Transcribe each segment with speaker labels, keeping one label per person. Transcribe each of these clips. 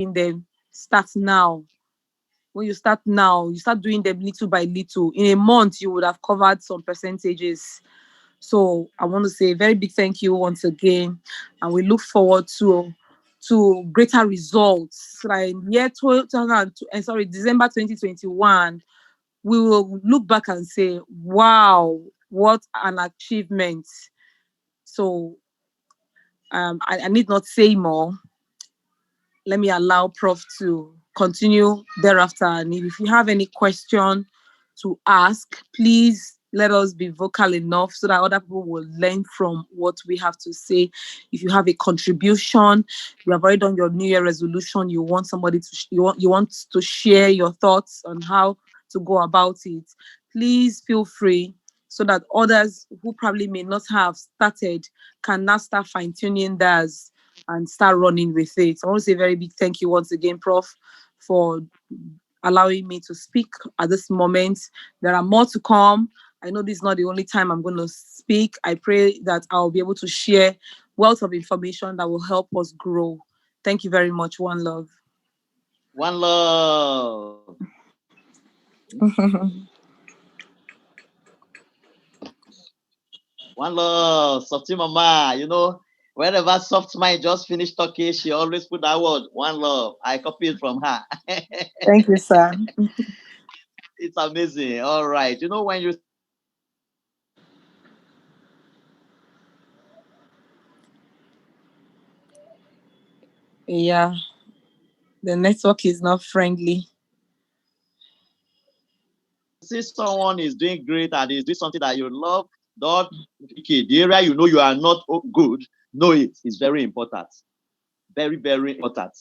Speaker 1: in them, start now. When you start now, you start doing them little by little. In a month, you would have covered some percentages. So I want to say a very big thank you once again, and we look forward to greater results. Like in year 2002, sorry, December 2021, we will look back and say, "Wow, what an achievement!" So I need not say more. Let me allow Prof to continue thereafter. And if you have any question to ask, please let us be vocal enough so that other people will learn from what we have to say. If you have a contribution, you have already done your New Year resolution, you want somebody to you want to share your thoughts on how to go about it, please feel free so that others who probably may not have started can now start fine-tuning theirs and start running with it. I want to say a very big thank you once again, Prof, for allowing me to speak at this moment. There are more to come. I know this is not the only time I'm going to speak. I pray that I'll be able to share wealth of information that will help us grow. Thank you very much. One love.
Speaker 2: One love. One love. Softy Mama, whenever Soft Mind just finished talking, she always put that word, one love. I copied from her.
Speaker 1: Thank you, sir.
Speaker 2: It's amazing. All right. When you
Speaker 1: Yeah, the network is not friendly.
Speaker 2: see someone is doing great and is doing something that you love, don't okay, the area you are not good, know it. It's very important. Very, very important.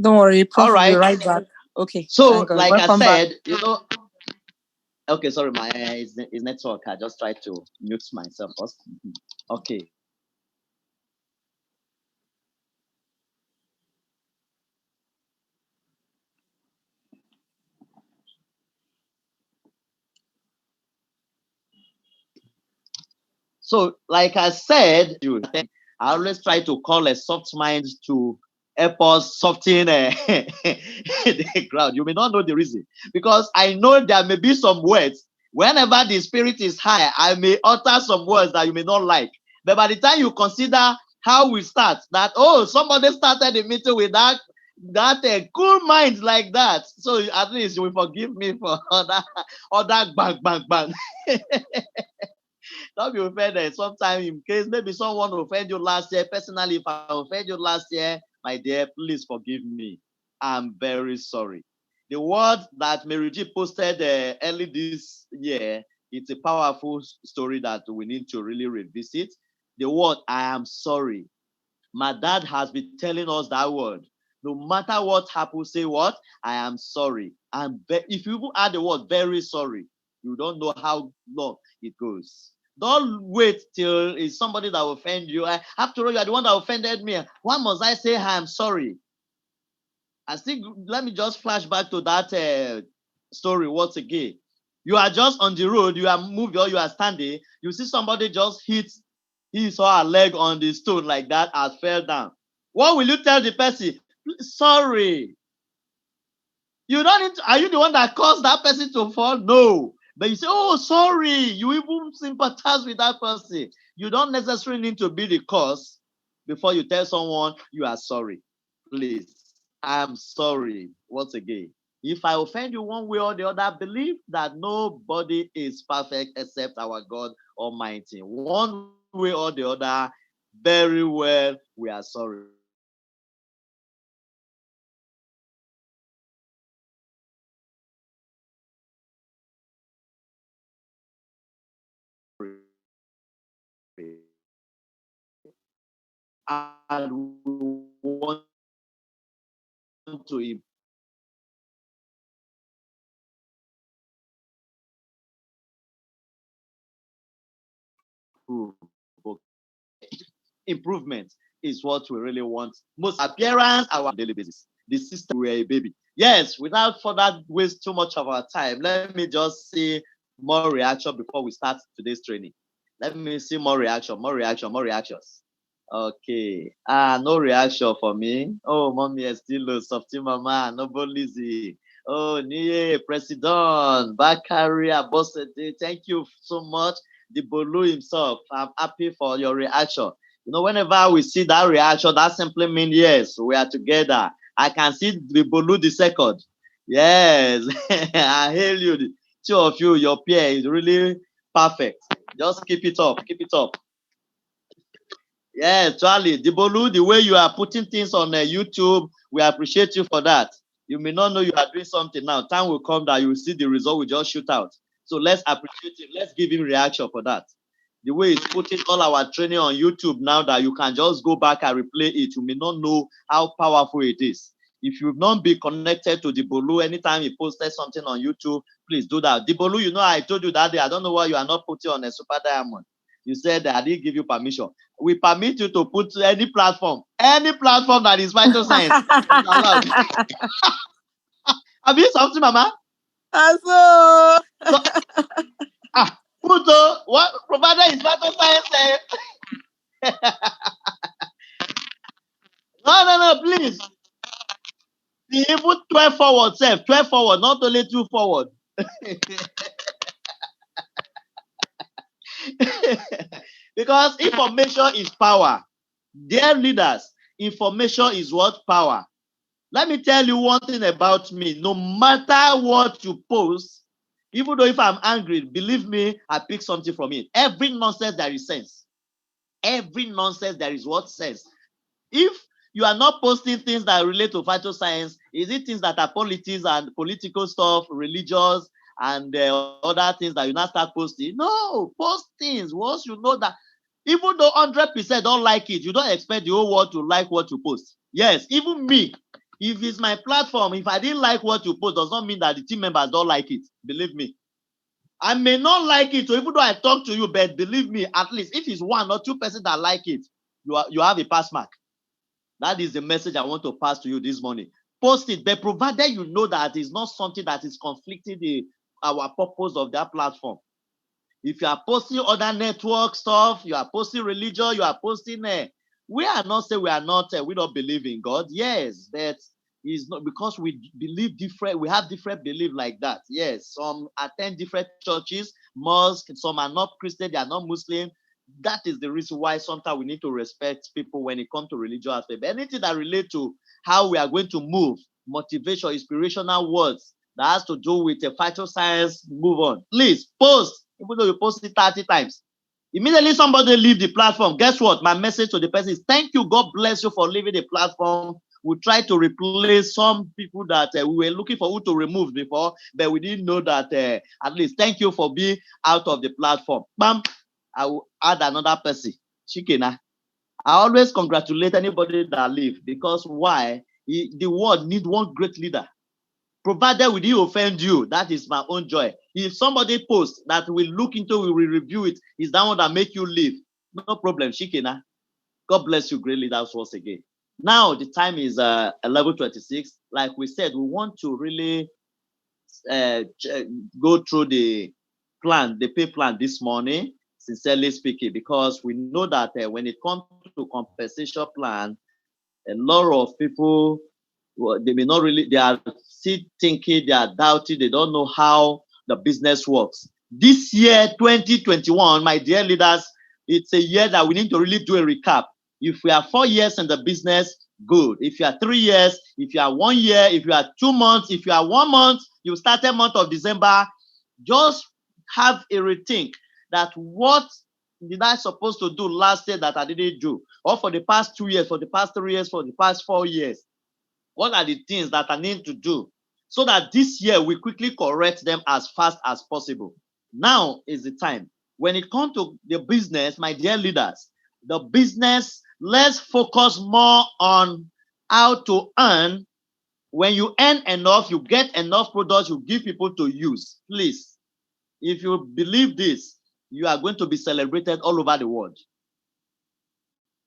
Speaker 1: Don't worry,
Speaker 2: All
Speaker 1: Prof will be
Speaker 2: right.
Speaker 1: right back. Okay,
Speaker 2: So,
Speaker 1: thank God.
Speaker 2: like I
Speaker 1: Welcome back.
Speaker 2: said, okay, sorry, my is network. I just tried to mute myself first. Okay. So, like I said, I always try to call a soft mind to help us soften the ground. You may not know the reason because I know there may be some words. Whenever the spirit is high, I may utter some words that you may not like. But by the time you consider how we start, that somebody started the meeting with that cool mind like that. So at least you will forgive me for other bang bang bang. Don't be offended. Sometimes, in case maybe someone offended you last year, personally, if I offended you last year, my dear, please forgive me. I'm very sorry. The word that Mary G posted early this year, it's a powerful story that we need to really revisit. The word, I am sorry. My dad has been telling us that word. No matter what happens, say what? I am sorry. And if you even add the word very sorry, you don't know how long it goes. Don't wait till it's somebody that will offend you. After all, you are the one that offended me. Why must I say I am sorry? I think let me just flash back to that story once again. You are just on the road, you are moving or you are standing, you see somebody just hit his or her leg on the stone like that and fell down. What will you tell the person? Sorry. You don't need to, are you the one that caused that person to fall? No. But you say, oh, sorry. You even sympathize with that person. You don't necessarily need to be the cause before you tell someone you are sorry. Please, I'm sorry. Once again, if I offend you one way or the other, believe that nobody is perfect except our God Almighty. One way or the other, very well, we are sorry. And we want to improve. Improvement. is what we really want. Most appearance, our daily basis. The system, we are a baby. Yes, without further waste too much of our time, let me just see more reaction before we start today's training. Let me see more reaction, more reaction, more reactions. Okay. No reaction for me. Oh, mommy is still low. Softy mama, noble Lizzie. Oh, Nye, President, Bakari Abosede. Thank you so much. The Bolu himself. I'm happy for your reaction. You know, whenever we see that reaction, that simply means yes, we are together. I can see the Bolu the second. Yes, I hail you. The two of you, your peer is really perfect. Just keep it up. Keep it up. Yes, Charlie, Dibolu, the way you are putting things on YouTube, we appreciate you for that. You may not know you are doing something now. Time will come that you will see the result will just shoot out. So let's appreciate him. Let's give him reaction for that. The way he's putting all our training on YouTube now that you can just go back and replay it, you may not know how powerful it is. If you've not been connected to Dibolu, anytime he posted something on YouTube, please do that. Dibolu, you know, I told you that day, I don't know why you are not putting on a super diamond. You said that I didn't give you permission. We permit you to put any platform that is Phytoscience is allowed. Have you something, Mama?
Speaker 1: Also,
Speaker 2: So, put what provider is Phytoscience? No, please. Even 12 forward, self, 12 forward, not only 2 forward. Because information is power. Dear leaders, information is what? Power. Let me tell you one thing about me. No matter what you post, even though if I'm angry, believe me, I pick something from it. Every nonsense there is sense. Every nonsense there is what? Sense. If you are not posting things that relate to phytoscience, is it things that are politics and political stuff, religious, and other things that you now start posting? No, post things once you know that. Even though 100% don't like it, you don't expect the whole world to like what you post. Yes, even me, if it's my platform, if I didn't like what you post, does not mean that the team members don't like it. Believe me. I may not like it, so even though I talk to you, but believe me, at least if it's 1 or 2% that like it, you have a pass mark. That is the message I want to pass to you this morning. Post it, but provided you know that it's not something that is conflicting our purpose of that platform. If you are posting other network stuff, you are posting religion, you are posting, we are not saying we don't believe in God. Yes, but it's not because we believe different, we have different belief like that. Yes, some attend different churches, mosques, some are not Christian, they are not Muslim. That is the reason why sometimes we need to respect people when it comes to religious aspect. But anything that relate to how we are going to move, motivation, inspirational words that has to do with a phytoscience, move on. Please post, even though you post it 30 times. Immediately somebody leave the platform. Guess what? My message to the person is thank you. God bless you for leaving the platform. We try to replace some people that we were looking for who to remove before, but we didn't know that at least thank you for being out of the platform. Bam, I will add another person. Chikena. I always congratulate anybody that leave because why? The world need one great leader. Provided we didn't offend you, that is my own joy. If somebody posts that we look into, we will review it, is that one that make you leave? No problem, Shikena. God bless you greatly. That's once again. Now the time is 11:26. Like we said, we want to really uh, go through the plan, the pay plan this morning, sincerely speaking, because we know that when it comes to compensation plan, a lot of people, well, they may not really, they are still thinking, they are doubting, they don't know how the business works. This year, 2021, my dear leaders, it's a year that we need to really do a recap. If we are 4 years in the business, good. If you are 3 years, if you are 1 year, if you are 2 months, if you are 1 month, you started month of December, just have a rethink that what did I supposed to do last year that I didn't do? Or for the past 2 years, for the past 3 years, for the past 4 years? What are the things that I need to do so that this year we quickly correct them as fast as possible? Now is the time. When it comes to the business, my dear leaders, the business, let's focus more on how to earn. When you earn enough, you get enough products, you give people to use. Please, if you believe this, you are going to be celebrated all over the world.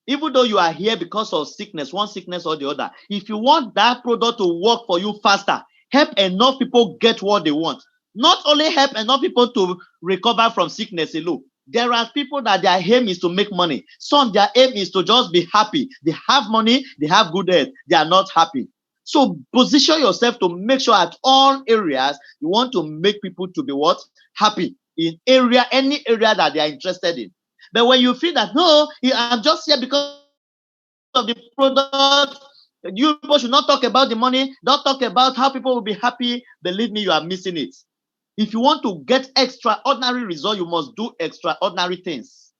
Speaker 2: Even though you are here because of sickness, one sickness or the other, if you want that product to work for you faster, help enough people get what they want. Not only help enough people to recover from sickness alone. There are people that their aim is to make money. Some, their aim is to just be happy. They have money, they have good health, they are not happy. So position yourself to make sure at all areas you want to make people to be what? Happy in any area that they are interested in. But when you feel that, no, I'm just here because of the product, you people should not talk about the money, don't talk about how people will be happy, believe me, you are missing it. If you want to get extraordinary result, you must do extraordinary things.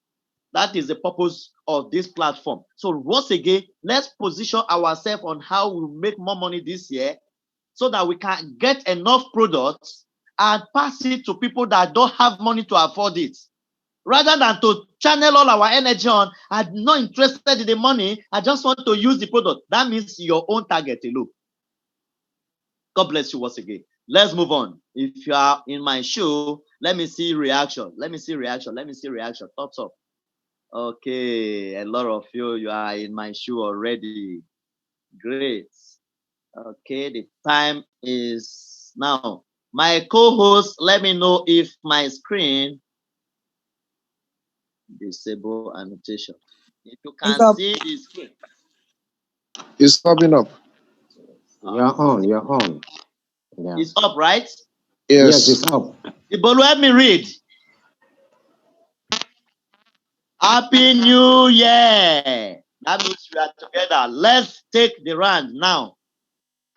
Speaker 2: That is the purpose of this platform. So once again, let's position ourselves on how we make more money this year so that we can get enough products and pass it to people that don't have money to afford it. Rather than to channel all our energy on, I'm not interested in the money, I just want to use the product. That means your own target alone. God bless you once again. Let's move on. If you are in my show, let me see reaction. Let me see reaction. Let me see reaction. Thumbs up. Okay, a lot of you are in my shoe already. Great. Okay, the time is now. My co-host, let me know if my screen disable annotation. If you
Speaker 1: It's
Speaker 2: can
Speaker 1: up.
Speaker 2: see the screen.
Speaker 3: It's coming up.
Speaker 4: You're on. You're on. Yeah.
Speaker 2: It's up, right?
Speaker 4: Yes,
Speaker 3: Yes.
Speaker 4: it's up.
Speaker 2: Ibolu, help me read. Happy New Year. That means we are together. Let's take the round now.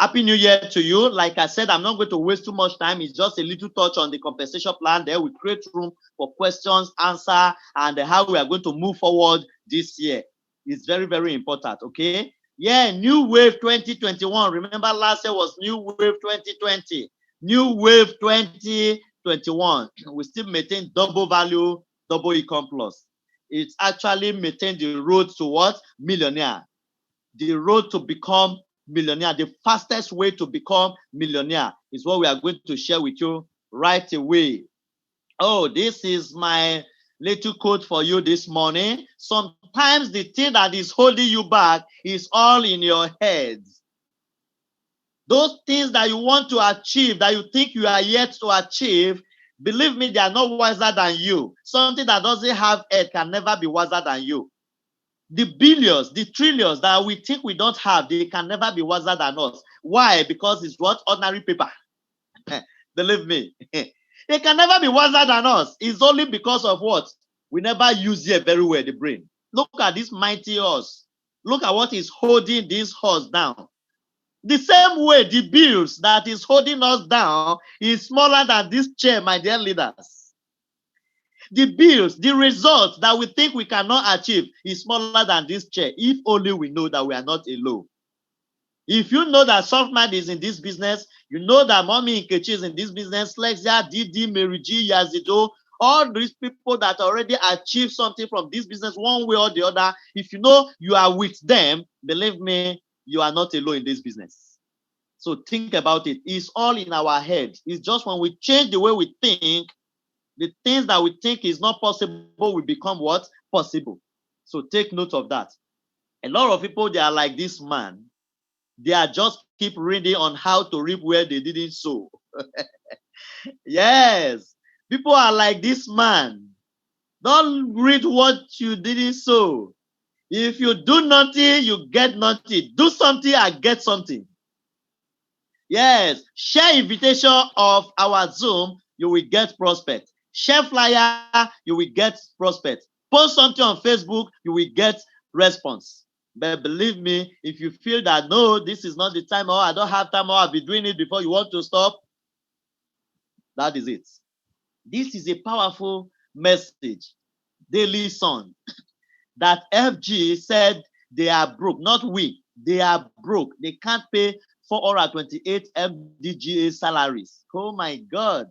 Speaker 2: Happy New Year to you. Like I said, I'm not going to waste too much time. It's just a little touch on the compensation plan. There we create room for questions, answer, and how we are going to move forward this year. It's very, very important. Okay. Yeah, New Wave 2021. Remember last year was New Wave 2020. New Wave 2021. We still maintain double value, double income plus. It's actually maintain the road to what? Millionaire. The road to become millionaire, the fastest way to become millionaire is what we are going to share with you right away. Oh, this is my little quote for you this morning. Sometimes the thing that is holding you back is all in your head. Those things that you want to achieve, that you think you are yet to achieve, believe me, they are not wiser than you. Something that doesn't have head can never be wiser than you. The billions, the trillions that we think we don't have, they can never be wiser than us. Why? Because it's what? Ordinary paper. Believe me. They can never be wiser than us. It's only because of what? We never use it very well, the brain. Look at this mighty horse. Look at what is holding this horse down. The same way the bills that is holding us down is smaller than this chair, my dear leaders. The bills, the results that we think we cannot achieve is smaller than this chair, if only we know that we are not alone. If you know that Softman is in this business, you know that Mommy Nkechi is in this business, Lexia, Didi, Mary G, Yazido, all these people that already achieved something from this business one way or the other, if you know you are with them, believe me, you are not alone in this business. So think about it. It's all in our head. It's just when we change the way we think, the things that we think is not possible will become what? Possible. So take note of that. A lot of people, they are like this man. They are just keep reading on how to reap where they didn't sow. Yes. People are like this man. Don't read what you didn't sow. If you do nothing, you get nothing. Do something and get something. Yes. Share invitation of our Zoom, you will get prospect. Share flyer, you will get prospect. Post something on Facebook, you will get response. But believe me, if you feel that no, this is not the time, or I don't have time, or I'll be doing it before you want to stop, that is it. This is a powerful message. Daily Sun, that FG said they are broke, not we. They are broke. They can't pay 428 MDGA salaries. Oh my God.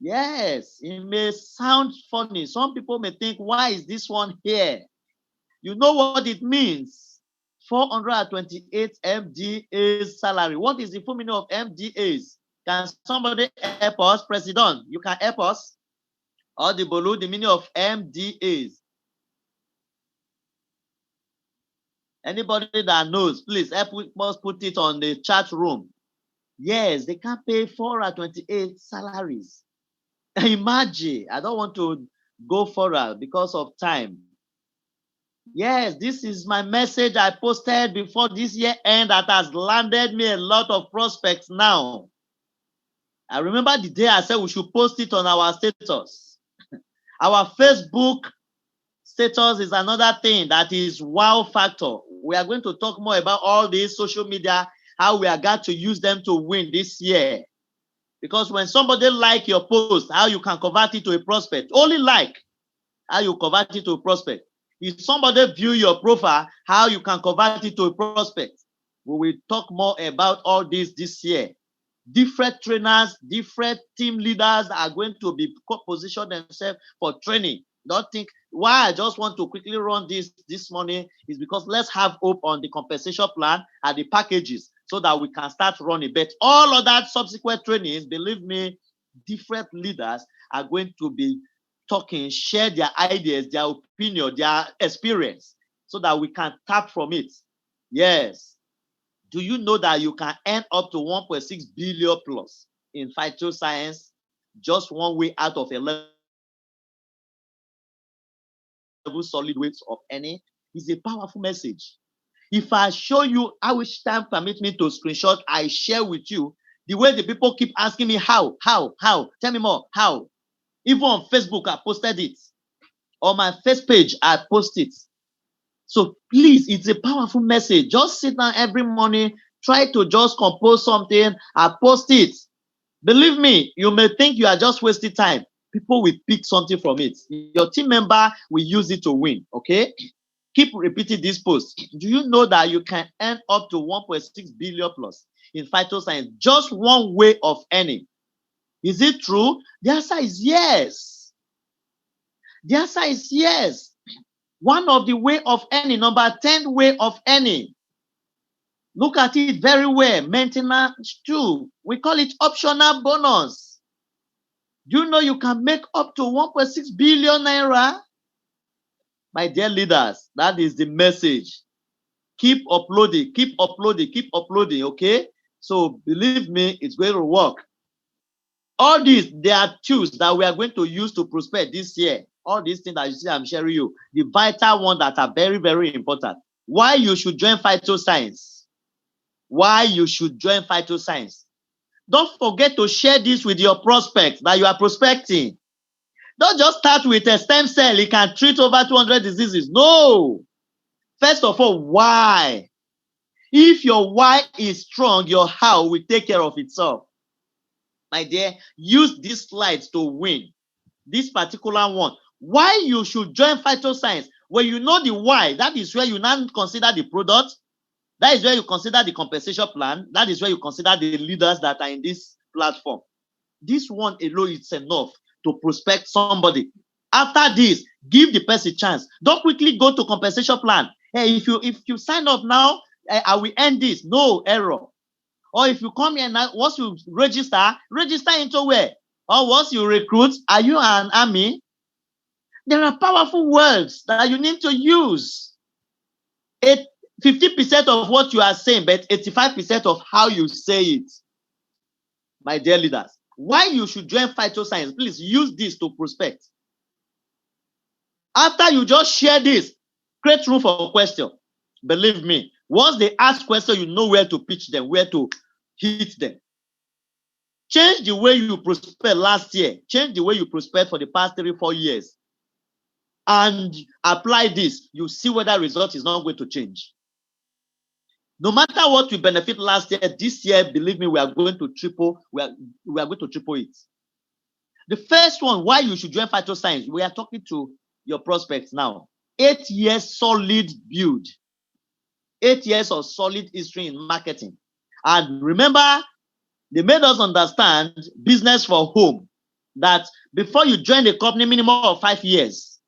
Speaker 2: Yes, it may sound funny. Some people may think, why is this one here? You know what it means. 428 MDA's salary. What is the full meaning of MDAs? Can somebody help us? President, you can help us? Or the Bolu, the meaning of MDAs. Anybody that knows, please help us put it on the chat room. Yes, they can't pay 428 salaries. Imagine, I don't want to go further because of time. Yes, this is my message I posted before this year end that has landed me a lot of prospects now. I remember the day I said we should post it on our status. Our Facebook status is another thing that is wow factor. We are going to talk more about all these social media, how we are going to use them to win this year. Because when somebody like your post, how you can convert it to a prospect. Only like, how you convert it to a prospect. If somebody view your profile, how you can convert it to a prospect. We will talk more about all this year. Different trainers, different team leaders are going to be position themselves for training. Don't think why I just want to quickly run this morning is because let's have hope on the compensation plan and the packages so that we can start running. But all of that subsequent trainings, believe me, different leaders are going to be talking, share their ideas, their opinion, their experience, so that we can tap from it. Yes. Do you know that you can earn up to 1.6 billion plus in phytoscience just one way out of 11 solid ways of earning? Is a powerful message. If I show you how much time permit me to screenshot, I share with you the way the people keep asking me how, tell me more, how. Even on Facebook, I posted it. On my first page, I post it. So please, it's a powerful message. Just sit down every morning, try to just compose something and post it. Believe me, you may think you are just wasting time. People will pick something from it. Your team member will use it to win, okay? Keep repeating this post. Do you know that you can earn up to 1.6 billion plus in phytoscience? Just one way of earning. Is it true? The answer is yes. The answer is yes. One of the way of earning, number 10 way of earning. Look at it very well. Maintenance too. We call it optional bonus. Do you know you can make up to 1.6 billion naira? My dear leaders, that is the message. Keep uploading, keep uploading, keep uploading, okay? So believe me, it's going to work. All these, they are tools that we are going to use to prospect this year. All these things that you see I'm sharing you, the vital ones that are very, very important. Why you should join phytoscience? Why you should join phytoscience? Don't forget to share this with your prospects that you are prospecting. Don't just start with a stem cell. It can treat over 200 diseases. No. First of all, why? If your why is strong, your how will take care of itself. My dear, use these slides to win. This particular one. Why you should join phytoscience? When you know the why, that is where you now consider the product. That is where you consider the compensation plan. That is where you consider the leaders that are in this platform. This one alone is enough to prospect somebody. After this, give the person a chance. Don't quickly go to compensation plan. Hey, if you sign up now, I will end this. No error. Or if you come here now, once you register into where? Or once you recruit, are you an army? There are powerful words that you need to use. 50% of what you are saying, but 85% of how you say it. My dear leaders, why you should join phytoscience? Please use this to prospect. After you just share this, create room for question. Believe me, once they ask question, you know where to pitch them, where to hit them. Change the way you prospect last year. Change the way you prospect for the past 3-4 years. And apply this. You see whether result is not going to change. No matter what we benefit last year, this year, believe me, we are going to triple. We are going to triple it. The first one, why you should join phytoscience. We are talking to your prospects now. 8 years solid build. 8 years of solid history in marketing. And remember, they made us understand business for home. That before you join a company, minimum of 5 years.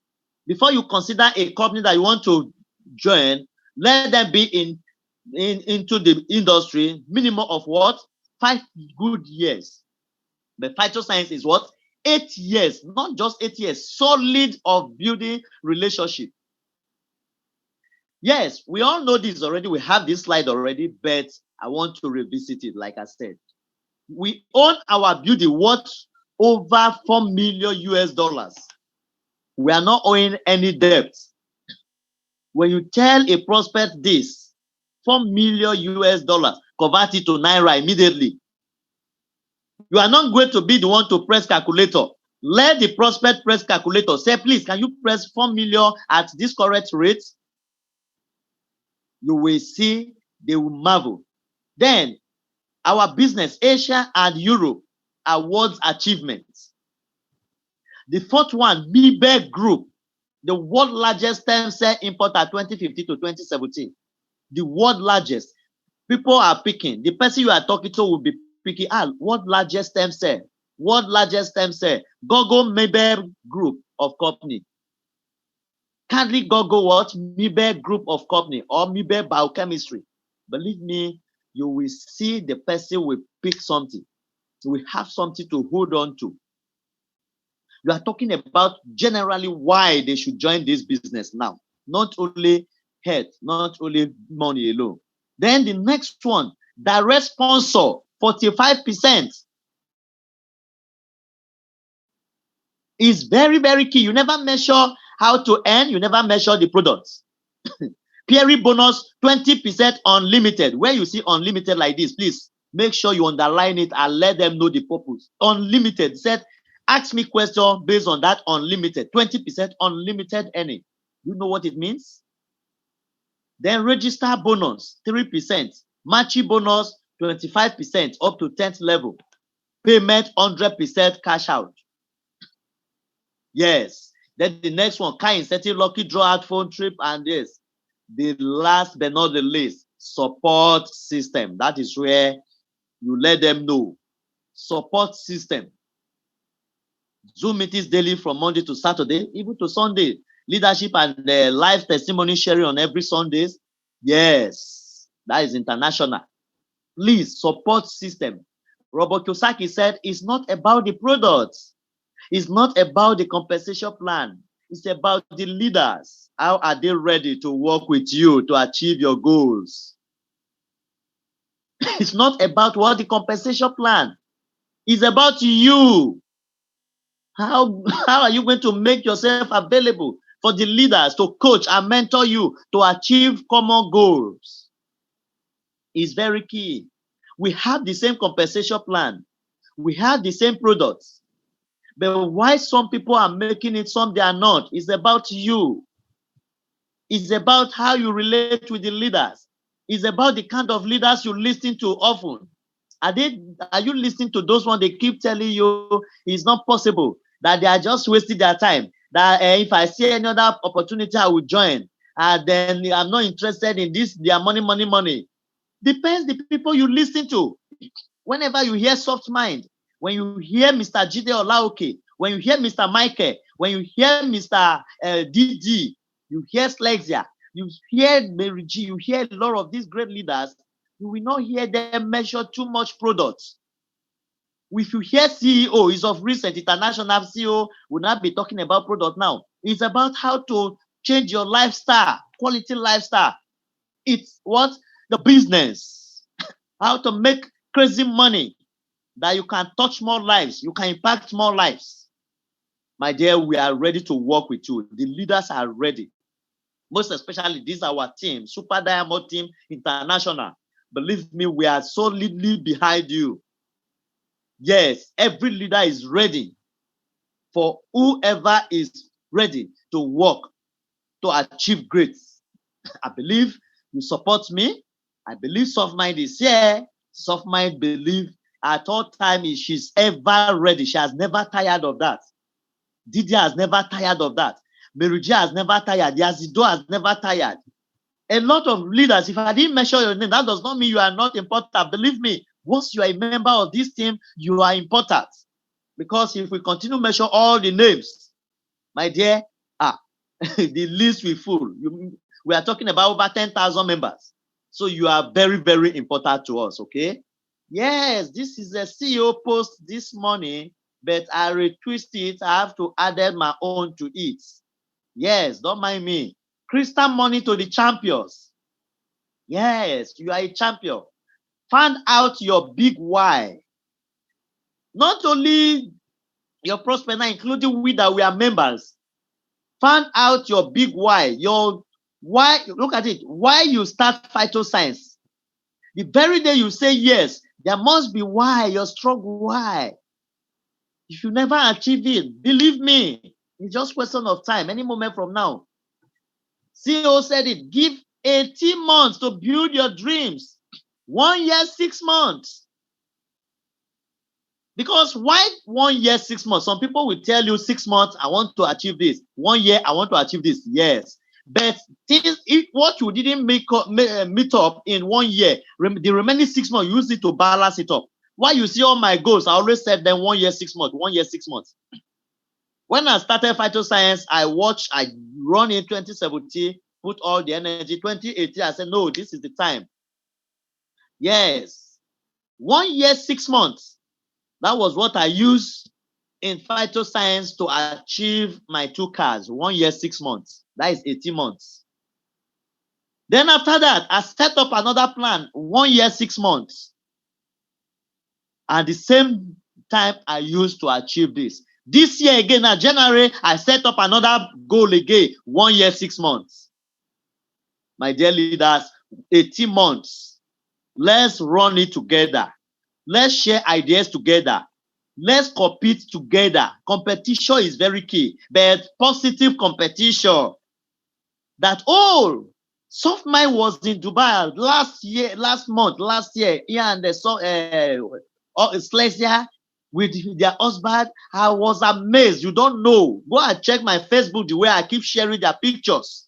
Speaker 2: Before you consider a company that you want to join, let them be into the industry, minimum of what? 5 good years. But phytoscience is what? 8 years, not just 8 years, solid of building relationship. Yes, we all know this already. We have this slide already, but I want to revisit it. Like I said, we own our building worth over 4 million US dollars. We are not owing any debt. When you tell a prospect this, 4 million US dollars, convert it to Naira immediately. You are not going to be the one to press calculator. Let the prospect press calculator. Say, please, can you press 4 million at this correct rate? You will see, they will marvel. Then, our business, Asia and Europe, awards achievements. The fourth one, Mibe Group, the world largest stem cell importer 2015 to 2017. The world largest. People are picking. The person you are talking to will be picking. World largest stem cell. World largest stem cell. Gogo Mibe Group of company. Kindly Gogo what? Mibe Group of company or Mibe Biochemistry. Believe me, you will see the person will pick something. We have something to hold on to. You are talking about generally why they should join this business now. Not only health, not only money alone. Then the next one, direct sponsor, 45%. Is very, very key. You never measure how to earn, you never measure the products. Peer bonus, 20% unlimited. Where you see unlimited like this, please make sure you underline it and let them know the purpose. Unlimited, said, ask me question based on that unlimited, 20% unlimited earning. You know what it means? Then register bonus, 3%. Matching bonus, 25% up to 10th level. Payment, 100% cash out. Yes. Then the next one, car incentive, lucky draw out phone trip, and this. The last but not the least, support system. That is where you let them know. Support system. Zoom meetings daily from Monday to Saturday, even to Sunday. Leadership and live testimony sharing on every Sundays. Yes, that is international. Please, support system. Robert Kiyosaki said, it's not about the products. It's not about the compensation plan. It's about the leaders. How are they ready to work with you to achieve your goals? It's not about what the compensation plan. It's about you. How are you going to make yourself available for the leaders to coach and mentor you to achieve common goals? It's very key. We have the same compensation plan. We have the same products. But why some people are making it, some they are not? It's about you. It's about how you relate with the leaders. It's about the kind of leaders you listen to often. Are you listening to those ones they keep telling you it's not possible, that they are just wasting their time, that if I see any other opportunity, I will join, and then I'm not interested in this, their money. Depends the people you listen to. Whenever you hear soft mind, when you hear Mr. Jide Olaoke, when you hear Mr. Michael, when you hear Mr. DG, you hear Slexia, you hear Mary G, you hear a lot of these great leaders, you will not hear them measure too much products. If you hear CEO, is of recent international CEO, will not be talking about product now. It's about how to change your lifestyle, quality lifestyle. It's what? The business. How to make crazy money that you can touch more lives, you can impact more lives. My dear, we are ready to work with you. The leaders are ready. Most especially, this is our team, Super Diamond Team International. Believe me, we are solidly behind you. Yes, every leader is ready for whoever is ready to work to achieve great. I believe you support me. I believe Soft Mind is here. Soft Mind believe at all times she's ever ready. She has never tired of that. Didier has never tired of that. Merija has never tired. Yazido has never tired. A lot of leaders, if I didn't mention your name, that does not mean you are not important. Believe me, once you are a member of this team, you are important. Because if we continue to measure all the names, my dear, the list will full. We are talking about over 10,000 members. So you are very, very important to us, okay? Yes, this is a CEO post this morning, but I retwist it. I have to add my own to it. Yes, don't mind me. crystal money to the champions. Yes, you are a champion. Find out your big why. Not only your prospect now, including we that we are members. Find out your big why. Your why, look at it. Why you start Phytoscience. The very day you say yes, there must be why, your strong why. If you never achieve it, believe me, it's just question of time, any moment from now. CEO said it, give 18 months to build your dreams. 1 year, 6 months. Because why 1 year, 6 months? Some people will tell you 6 months, I want to achieve this. 1 year, I want to achieve this. Yes. But things, if what you didn't meet up in 1 year, the remaining 6 months, use it to balance it up. Why you see all my goals, I always set them 1 year, 6 months, 1 year, 6 months. When I started Phytoscience, I run in 2017, put all the energy. 2018, I said, no, this is the time. Yes. 1 year, 6 months. That was what I used in Phytoscience to achieve my 2 cars. 1 year, 6 months. That is 18 months. Then after that, I set up another plan. 1 year, 6 months. At the same time I used to achieve this. This year again, now January, I set up another goal again. 1 year, 6 months. My dear leaders, 18 months. Let's run it together. Let's share ideas together. Let's compete together. Competition is very key, but positive competition. That, oh, Softmine was in Dubai last year, yeah, and they saw Slesia with their husband. I was amazed. You don't know. Go and check my Facebook, the way I keep sharing their pictures.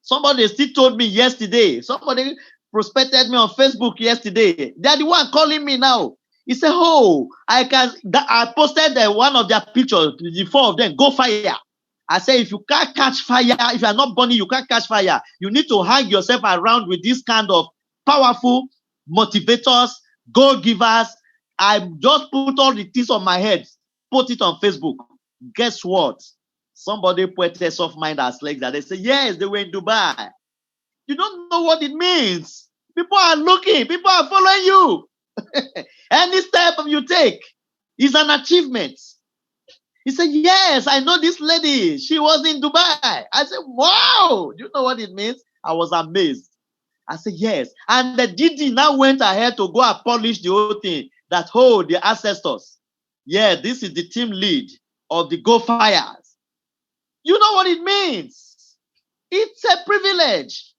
Speaker 2: Somebody still told me yesterday, somebody prospected me on Facebook yesterday. They're the one calling me now. He said, oh, I posted one of their pictures, the 4 of them, go fire. I say, if you can't catch fire, if you are not burning, you can't catch fire. You need to hang yourself around with this kind of powerful motivators, goal givers. I just put all the things on my head, put it on Facebook. Guess what? Somebody put a soft mind as like that. They say, yes, they were in Dubai. You don't know what it means. People are looking, people are following you. Any step you take is an achievement. He said, yes, I know this lady. She was in Dubai. I said, wow. Do you know what it means? I was amazed. I said, yes. And the Didi now went ahead to go and polish the whole thing. That, oh, the ancestors. Yeah, this is the team lead of the Go Fires. You know what it means. It's a privilege.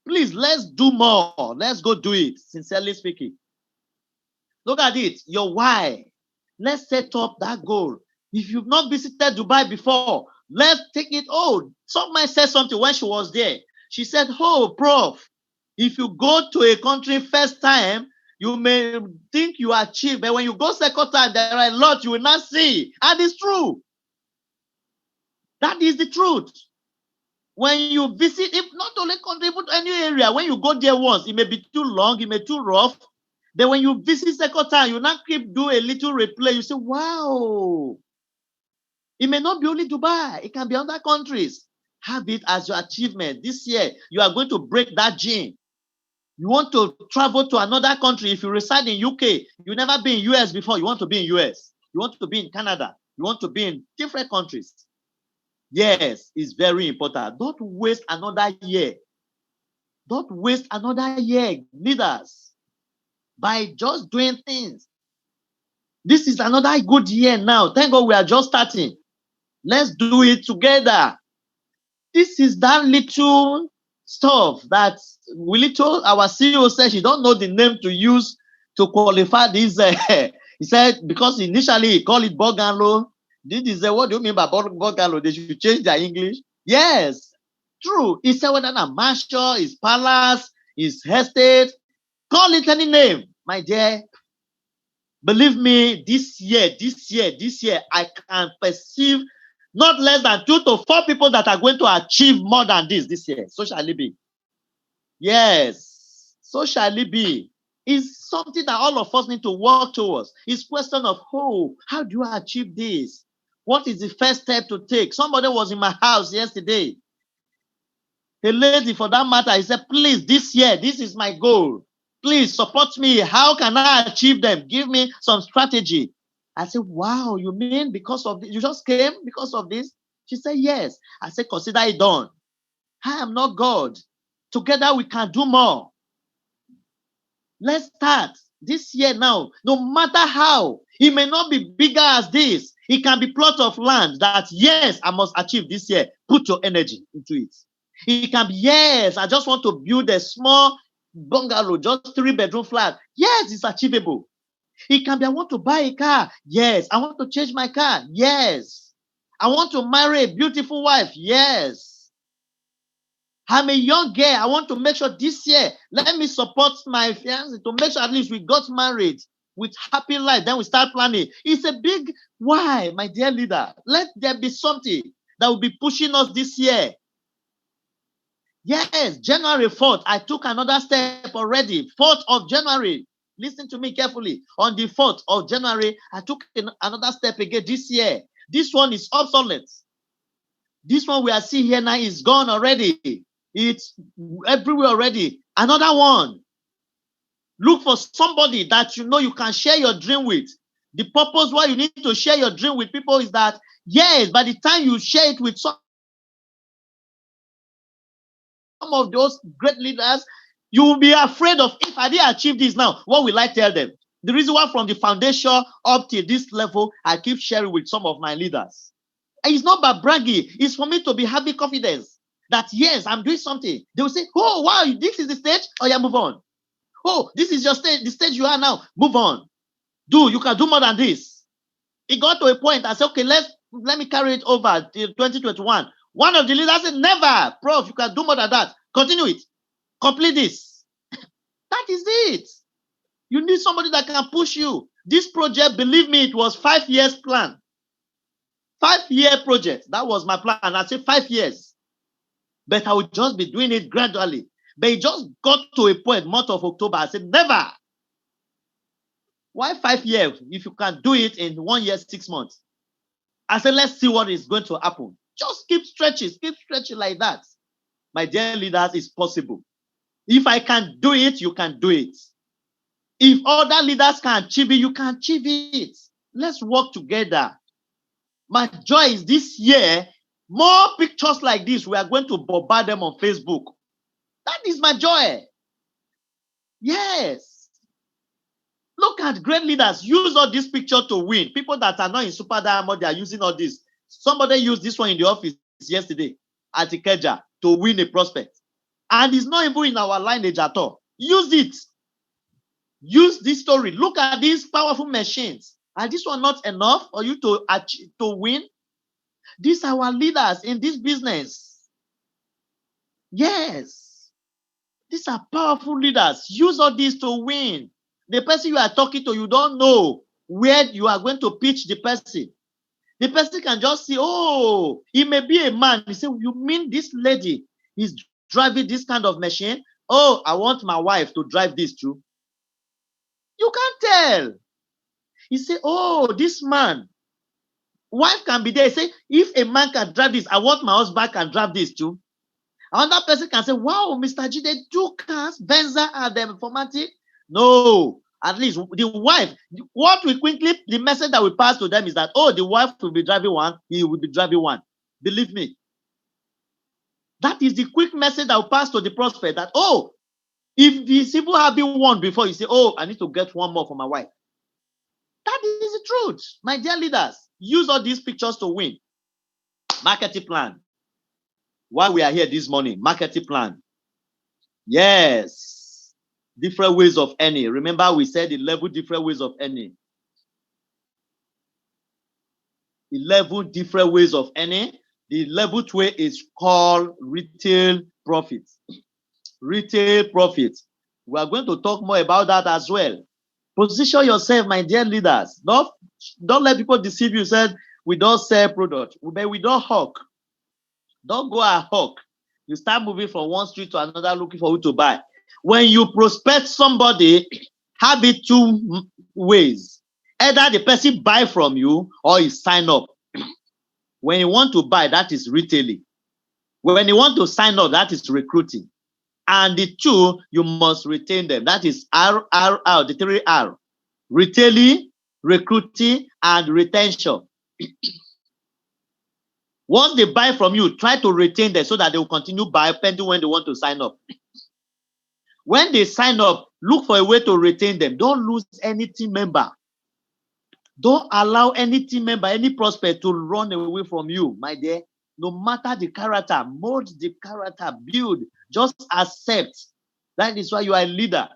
Speaker 2: Please, let's do more. Let's go do it, sincerely speaking. Look at it. Your why. Let's set up that goal. If you've not visited Dubai before, let's take it. Oh, somebody said something when she was there. She said, oh, Prof, if you go to a country first time, you may think you achieve, but when you go second time, there are a lot you will not see. And it's true. That is the truth. When you visit, if not only country, but any area, when you go there once, it may be too long, it may be too rough. Then when you visit second time, you now keep do a little replay. You say, wow. It may not be only Dubai. It can be other countries. Have it as your achievement. This year, you are going to break that gene. You want to travel to another country. If you reside in UK, you never been in US before. You want to be in US. You want to be in Canada. You want to be in different countries. Yes, it's very important. Don't waste another year. Don't waste another year, leaders, by just doing things. This is another good year now. Thank God we are just starting. Let's do it together. This is that little stuff that our CEO said she don't know the name to use to qualify this. He said, because initially he called it bungalow. This is what do you mean by bungalow? They should change their English. Yes, true. He said whether a mansion, his palace, his estate, call it any name, my dear. Believe me, this year, I can perceive not less than 2 to 4 people that are going to achieve more than this year. So shall it be. Yes, so shall it be. It's something that all of us need to work towards. It's a question of, oh, how do you achieve this? What is the first step to take? Somebody was in my house yesterday. A lady, for that matter, he said, please, this year, this is my goal. Please support me. How can I achieve them? Give me some strategy. I said, wow, you mean because of this? You just came because of this? She said, yes. I said, consider it done. I am not God. Together we can do more. Let's start this year now. No matter how, it may not be bigger as this. It can be plot of land that, yes, I must achieve this year. Put your energy into it. It can be, yes, I just want to build a small bungalow, just 3-bedroom flat. Yes, it's achievable. It can be, I want to buy a car. Yes. I want to change my car. Yes. I want to marry a beautiful wife. Yes. I'm a young girl. I want to make sure this year, let me support my fiancé to make sure at least we got married with happy life. Then we start planning. It's a big why, my dear leader. Let there be something that will be pushing us this year. Yes, January 4th, I took another step already. 4th of January. Listen to me carefully. On the 4th of January, I took another step again this year. This one is obsolete. This one we are seeing here now is gone already. It's everywhere already. Another one. Look for somebody that you know you can share your dream with. The purpose why you need to share your dream with people is that, yes, by the time you share it with some of those great leaders, you will be afraid of, if I didn't achieve this now, what will I tell them? The reason why from the foundation up to this level, I keep sharing with some of my leaders. And it's not about bragging. It's for me to be having confidence that, yes, I'm doing something. They will say, oh, wow, this is the stage. Oh, yeah, move on. Oh, this is your stage, the stage you are now. Move on. You can do more than this. It got to a point. I said, okay, let me carry it over till 2021. One of the leaders said, never, prof, you can do more than that. Continue it. Complete this. That is it. You need somebody that can push you. This project, believe me, it was 5 years plan. 5-year project. That was my plan. I said 5 years. But I would just be doing it gradually. But it just got to a point, month of October. I said, never. Why 5 years if you can do it in 1 year, 6 months? I said, let's see what is going to happen. Just keep stretching like that. My dear leaders, it's possible. If I can do it, you can do it. If other leaders can achieve it, you can achieve it. Let's work together. My joy is this year, more pictures like this, we are going to bombard them on Facebook. That is my joy. Yes. Look at great leaders. Use all this picture to win. People that are not in Super Diamond, they are using all this. Somebody used this one in the office yesterday at Ikeja to win a prospect. And it's not even in our lineage at all. Use it. Use this story. Look at these powerful machines. Are this one not enough for you to win? These are our leaders in this business. Yes. These are powerful leaders. Use all this to win. The person you are talking to, you don't know where you are going to pitch the person. The person can just see, oh, he may be a man. He say, you mean this lady is driving this kind of machine? Oh, I want my wife to drive this too. You can't tell. He say, oh, this man, wife can be there. He say, if a man can drive this, I want my husband can drive this too. Another person can say, wow, Mr. G, they do cars, Benza and the informatic. No, at least the wife, what we quickly, the message that we pass to them is that, oh, the wife will be driving one, he will be driving one. Believe me. That is the quick message that will pass to the prospect that, oh, if these people have been one before, you say, oh, I need to get one more for my wife. That is the truth. My dear leaders, use all these pictures to win. Marketing plan. Why we are here this morning, marketing plan. Yes. Different ways of earning. Remember, we said 11 different ways of earning. 11 different ways of earning. The 11th way is called retail profit. Retail profit. We are going to talk more about that as well. Position yourself, my dear leaders. Don't let people deceive you. Said we don't sell product, but we don't hawk. Don't go and hawk. You start moving from one street to another looking for who to buy. When you prospect somebody, have it 2 ways. Either the person buy from you or he sign up. When you want to buy, that is retailing. When you want to sign up, that is recruiting. And the two, you must retain them. That is RRR, the 3R. Retailing, recruiting, and retention. Once they buy from you, try to retain them so that they will continue buying pending when they want to sign up. When they sign up, look for a way to retain them. Don't lose any team member. Don't allow any team member, any prospect to run away from you, my dear. No matter the character, mold the character, build, just accept. That is why you are a leader.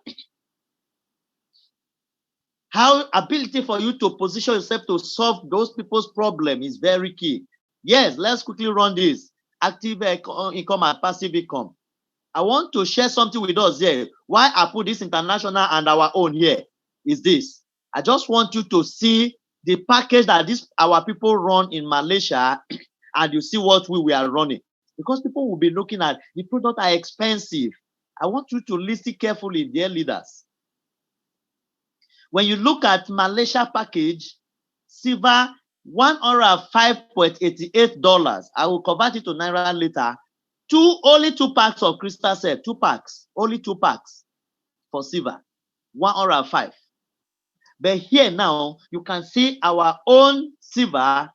Speaker 2: How ability for you to position yourself to solve those people's problem is very key. Yes, let's quickly run this. Active income and passive income. I want to share something with us here. Why I put this international and our own here is this. I just want you to see the package that our people run in Malaysia and you see what we are running. Because people will be looking at the product are expensive. I want you to listen carefully, dear leaders. When you look at Malaysia package, silver, $105.88. I will convert it to Naira later. Only 2 packs of crystal set, 2 packs, only 2 packs for silver, 105. But here now, you can see our own silver,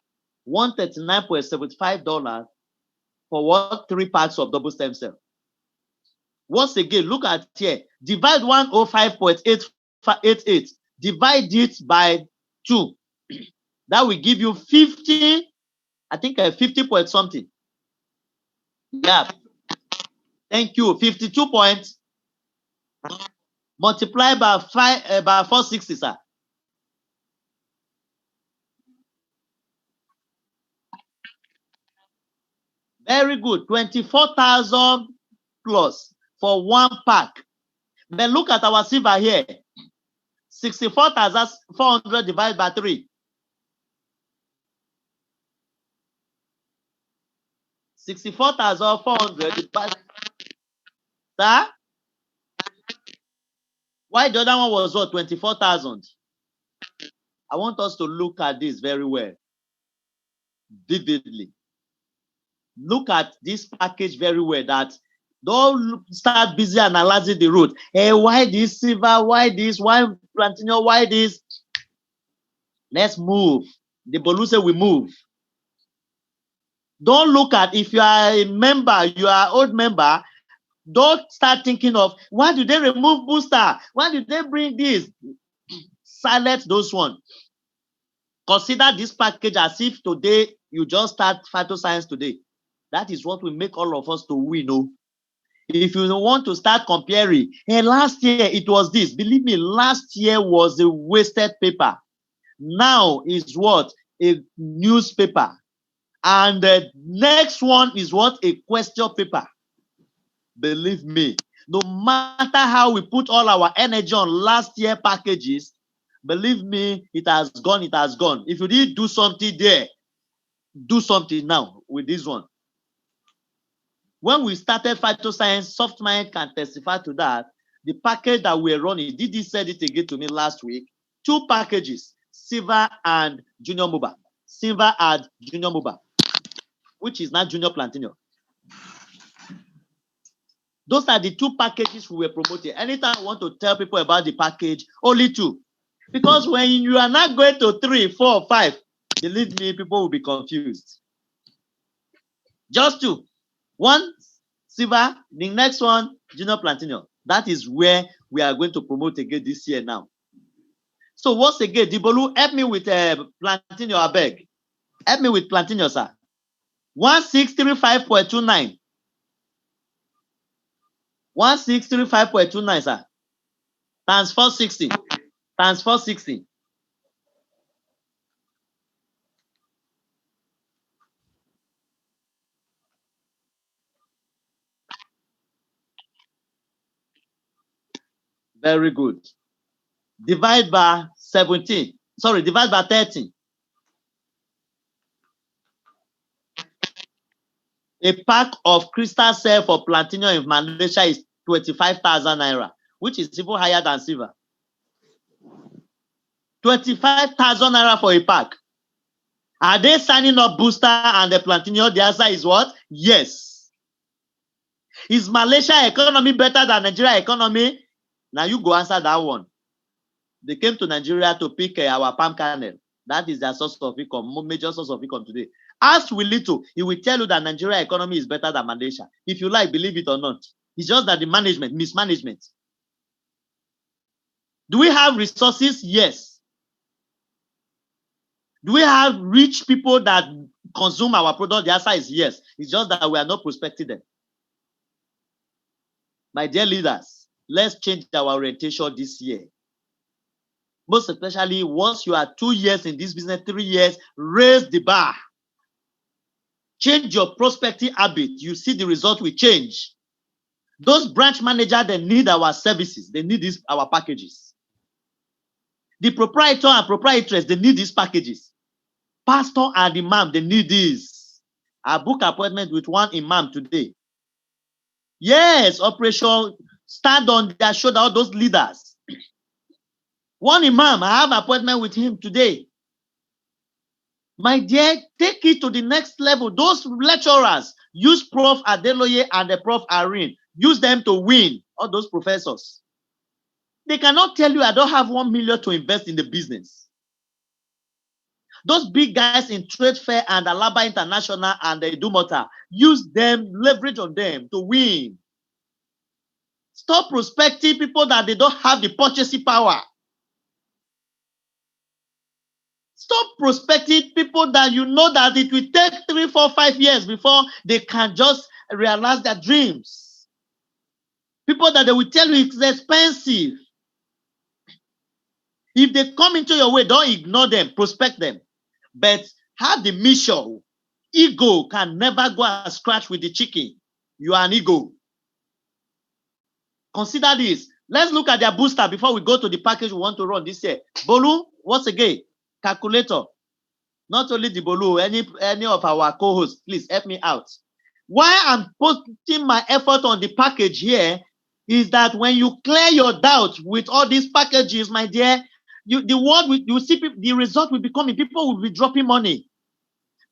Speaker 2: $139.75 for what? 3 packs of double stem cell. Once again, look at here, divide 105.88, divide it by 2. That will give you 50, I think 50 point something. Yeah. Thank you. 52 points multiplied by 460, sir. Very good. 24,000 plus for 1 pack. Then look at our silver here. 64,400 divided by 3. 64,400 divided. Sir? Why the other one was what? 24,000. I want us to look at this very well, vividly. Look at this package very well. That don't start busy analyzing the root. Hey, why this silver? Why this? Why platinum? Why this? Let's move. The Boluse will move. Don't look at if you are a member, you are an old member. Don't start thinking of why do they remove booster? Why did they bring this? Silence those ones. Consider this package as if today you just start Phytoscience today. That is what will make all of us to win. Oh. If you want to start comparing, hey, last year it was this. Believe me, last year was a wasted paper. Now is what? A newspaper. And the next one is what? A question paper. Believe me, no matter how we put all our energy on last year packages, believe me, it has gone, it has gone. If you did do something there, do something now with this one. When we started Phytoscience, Softmind can testify to that. The package that we're running, Didi said it again to me last week, 2 packages, silver and junior moba. Silver and junior moba, which is not junior platinum. Those are the 2 packages we were promoting. Anytime I want to tell people about the package, only 2. Because when you are not going to 3, 4, 5, believe me, people will be confused. Just 2. 1 silver, the next one, junior platinum. That is where we are going to promote again this year now. So once again, Dibolu, help me with platinum, I beg. Help me with platinum, sir. 1635.29. 1635.29, sir. Times 460. Times 460. Very good. Divide by 17. Sorry, divide by 30. A pack of crystal cell for platinum in Malaysia is 25,000 naira, which is even higher than silver. 25,000 naira for a pack. Are they signing up booster and the platinum? The answer is what? Yes. Is Malaysia economy better than Nigeria economy? Now you go answer that one. They came to Nigeria to pick our palm kernel. That is their source of income, major source of income today. Ask Wilito, he will tell you that Nigeria economy is better than Malaysia. If you like, believe it or not. It's just that the management, mismanagement. Do we have resources? Yes. Do we have rich people that consume our product? The answer is yes. It's just that we are not prospecting them. My dear leaders, let's change our orientation this year. Most especially once you are 2 years in this business, 3 years, raise the bar. Change your prospecting habit. You see the result will change. Those branch managers, they need our services. They need our packages. The proprietor and proprietress, they need these packages. Pastor and imam, they need this. I book appointment with one imam today. Yes, operation stand on their shoulder, all those leaders. One imam, I have appointment with him today. My dear, take it to the next level. Those lecturers, use Prof. Adeloye and the Prof. Irene. Use them to win, all those professors. They cannot tell you, I don't have 1 million to invest in the business. Those big guys in Trade Fair and Alaba International and the Idumota, use them, leverage on them to win. Stop prospecting people that they don't have the purchasing power. Stop prospecting people that you know that it will take 3, 4, 5 years before they can just realize their dreams. People that they will tell you it's expensive. If they come into your way, don't ignore them, prospect them. But have the mission. Ego can never go and scratch with the chicken. You are an ego. Consider this. Let's look at their booster before we go to the package we want to run this year. Bolu, once again, calculator. Not only the Bolu, any of our co-hosts, please help me out. Why I'm putting my effort on the package here is that when you clear your doubt with all these packages, my dear, you see the result will be coming. People will be dropping money.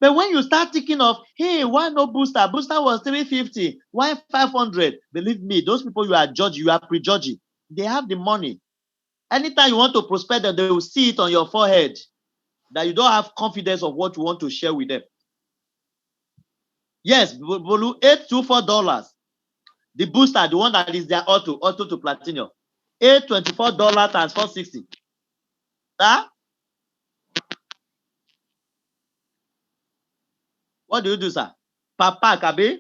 Speaker 2: But when you start thinking of, hey, why no booster? Booster was 350. Why 500? Believe me, those people you are judging, you are prejudging. They have the money. Anytime you want to prospect them, they will see it on your forehead that you don't have confidence of what you want to share with them. Yes, Bolu, $824. The booster, the one that is their auto to platinum. $824 times 460. Huh? What do you do, sir? Papa Kabe?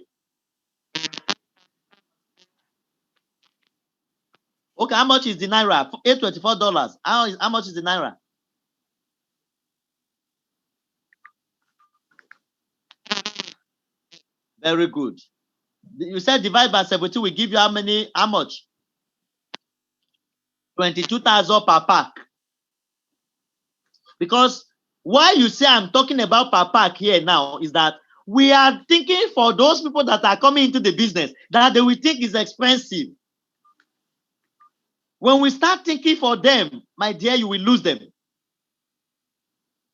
Speaker 2: Okay, how much is the naira? $824. How much is the naira? Very good. You said divide by 72 will give you how much? 22,000 per pack. Because why you say I'm talking about per pack here now is that we are thinking for those people that are coming into the business that they will think is expensive. When we start thinking for them, my dear, you will lose them.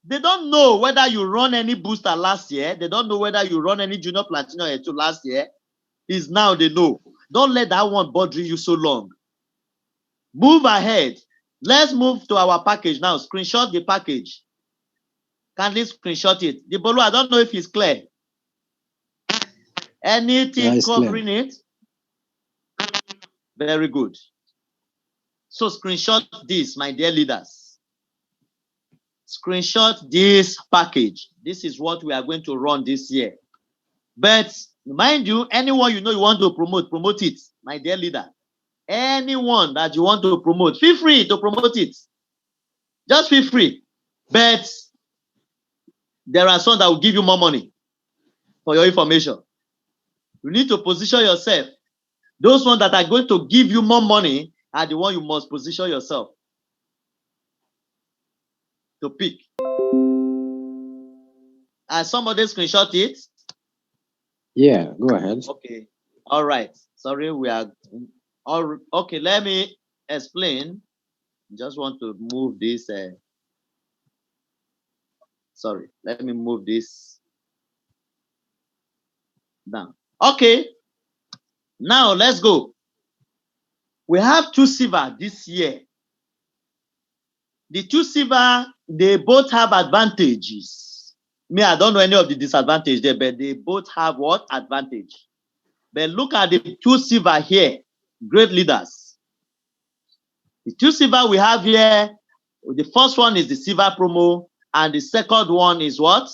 Speaker 2: They don't know whether you run any booster last year. They don't know whether you run any junior platinum or 2 last year. Is now they know. Don't let that one bother you so long. Move ahead. Let's move to our package now. Screenshot the package. Kindly screenshot it. The Bolu, I don't know if it's clear. Anything covering clear. It? Very good. So screenshot this, my dear leaders. Screenshot this package. This is what we are going to run this year. But mind you, anyone you know you want to promote it, my dear leader. Anyone that you want to promote, feel free to promote it. Just feel free. But there are some that will give you more money for your information. You need to position yourself. Those ones that are going to give you more money are the one you must position yourself to pick. And somebody screenshot it.
Speaker 4: Yeah, go ahead.
Speaker 2: Okay. All right. Sorry, we are all okay. Let me explain. Just want to move this. Sorry, let me move this down. Okay. Now let's go. We have 2 silver this year. The 2 silver, they both have advantages. Me, I don't know any of the disadvantage there, but they both have what? Advantage. But look at the 2 silver here. Great leaders. The 2 silver we have here, the first one is the silver promo, and the second one is what?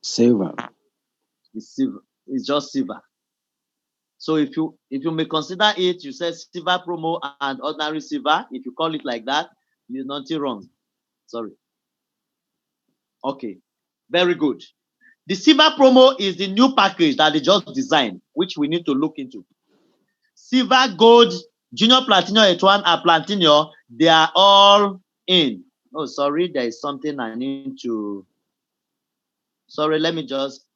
Speaker 4: Silver.
Speaker 2: The silver. It's just silver. So if you may consider it, you say silver promo and ordinary silver. If you call it like that, you're nothing wrong. Sorry. Okay. Very good. The silver promo is the new package that they just designed, which we need to look into. Silver, gold, junior platinum, H1, and platinum, they are all in. Oh, sorry, there is something I need to. Sorry, let me just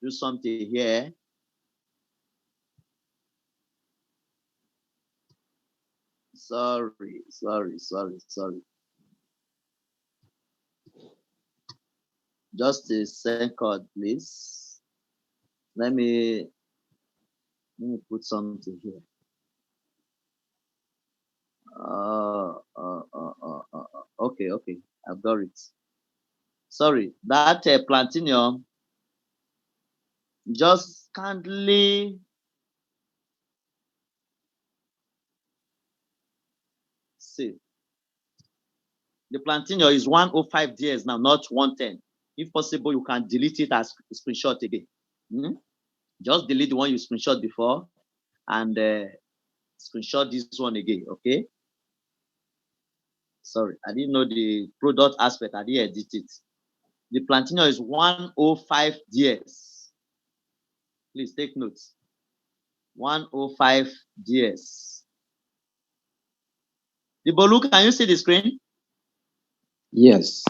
Speaker 2: do something here. Sorry. Just a second, please. Let me put something here. Okay, I've got it. Sorry, that platinum just kindly see. The platinum is 105 DS now, not 110. If possible, you can delete it as a screenshot again. Just delete the one you screenshot before and screenshot this one again, okay? Sorry, I didn't know the product aspect. I didn't edit it. The platinum is 105 DS. Please take notes. 105 DS. The Bolu, can you see the screen?
Speaker 4: Yes.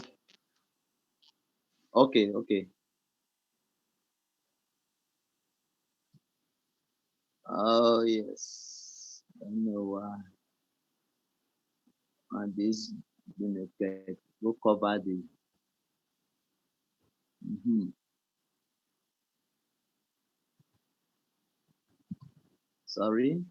Speaker 2: Okay. Oh, yes. I don't know why. And this will cover the. Sorry.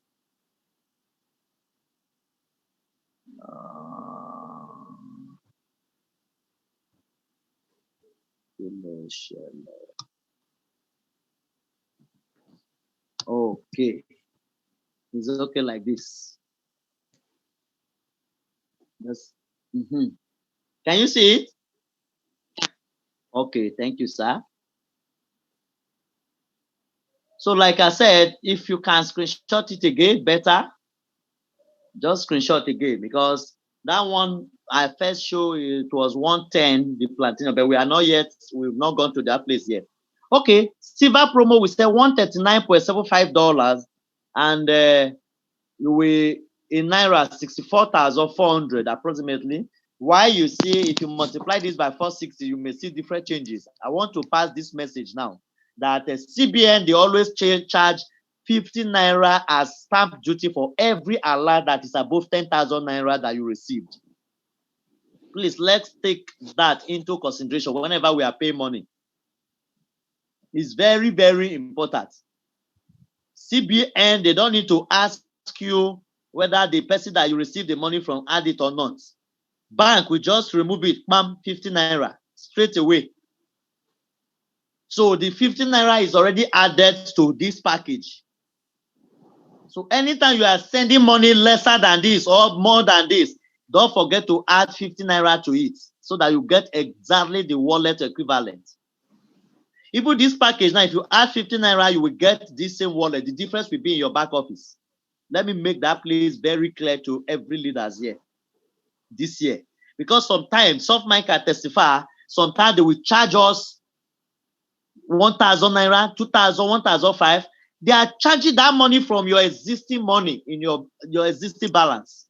Speaker 2: Okay. It's okay like this. Yes. Can you see it? Okay, thank you, sir. So, like I said, if you can screenshot it again, better. Just screenshot again, because that one I first showed it was 110, the platinum, but we've not gone to that place yet. Okay, silver promo we say $139.75, and we in naira 64,400 approximately. Why you see, if you multiply this by 460, you may see different changes. I want to pass this message now that CBN, they always charge 15 naira as stamp duty for every alert that is above 10,000 naira that you received. Please, let's take that into consideration whenever we are paying money. It's very, very important. CBN, they don't need to ask you whether the person that you receive the money from add it or not. Bank will just remove it, 50 naira, straight away. So the 15 naira is already added to this package. So anytime you are sending money lesser than this or more than this, don't forget to add 50 naira to it so that you get exactly the wallet equivalent. Even this package now, if you add 50 naira, you will get this same wallet. The difference will be in your back office. Let me make that place very clear to every leaders here this year. Because sometimes, SoftMind can testify, sometimes they will charge us 1,000 naira, 2,000, 1,005. They are charging that money from your existing money in your existing balance.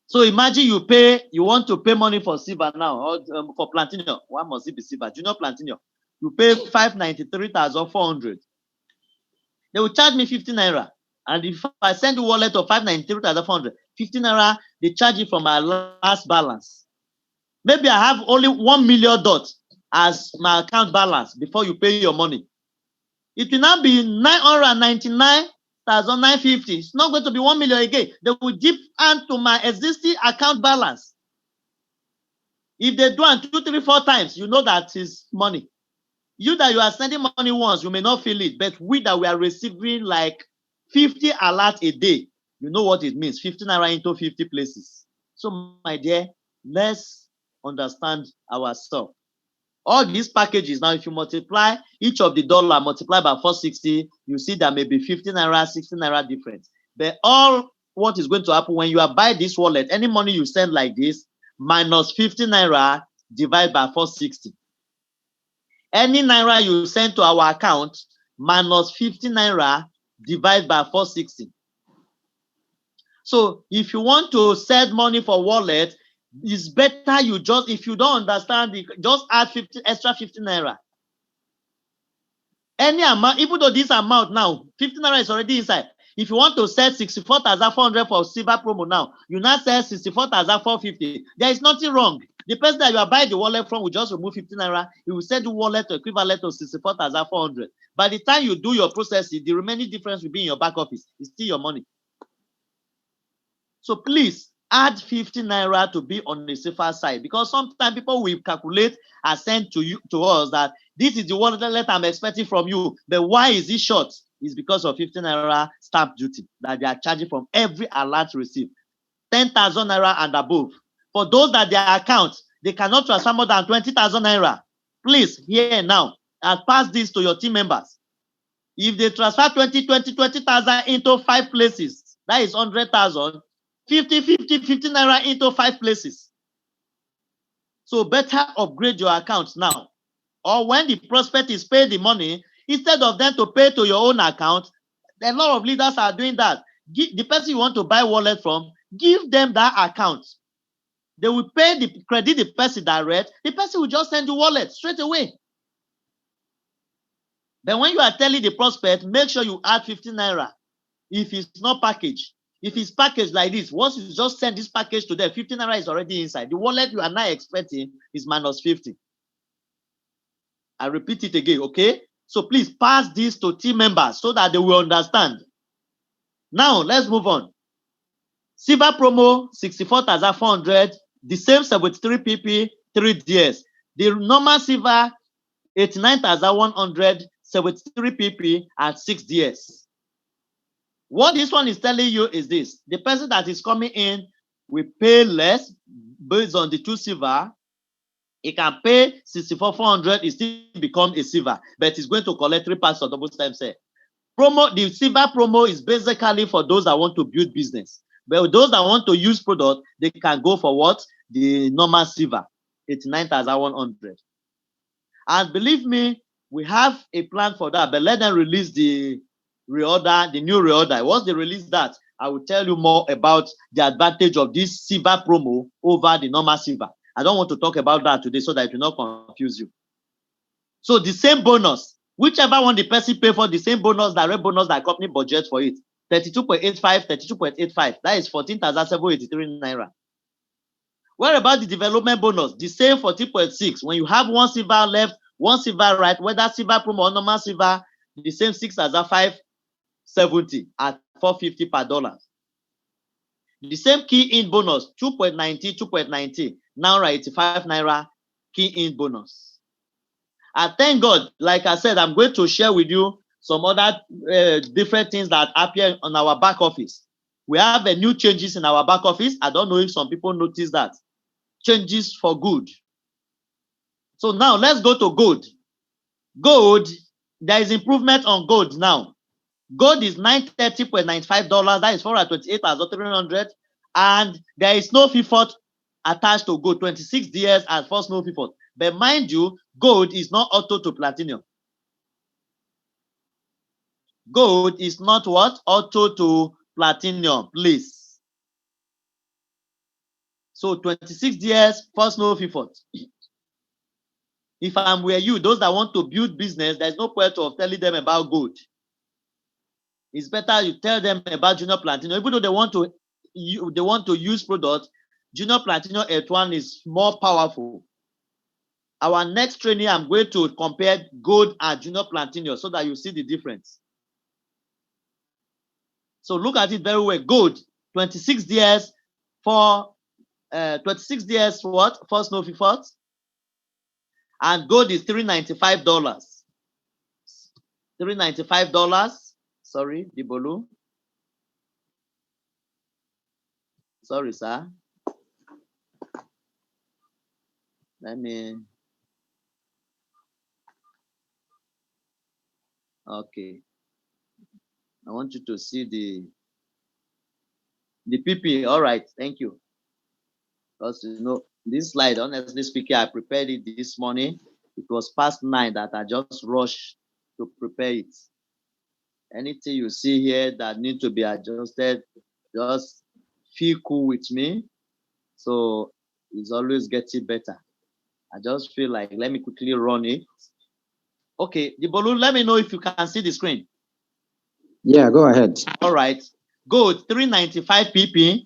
Speaker 2: So imagine you want to pay money for silver now, or for platinum. Why must it be silver? Junior platinum. You pay 593,400. They will charge me 50 naira. And if I send you wallet of 593,400, 50 naira, they charge it from my last balance. Maybe I have only $1 million as my account balance before you pay your money. It will now be 999,950. It's not going to be 1 million again. They will dip into my existing account balance. If they do it 2, 3, 4 times, you know that is money. You that you are sending money once, you may not feel it, but we that we are receiving like 50 alerts a day, you know what it means. 50 naira into 50 places. So, my dear, let's understand ourselves. All these packages now, if you multiply each of the dollar multiply by 460, you see that maybe 50 naira, 60 naira difference. But all what is going to happen when you are buying this wallet, any money you send like this, minus 50 naira divided by 460. Any naira you send to our account, minus 50 naira divided by 460. So if you want to send money for wallet, it's better you just, if you don't understand it, just add extra 50 naira. Any amount, even though this amount now, 50 naira is already inside. If you want to sell 64,400 for silver promo now, you now sell 64,450. There is nothing wrong. The person that you are buying the wallet from will just remove 50 naira. He will send the wallet equivalent to 64,400. By the time you do your processing, the remaining difference will be in your back office. It's still your money. So please add 50 naira to be on the safer side, because sometimes people will calculate and send to us that this is the wallet I'm expecting from you, but why is it short? It's because of 50 naira stamp duty that they are charging from every alert received, 10,000 naira and above. For those that their accounts, they cannot transfer more than 20,000 naira. Please, here now, and pass this to your team members. If they transfer 20,000 into 5 places, that is 100,000. 50 naira into 5 places. So better upgrade your account now. Or when the prospect is paying the money, instead of them to pay to your own account, a lot of leaders are doing that. The person you want to buy wallet from, give them that account. They will pay credit the person direct. The person will just send you wallet straight away. Then when you are telling the prospect, make sure you add 15 naira if it's not packaged. If it's packaged like this, once you just send this package to them, 15 naira is already inside. The wallet you are now expecting is minus 50. I repeat it again, okay? So please pass this to team members so that they will understand. Now, let's move on. Silver promo, 64,400, the same 73 pp, 3 DS. The normal silver, 89,100, 73 pp, and 6 DS. What this one is telling you is this: the person that is coming in will pay less based on the 2 silver. He can pay 64,400, it still become a silver, but he's going to collect 3 parts of double stem cell. The silver promo is basically for those that want to build business. But those that want to use product, they can go for what? The normal silver, 89,100. And believe me, we have a plan for that, but let them release the reorder, the new reorder. Once they release that, I will tell you more about the advantage of this silver promo over the normal silver. I don't want to talk about that today so that it will not confuse you. So the same bonus, whichever one the person pay for, the same bonus, direct bonus that company budget for it, 32.85, 32.85. That is 14,783 naira. What about the development bonus? The same 14.6. When you have 1 silver left, 1 silver right, whether silver promo or normal silver, the same 6,570 at 450 per dollar. The same key in bonus, 2.90, 2.90. Now 85 naira key in bonus. And thank God, like I said, I'm going to share with you some other different things that appear on our back office. We have a new changes in our back office. I don't know if some people notice that. Changes for good. So now let's go to gold. Gold, there is improvement on gold now. Gold is $930.95. That is 428,300. And there is no FIFOT attached to gold, 26 years and first no FIFOT. But mind you, gold is not auto to platinum. Gold is not what? Auto to platinum, please. So 26 years, first no FIFOT. If I'm where you, those that want to build business, there's no point of telling them about gold. It's better you tell them about junior platinum. Even though they want to use product, junior platinum F1 is more powerful. Our next training, I'm going to compare gold and junior platinum so that you see the difference. So look at it very well. Gold, 26 years for 26 years what? First no fifth. And gold is $395. $395. Sorry, Dibolu. Sorry, sir. Let me. Okay. I want you to see the PP. All right. Thank you. Because you know this slide, honestly speaking, I prepared it this morning. It was past 9 that I just rushed to prepare it. Anything you see here that need to be adjusted, just feel cool with me. So it's always getting better. I just feel like let me quickly run it. Okay, the balloon, let me know if you can see the screen.
Speaker 4: Yeah, go ahead.
Speaker 2: All right. Gold 395 pp.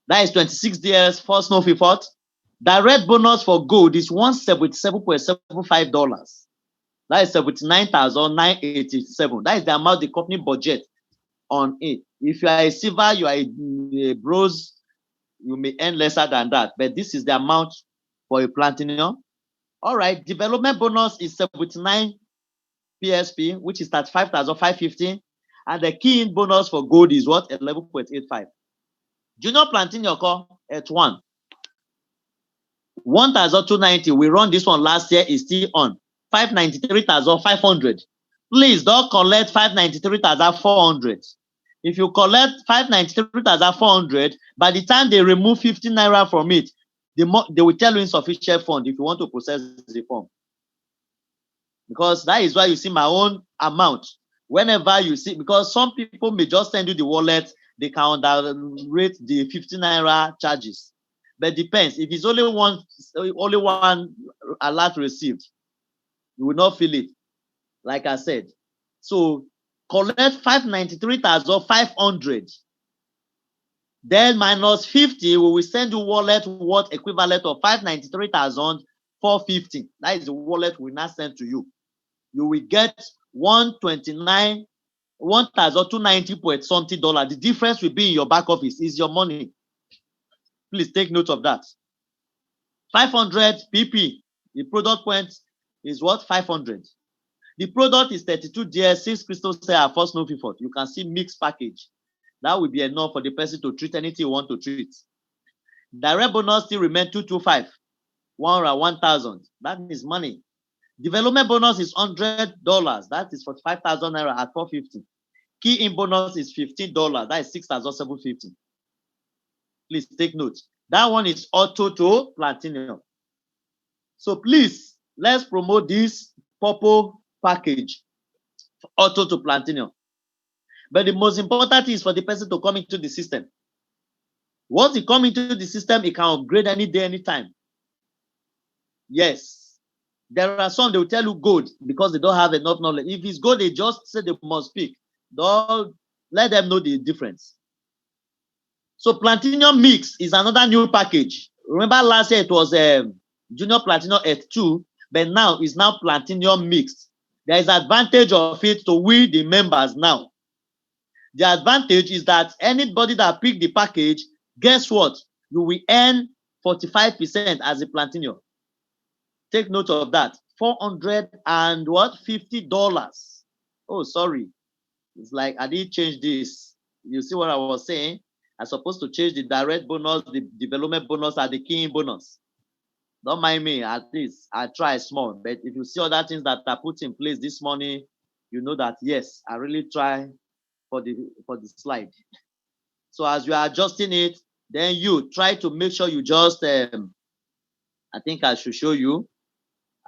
Speaker 2: That is 26 years first no fifth. Direct bonus for gold is $177.75. That is 79,987. That is the amount the company budget on it. If you are a silver, you are a bronze, you may earn lesser than that. But this is the amount for a platinum. All right. Development bonus is 79 PSP, which is 35,550. And the key in bonus for gold is what? 11.85. Junior platinum at 1,290. We run this one last year, is still on 593,500. Please don't collect 593,400. If you collect 593,400, by the time they remove 50 naira from it, they will tell you insufficient fund if you want to process the form. Because that is why you see my own amount. Whenever you see, because some people may just send you the wallet, they can underrate the 50 naira charges. But depends. If it's only one alert received, you will not feel it. Like I said. So collect 593,500. Then minus 50, we will send you wallet worth equivalent of 593,450. That is the wallet we now send to you. You will get 1,290 point something dollars. The difference will be in your back office is your money. Please take note of that. 500 pp. The product point is what? 500. The product is 32 DS, 6 crystal cell, first no fifth. You can see mixed package. That will be enough for the person to treat anything you want to treat. Direct bonus still remain 225. 1,000. That is money. Development bonus is $100. That is 45,000 naira at 450. Key in bonus is $15. That is 6,750. Please take note. That one is auto to platinum. So please, let's promote this purple package, auto to platinum. But the most important thing is for the person to come into the system. Once he come into the system, he can upgrade any day, anytime. Yes. There are some, they will tell you gold because they don't have enough knowledge. If it's gold, they just say they must speak. Don't let them know the difference. So platinum mix is another new package. Remember last year it was junior platinum at 2, but now it's now platinum mixed. There is advantage of it to we the members now. The advantage is that anybody that pick the package, guess what? You will earn 45% as a platinum. Take note of that. $450. Oh, sorry. It's like I didn't change this. You see what I was saying? I'm supposed to change the direct bonus, the development bonus, and the key bonus. Don't mind me. At least I try small. But if you see other things that I put in place this morning, you know that yes, I really try for the slide. So as you are adjusting it, then you try to make sure you just I think I should show you.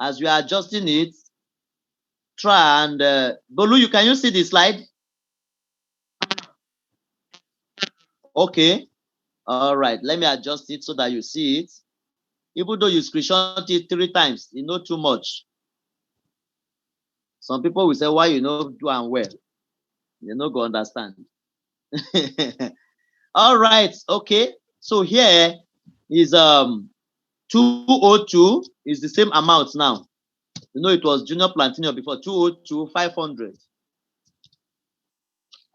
Speaker 2: As you are adjusting it, try and Bolu, can you see the slide? Okay. All right. Let me adjust it so that you see it. Even though you screenshot it 3 times, you know too much. Some people will say, why you know do and well? You know go understand. All right. Okay. So here is 202 is the same amount now. You know, it was junior plantain before. 202, 500.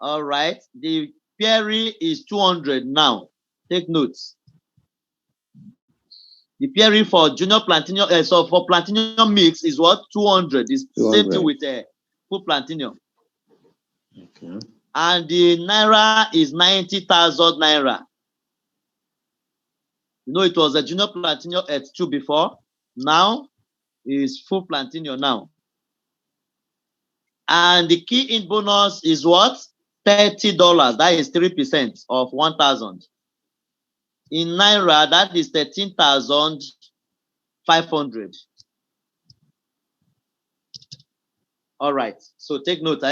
Speaker 2: All right. The Perry is 200 now. Take notes. The Perry for junior plantain, so for plantain mix is what? 200. It's same thing
Speaker 4: 200.
Speaker 2: with full plantain.
Speaker 4: Okay.
Speaker 2: And the Naira is 90,000 Naira. You know, it was a junior plantain at 2 before. Now is full plantain now. And the key in bonus is what? $30. That is 3% of 1,000. In Naira, that is 13,500. All right. So take note,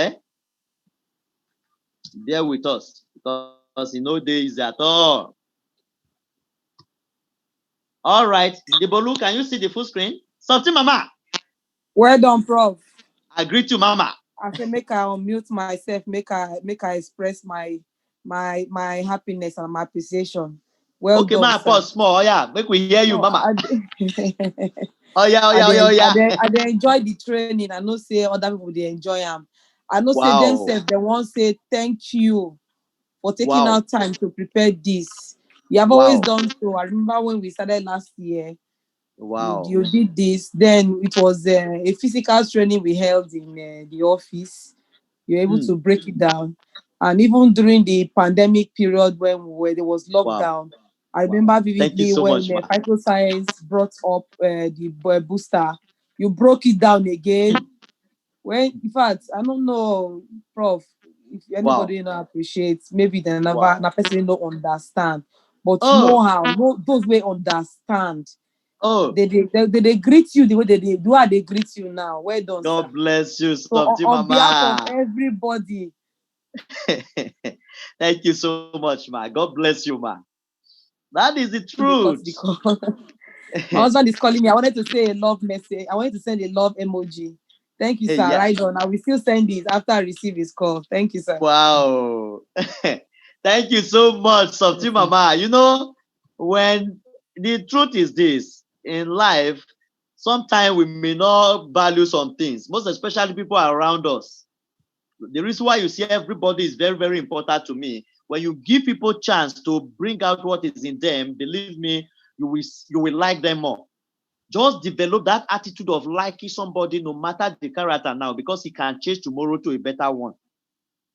Speaker 2: Bear with us because in no days at all. All right. Debolu, can you see the full screen? Something, Mama.
Speaker 1: Well done, Prof.
Speaker 2: I greet you, Mama.
Speaker 1: I say make I unmute myself, make I express my happiness and my appreciation. Well
Speaker 2: Okay,
Speaker 1: done,
Speaker 2: ma,
Speaker 1: sir.
Speaker 2: pause small. Oh, yeah. Make we hear you,
Speaker 1: No,
Speaker 2: Mama.
Speaker 1: I
Speaker 2: Yeah.
Speaker 1: they enjoy the training. I know say other people they enjoy them. I know say
Speaker 2: Wow.
Speaker 1: themselves they won't say thank you for taking
Speaker 2: Wow.
Speaker 1: out time to prepare this. You have always
Speaker 2: Wow.
Speaker 1: done so. I remember when we started last year,
Speaker 2: Wow.
Speaker 1: you did this. Then it was a physical training we held in the office. You're able to break it down. And even during the pandemic period where there was
Speaker 2: Wow.
Speaker 1: lockdown, I
Speaker 2: Wow.
Speaker 1: remember
Speaker 2: Thank you
Speaker 1: vividly
Speaker 2: so
Speaker 1: when
Speaker 2: much, ma.
Speaker 1: Phytoscience brought up the booster. You broke it down again. When, in fact, I don't know, Prof, if
Speaker 2: Wow.
Speaker 1: anybody not appreciates, maybe they never,
Speaker 2: Wow.
Speaker 1: na person don't understand. But know
Speaker 2: Oh.
Speaker 1: how, know those way understand.
Speaker 2: Oh.
Speaker 1: They greet you the way they do how they greet you now. Well done, sir.
Speaker 2: God bless you,
Speaker 1: So
Speaker 2: something,
Speaker 1: on behalf of
Speaker 2: Mama.
Speaker 1: everybody,
Speaker 2: Thank you so much, ma. God bless you, ma. That is the
Speaker 1: they cut
Speaker 2: truth.
Speaker 1: the call. My husband is calling me. I wanted to say a love message. I wanted to send a love emoji. Thank you, sir.
Speaker 2: Yeah.
Speaker 1: Right on. I will still send this after I receive his call. Thank you, sir.
Speaker 2: Wow. Thank you so much,
Speaker 1: Yes,
Speaker 2: something,
Speaker 1: sir.
Speaker 2: Mama. You know, when the truth is this in life, sometimes we may not value some things, most especially people around us. The reason why you see everybody is very, very important to me. When you give people chance to bring out what is in them, believe me, you will like them more. Just develop that attitude of liking somebody no matter the character now, because he can change tomorrow to a better one.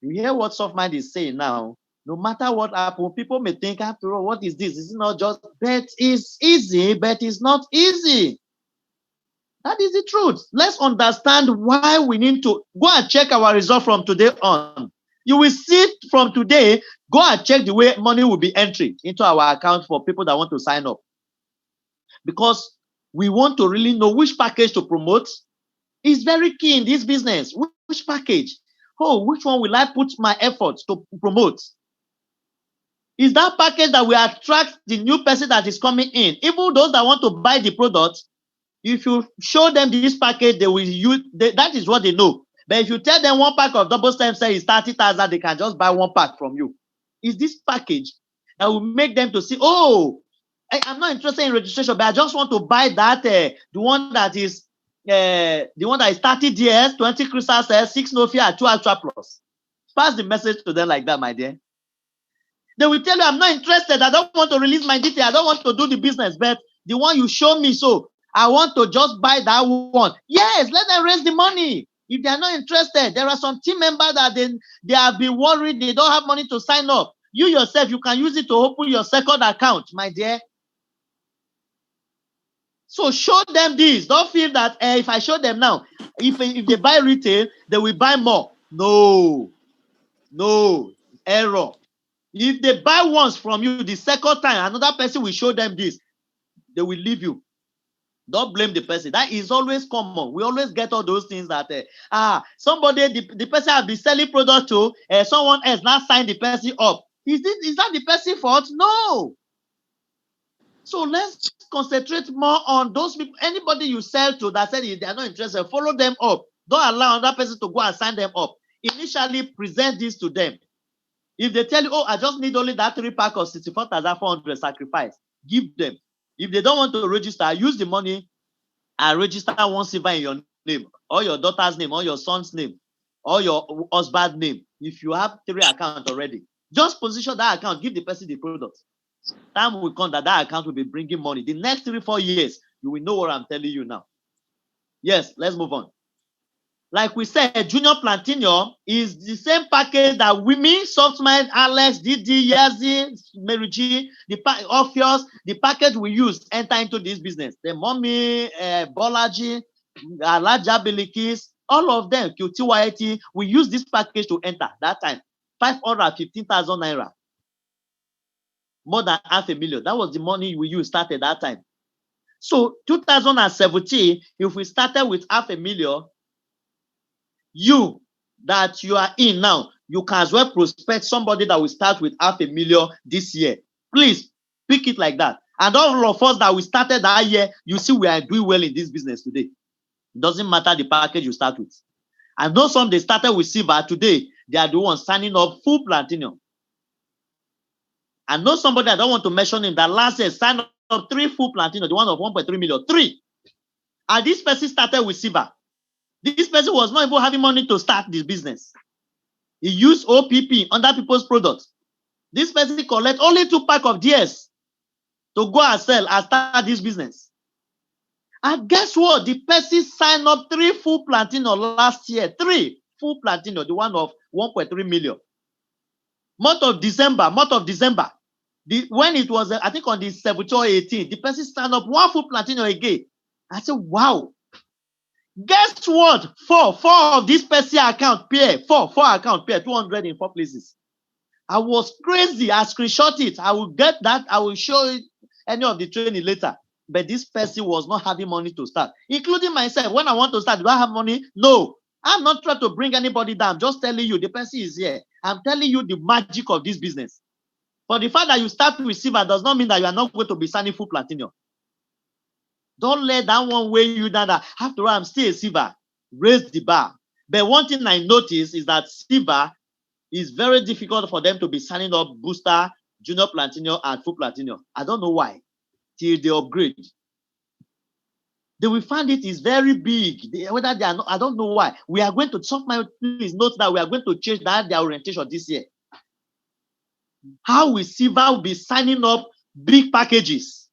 Speaker 2: You hear what soft mind is saying now? No matter what happens, people may think, after all, what is this? Is it not just, but it's easy, but it's not easy. That is the truth. Let's understand why we need to go and check our result from today on. You will see from today, go and check the way money will be entering into our account for people that want to sign up. Because we want to really know which package to promote. It's very key in this business. Which package? Oh, which one will I put my efforts to promote? Is that package that will attract the new person that is coming in? Even those that want to buy the product, if you show them this package, they will use that is what they know. But if you tell them one pack of double stem cell is 30,000, they can just buy one pack from you. Is this package that will make them to see, oh, I'm not interested in registration, but I just want to buy that the one that is 30 DS, 20 crystal cells, 6 no fear, 2 ultra plus. Pass the message to them like that, my dear. They will tell you, I'm not interested. I don't want to release my detail. I don't want to do the business. But the one you show me, so I want to just buy that one. Yes, let them raise the money. If they are not interested, there are some team members that they have been worried. They don't have money to sign up. You yourself, you can use it to open your second account, my dear. So show them this. Don't feel that if I show them now, if they buy retail, they will buy more. No, error. If they buy once from you, the second time, another person will show them this. They will leave you. Don't blame the person. That is always common. We always get all those things that, somebody, the person has been selling product to, someone else now sign the person up. Is that the person's fault? No. So let's concentrate more on those people. Anybody you sell to that said they are not interested, follow them up. Don't allow another person to go and sign them up. Initially, present this to them. If they tell you, oh, I just need only that 3 pack of 64,400 sacrifice, give them. If they don't want to register, use the money and register one silver in your name, or your daughter's name, or your son's name, or your husband's name. If you have 3 accounts already, just position that account, give the person the product. Time will come that that account will be bringing money. The next 3-4 years, you will know what I'm telling you now. Yes, let's move on. Like we said, Junior Platinum is the same package that Wimi, Softmind, Alex, Didi, Yazi, Mary G, Orpheus, the package we use enter into this business. The Mommy, Bolaji, Alaja Belikis, all of them, QTYT, we use this package to enter that time. 515,000 naira. More than 500,000. That was the money we used started that time. So 2017, if we started with 500,000, you that you are in now, you can as well prospect somebody that will start with 500,000 this year. Please pick it like that. And all of us that we started that year, you see we are doing well in this business today. It doesn't matter the package you start with. I know some they started with silver. Today, they are the ones signing up full platinum. I know somebody, I don't want to mention him, that last year signed up 3 full platinum, the one of 1.3 million. 3. And this person started with silver. This person was not even having money to start this business. He used OPP under people's products. This person collect only 2 packs of DS to go and sell and start this business. And guess what? The person signed up 3 full platinum last year. 3 full platinum, the one of 1.3 million. Month of December. When it was, I think on the 17th or 18th, the person signed up 1 full platinum again. I said, wow. Guess what? 4 of this person account pair. 4 account pair, 200 in 4 places. I was crazy. I screenshot it. I will get that. I will show it any of the training later. But this person was not having money to start, including myself. When I want to start, do I have money? No. I'm not trying to bring anybody down. I'm just telling you the person is here. I'm telling you the magic of this business. For the fact that you start with silver does not mean that you are not going to be signing full platinum. Don't let that one weigh you down. That after all, I'm still a silver. Raise the bar. But one thing I noticed is that silver is very difficult for them to be signing up booster, junior platinum, and full platinum. I don't know why. Till they upgrade, they will find it is very big. Whether they are not, I don't know why. We are going to please note that we are going to change their orientation this year. How will silver be signing up big packages?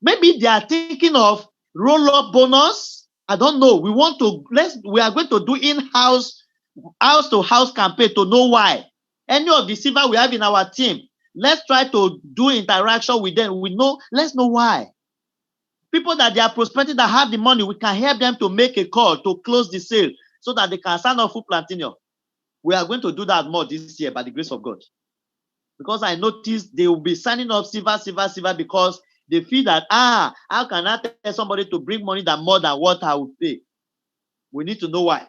Speaker 2: Maybe they are thinking of roll-up bonus. I don't know. We are going to do in-house, house-to-house campaign to know why. Any of the silver we have in our team, let's try to do interaction with them. Let's know why. People that they are prospecting that have the money, we can help them to make a call to close the sale so that they can sign up full platinum. We are going to do that more this year by the grace of God. Because I noticed they will be signing up silver because they feel that, how can I tell somebody to bring money that more than what I will pay? We need to know why.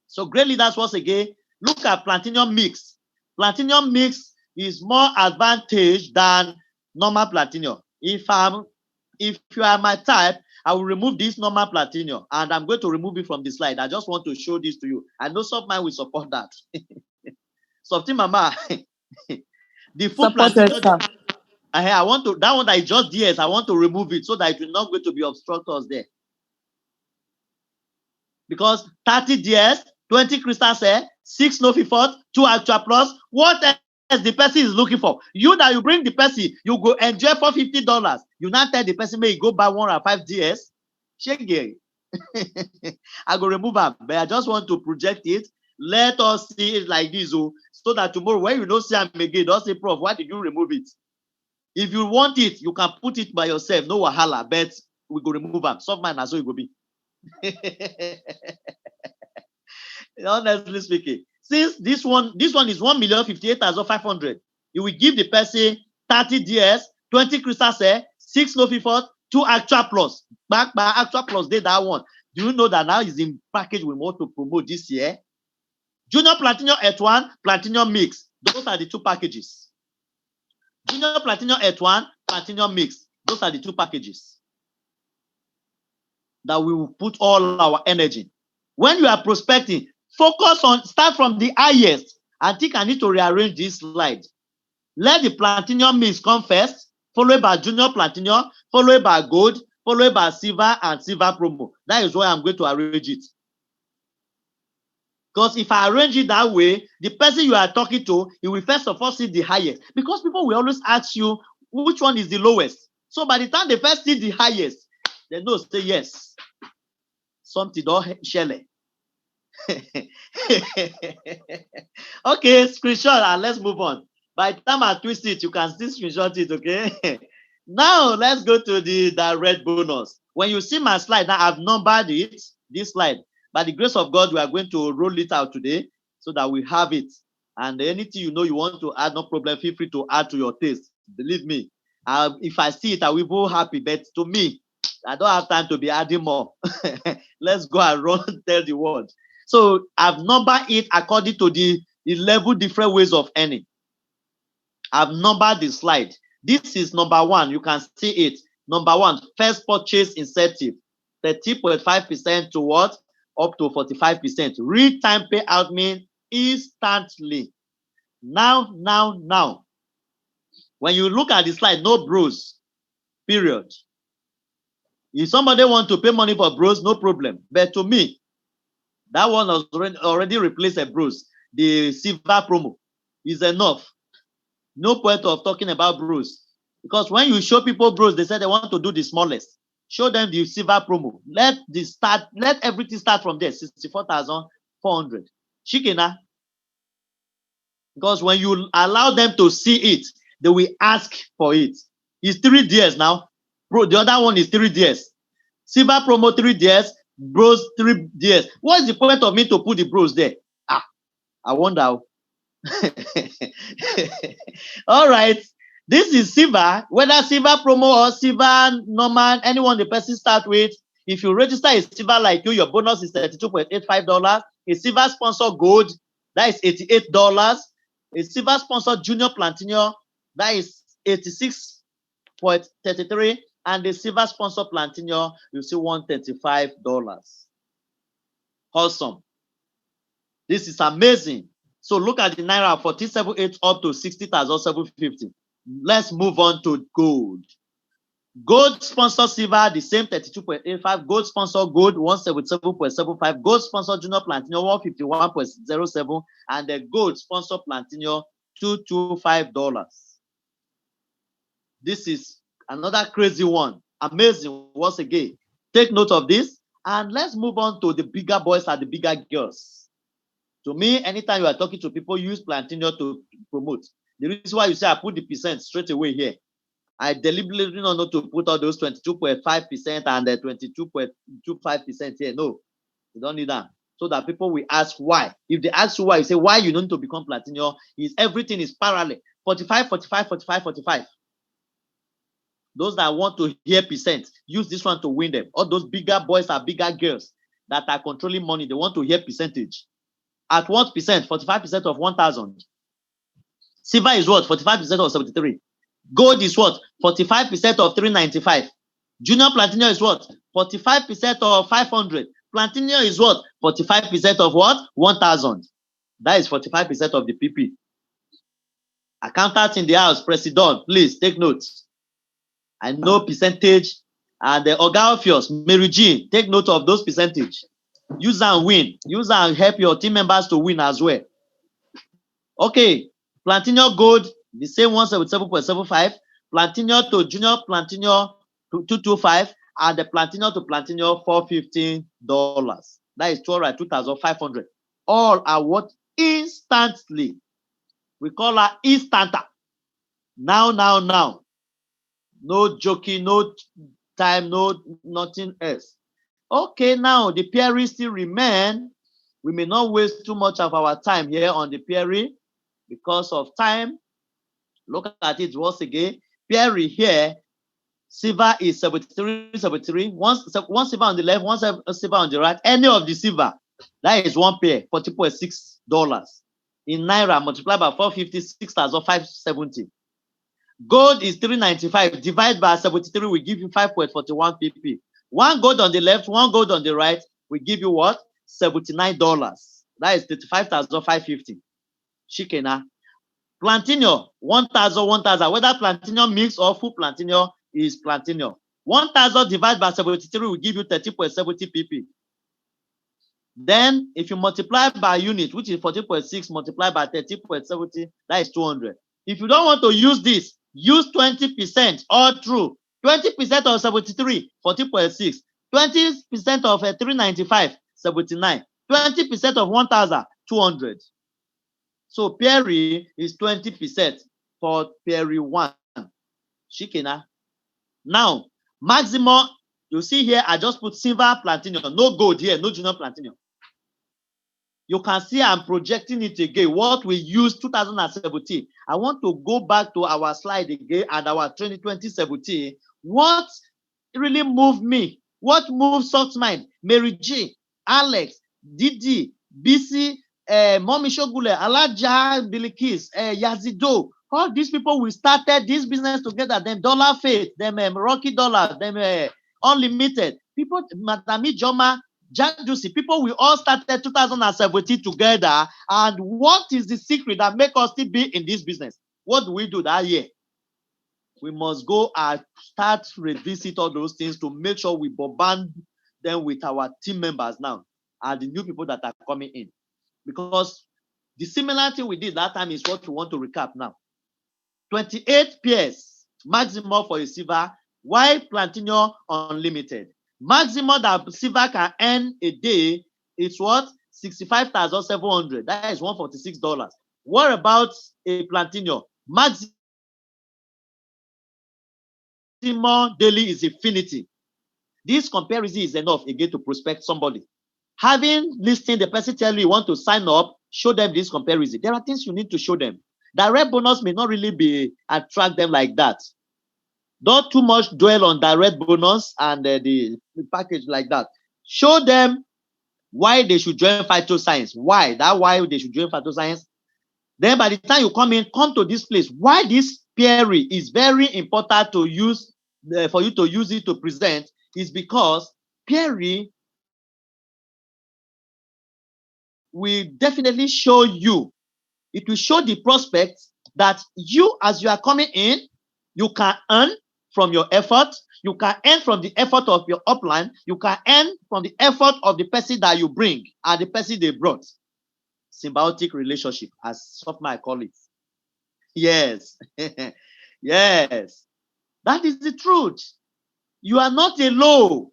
Speaker 2: So great leaders, once again, look at platinum mix. Platinum mix is more advantage than normal platinum. If you are my type, I will remove this normal platinum and I'm going to remove it from the slide. I just want to show this to you. I know some man will support that. Softy Mama, the full platinum. I want to, that one that is just DS, I want to remove it so that it will not going to be obstructors there. Because 30 DS, 20 crystal cell, 6 no fifth, 2 actual plus, what else the person is looking for? You that you bring the person, you go enjoy for $50. You now tell the person, may you go buy 1 or 5 DS. Shege. I go remove them, but I just want to project it. Let us see it like this, so that tomorrow when you don't see them again, don't say, Prof, why did you remove it? If you want it, you can put it by yourself, no wahala, but we go remove them. Soft man, as so it will be. Honestly speaking, since this one is 1,058,500, you will give the person 30 DS, 20 crystal cell, 6 no fifth, 2 actual plus. Back by actual plus, they that one. Do you know that now is in package we want to promote this year? Junior Platinum at1, Platinum Mix. Those are the 2 packages. Junior Platinum at1, Platinum Mix. Those are the 2 packages that we will put all our energy. When you are prospecting, focus on, start from the highest. I think I need to rearrange this slide. Let the Platinum Mix come first, followed by junior platinum, followed by gold, followed by silver and silver promo. That is why I'm going to arrange it. Because if I arrange it that way, the person you are talking to, he will first of all see the highest. Because people will always ask you, which one is the lowest? So by the time they first see the highest, they know, say yes. Something don't shell. Okay, screenshot and let's move on. By the time I twist it, you can still screenshot it, okay? Now, let's go to the direct bonus. When you see my slide, now I've numbered it, this slide. By the grace of God, we are going to roll it out today so that we have it. And anything you know you want to add, no problem, feel free to add to your taste. Believe me, if I see it, I will be happy. But to me, I don't have time to be adding more. Let's go and run, tell the world. So I've numbered it according to the 11 different ways of earning. I've numbered the slide. This is number one. You can see it. Number one, first purchase incentive, 30.5% to what? Up to 45%. Real time payout means instantly. Now. When you look at the slide, no bros, period. If somebody want to pay money for bros, no problem. But to me, that one has already replaced a bros. The silver promo is enough. No point of talking about bros. Because when you show people bros, they say they want to do the smallest. Show them the silver promo. Let everything start from there. 64,400. Shikena. Because when you allow them to see it, they will ask for it. It's 3 years now. Bro, the other one is 3 years. Silver promo 3 years, bros 3 years. What is the point of me to put the bros there? I wonder how. All right. This is silver, whether silver promo or silver normal, anyone the person start with. If you register a silver like you, your bonus is $32.85. A silver sponsor gold, that is $88. A silver sponsor junior platinum, that is $86.33. And the silver sponsor platinum, you see $135. Awesome. This is amazing. So look at the Naira 47.8 up to 60,750. Let's move on to gold. Gold sponsor silver, the same 32.85. Gold sponsor gold, 177.75. Gold sponsor junior platinum, 151.07. And the gold sponsor platinum, $225. This is another crazy one. Amazing once again. Take note of this. And let's move on to the bigger boys and the bigger girls. To me, anytime you are talking to people, use platinum to promote. The reason why you say I put the percent straight away here. I deliberately not to put all those 22.5% and the 22.25% here. No, you don't need that. So that people will ask why. If they ask you why, you say why you don't need to become platinum. Is everything is parallel. 45, 45, 45, 45. Those that want to hear percent, use this one to win them. All those bigger boys or bigger girls that are controlling money, they want to hear percentage. At what percent? 45% of 1,000. Silver is what? 45% of 73. Gold is what? 45% of 395. Junior platinum is what? 45% of 500. Platinum is what? 45% of what? 1,000. That is 45% of the PP. Accountants in the house, President, please take notes. I know percentage. And the Oga of yours, Mary Jean, take note of those percentage. Use and win. Use and help your team members to win as well. Okay. Platinum gold, the same 177.75. Platinum to junior platinum to 225. And the platinum to platinum $415. That is 2,500. All are what? Instantly. We call her instanta. Now. No joking, no time, no nothing else. Okay, now the PRE still remain. We may not waste too much of our time here on the PRE because of time. Look at it once again. PRE here, silver is 73. One silver on the left, one silver on the right. Any of the silver, that is one pair, $40.6. In Naira, multiplied by 450, 6,570. Gold is 395. Divide by 73 will give you 5.41 pp. One gold on the left, one gold on the right will give you what? $79. That is 35,550. Shikena. Plantinio, 1,000, 1,000. Whether plantinio mix or full plantinio is plantinio. 1,000 divided by 73 will give you 30.70 pp. Then, if you multiply by unit, which is 14.6 multiplied by 30.70, that is 200. If you don't want to use this, use 20% all through. 20% of 73, 14.6. 20% of 395, 79. 20% of 1,000, 200. So Perry is 20% for Perry 1. Shikena. Now, maximum, you see here, I just put silver platinum, no gold here, no junior platinum. You can see I'm projecting it again. What we used 2017. I want to go back to our slide again and our 2017. What really moved me? What moved Soft Mind? Mary G, Alex, Didi, BC, Mommy Shogule, Alaja Bilikis, Yazido. All these people, we started this business together. Them Dollar Faith, them Rocky Dollar, them Unlimited. People, Madame Joma, Jack Juicy, people, we all started 2017 together. And what is the secret that make us still be in this business? What do we do that year? We must go and start revisit all those things to make sure we bombard them with our team members now and the new people that are coming in. Because the similarity we did that time is what we want to recap now. 28 pairs maximum for a silver, while Platinum Unlimited. Maximum that silver can earn a day is what? 65,700. That is $146. What about a Platinum? Maximum daily is infinity. This comparison is enough again to prospect somebody. Having listened, the person tell you want to sign up, show them this comparison. There are things you need to show them. Direct bonus may not really be attract them like that. Don't too much dwell on direct bonus and the package like that. Show them why they should join Phytoscience. Why? Why they should join Phytoscience. Then by the time you come in, come to this place. Why this Perry is very important to use, for you to use it to present, is because Perry will definitely show you. It will show the prospect that you, as you are coming in, you can earn from your effort. You can earn from the effort of your upline. You can earn from the effort of the person that you bring and the person they brought. Symbiotic relationship, as some might call it. Yes. Yes. That is the truth. You are not alone.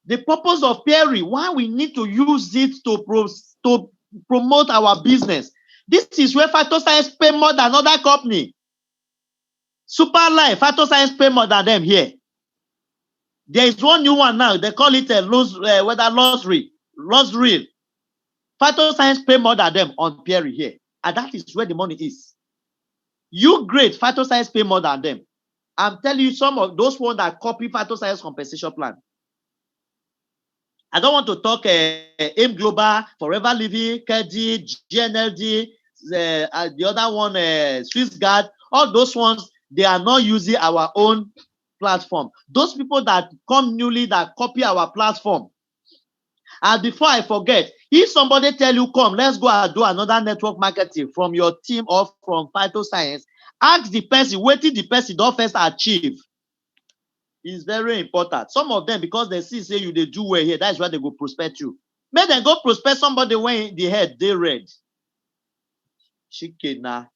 Speaker 2: The purpose of Perry, why we need to use it to promote our business. This is where Phytoscience pay more than other company. Super Life, Phytoscience pay more than them here. There is one new one now. They call it a luxury. Phytoscience pay more than them on Perry here. And that is where the money is. You great, Phytoscience pay more than them. I'm telling you, some of those ones that copy Phytoscience compensation plan. I don't want to talk AIM Global, Forever Living, KD, GNLD, the other one, Swiss Guard. All those ones, they are not using our own platform. Those people that come newly that copy our platform. And before I forget, if somebody tell you, come, let's go and do another network marketing from your team or from Phytoscience, ask the person, what did the person don't first achieve? It's very important. Some of them, because they see, say you they do well here, that's why they go prospect you. Make them go prospect somebody when the head they red. Shikena.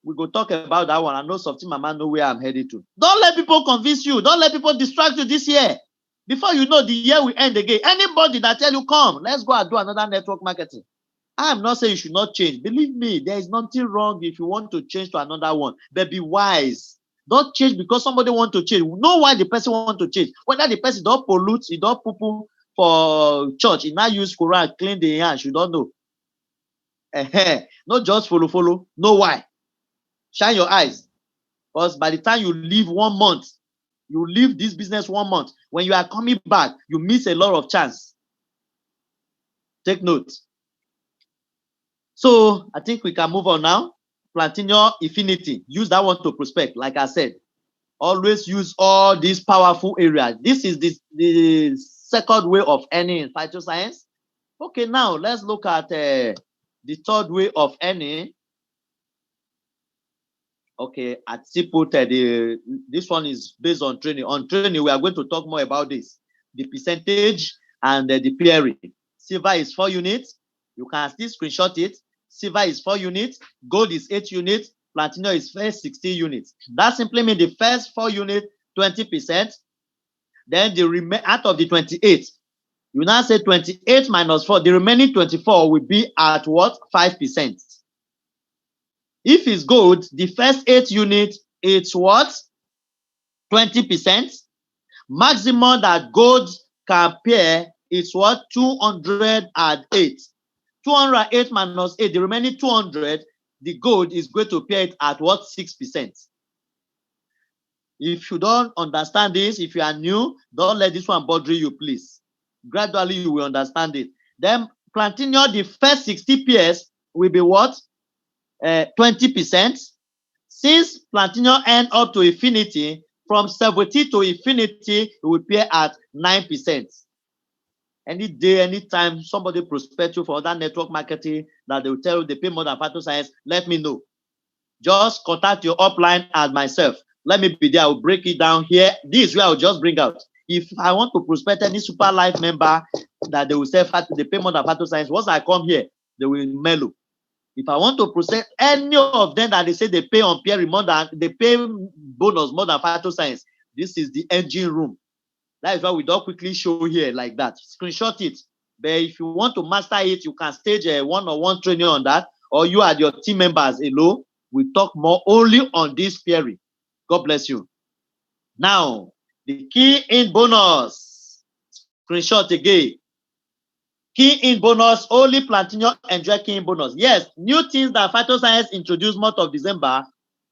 Speaker 2: We go talk about that one. I know something mama know where I'm headed to. Don't let people convince you. Don't let people distract you this year. Before you know, the year will end again. Anybody that tell you, come, let's go and do another network marketing. I'm not saying you should not change. Believe me, there is nothing wrong if you want to change to another one. But be wise. Don't change because somebody want to change. Know why the person want to change. Whether the person don't pollute, he don't poo for church, he now use Quran, clean the hands, you don't know. Not just follow. Know why. Shine your eyes. Because by the time you leave 1 month, you leave this business 1 month. When you are coming back, you miss a lot of chance. Take note. So I think we can move on now. Platinum Infinity. Use that one to prospect. Like I said, always use all these powerful areas. This is the second way of earning in Phytoscience. Okay, now let's look at the third way of earning. Okay, at put this one is based on training. On training, we are going to talk more about this. The percentage and the pairing. Silver is 4 units. You can still screenshot it. Silver is 4 units. Gold is 8 units. Platinum is first 60 units. That simply means the first 4 units, 20%. Then the out of the 28, you now say 28 minus 4. The remaining 24 will be at what? 5%. If it's gold, the first 8 units, it's what? 20%. Maximum that gold can pair is what? 208. 208 minus 8, the remaining 200, the gold is going to pair it at what? 6%. If you don't understand this, if you are new, don't let this one bother you, please. Gradually, you will understand it. Then platinum, the first 60 pairs will be what? 20%. Since platinum end up to infinity, from 70 to infinity, it will pair at 9%. Any day, anytime somebody prospect you for other network marketing that they will tell you they pay more than Phytoscience, let me know. Just contact your upline and myself. Let me be there. I will break it down here. This is where I will just bring out. If I want to prospect any super life member that they will say they pay more than Phytoscience, once I come here, they will mellow. If I want to process any of them that they say they pay on peer more than they pay bonus more than Phytoscience, this is the engine room. That is why we don't quickly show here like that. Screenshot it. But if you want to master it, you can stage a one-on-one training on that, or you and your team members alone. We talk more only on this pairing. God bless you. Now, the key in bonus. Screenshot again. Key in bonus, only Platinum enjoy key in bonus. Yes, new things that Phytoscience introduced month of December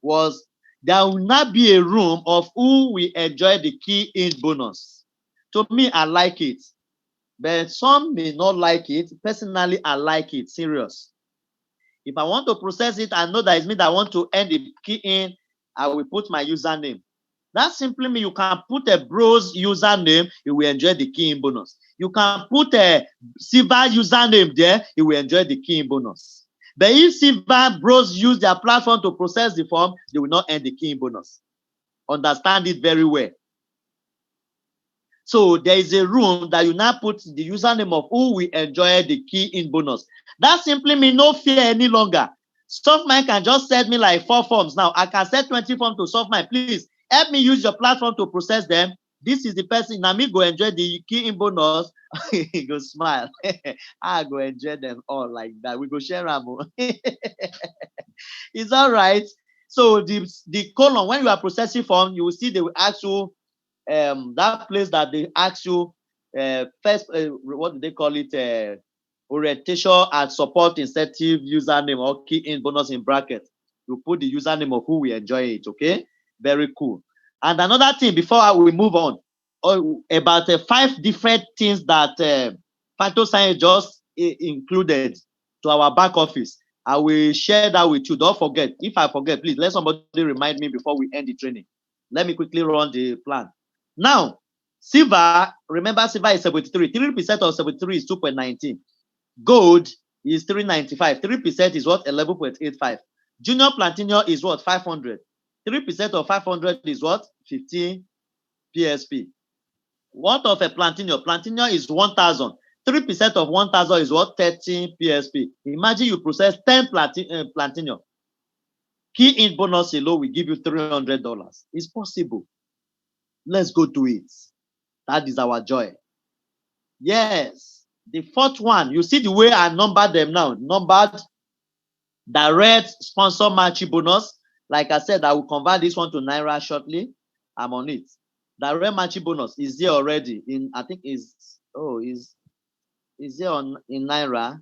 Speaker 2: was there will not be a room of who will enjoy the key in bonus. To me, I like it. But some may not like it. Personally, I like it. Serious. If I want to process it, I know that it's me that want to end the key in, I will put my username. That simply means you can put a bros username, you will enjoy the key in bonus. You can put a silver username there, you will enjoy the key in bonus. But if silver bros use their platform to process the form, they will not end the key in bonus. Understand it very well. So there is a room that you now put the username of who will enjoy the key in bonus. That simply means no fear any longer. Softmind can just send me like 4 forms now. I can send 20 forms to Softmind. Please help me use your platform to process them. This is the person. Now me go enjoy the key in bonus. He go smile. I go enjoy them all like that. We go share them. It's all right. So the column, when you are processing form, you will see they will ask you that place that they ask you first, what do they call it? Orientation and support incentive username or key in bonus in bracket. You put the username of who we enjoy it. Okay, very cool. And another thing before we move on, about 5 different things that Phytoscience just included to our back office. I will share that with you. Don't forget. If I forget, please let somebody remind me before we end the training. Let me quickly run the plan. Now, silver, remember silver is 73. 3% of 73 is 2.19. Gold is 395. 3% is what? 11.85. Junior platinum is what? 500. 3% of 500 is what? 15 PSP. What of a platinum? Platinum is 1,000. 3% of 1,000 is what? 13 PSP. Imagine you process 10 platinum. Key in bonus alone will give you $300. It's possible. Let's go do it. That is our joy. Yes. The 4th one, you see the way I numbered them now. Numbered direct sponsor matching bonus. Like I said, I will convert this one to Naira shortly. I'm on it. Direct matching bonus is there already. I think is there in Naira.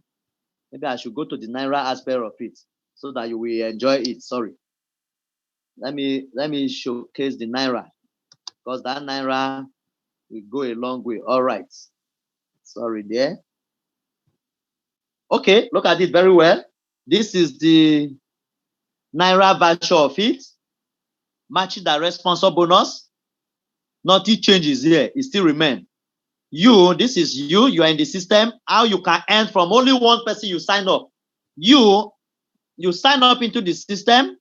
Speaker 2: Maybe I should go to the Naira aspect of it so that you will enjoy it. Sorry. Let me showcase the Naira, because that Naira will go a long way. All right. Sorry there. Okay, look at it very well. This is the Naira version of it. Matching direct sponsor bonus. Nothing changes here. It still remains. This is you are in the system. How you can earn from only one person you sign up. You sign up into the system.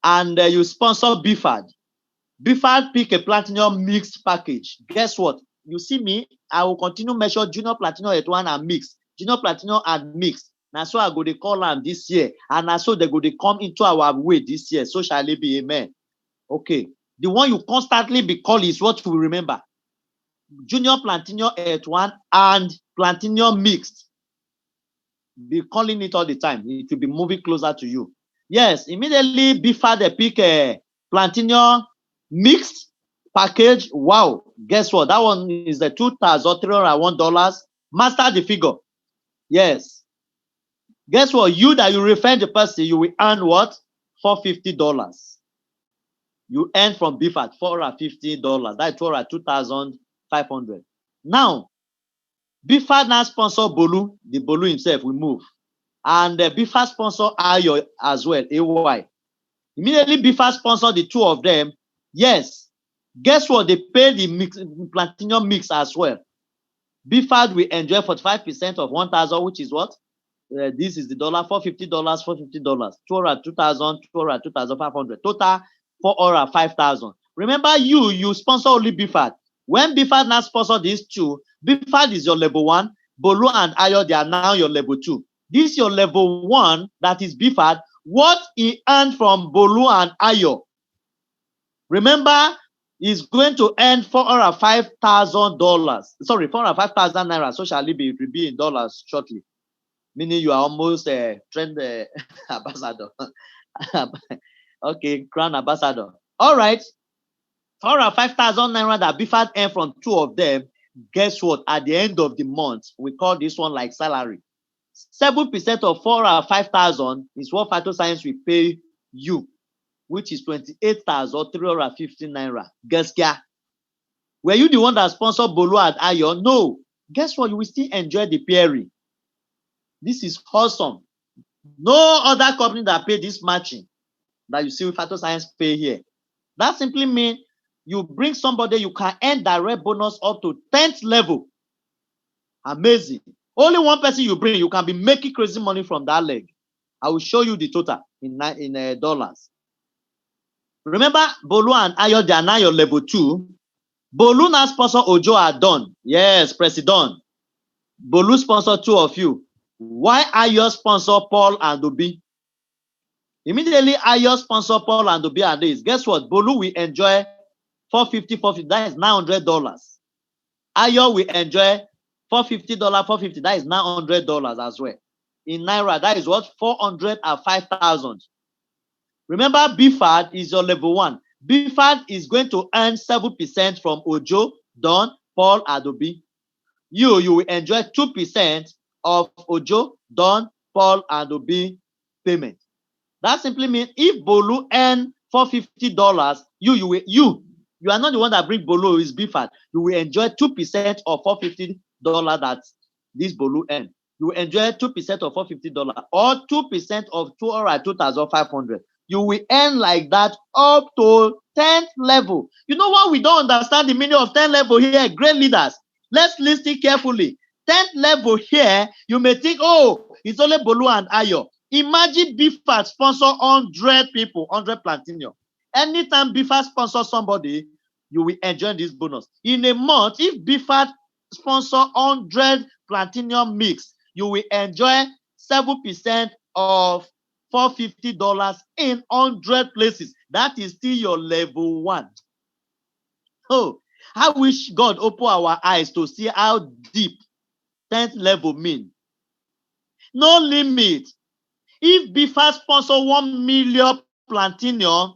Speaker 2: and you sponsor BFAD. BFAD pick a platinum mixed package. Guess what? You see me, I will continue measure junior platinum at one and mix, junior platinum and mix. Now so I go to call them this year, and now so they go to come into our way this year. So shall it be, amen. Okay. The one you constantly be called is what we remember. Junior platinum at one and platinum mixed. Be calling it all the time. It will be moving closer to you. Yes, immediately before they pick a platinum mixed package. Wow, guess what? That one is the $2,301. Master the figure. Yes. Guess what? You that you refer the person, you will earn what? $450. You earn from BFAT $450. That's $2,500. Now, BFAT now sponsor Bolu. The Bolu himself will move. And BFAT sponsor Ayo as well, AY. Immediately BFAT sponsor the two of them. Yes. Guess what? They pay the mix, platinum mix as well. BFAT will enjoy 45% of 1,000, which is what? This is the dollar, $450, $450. 2,000, 2,500. Total 4,500. Remember, you sponsor only BFAT. When BFAT now sponsor these two, BFAT is your level 1. Bolu and Ayo, they are now your level 2. This is your level 1, that is BFAT. What he earned from Bolu and Ayo. Remember, he's going to earn $405,000. Sorry, 405,000 naira. So shall it be in dollars shortly. Meaning you are almost a trend ambassador. Okay, crown ambassador. All right. 405,000 naira that BFAT earned from two of them. Guess what? At the end of the month, we call this one like salary. 7% of 405,000 is what Phytoscience will pay you, which is 28,350 naira. Guess yeah. Were you the one that sponsored Bolu at Ayo? No. Guess what? You will still enjoy the pairing. This is awesome. No other company that pay this matching that you see with Phytoscience pay here. That simply means you bring somebody, you can earn direct bonus up to 10th level. Amazing. Only one person you bring, you can be making crazy money from that leg. I will show you the total in dollars. Remember, Bolu and Ayo, they are now your level 2. Bolu now sponsor Ojo Adon. Yes, President. Bolu sponsor 2 of you. Why Ayo sponsor Paul and Obi? Immediately, Ayo sponsor Paul and Obi and this. Guess what? Bolu will enjoy $450. That is $900. Ayo will enjoy $450, $450. That is $900 as well. In naira, that is what? 405,000. Remember, BFAD is your level 1. BFAD is going to earn 7% from Ojo, Don, Paul, Adobe. You will enjoy 2% of Ojo, Don, Paul, Adobe payment. That simply means if Bolu earn $450, you are not the one that bring Bolu, is BFAD. You will enjoy 2% of $450 that this Bolu earn. You will enjoy 2% of $450 or 2% of 2,500. You will earn like that up to 10th level. You know what? We don't understand the meaning of 10th level here. Great leaders. Let's listen carefully. 10th level here, you may think, oh, it's only Bolu and Ayo. Imagine BFAT sponsor 100 people, 100 platinum. Anytime BFAT sponsor somebody, you will enjoy this bonus. In a month, if BFAT sponsor 100 platinum mix, you will enjoy 7% of $450 in 100 places. That is still your level 1. Oh, I wish God open our eyes to see how deep 10th level mean. No limit. If BFAT sponsor 1 million platinum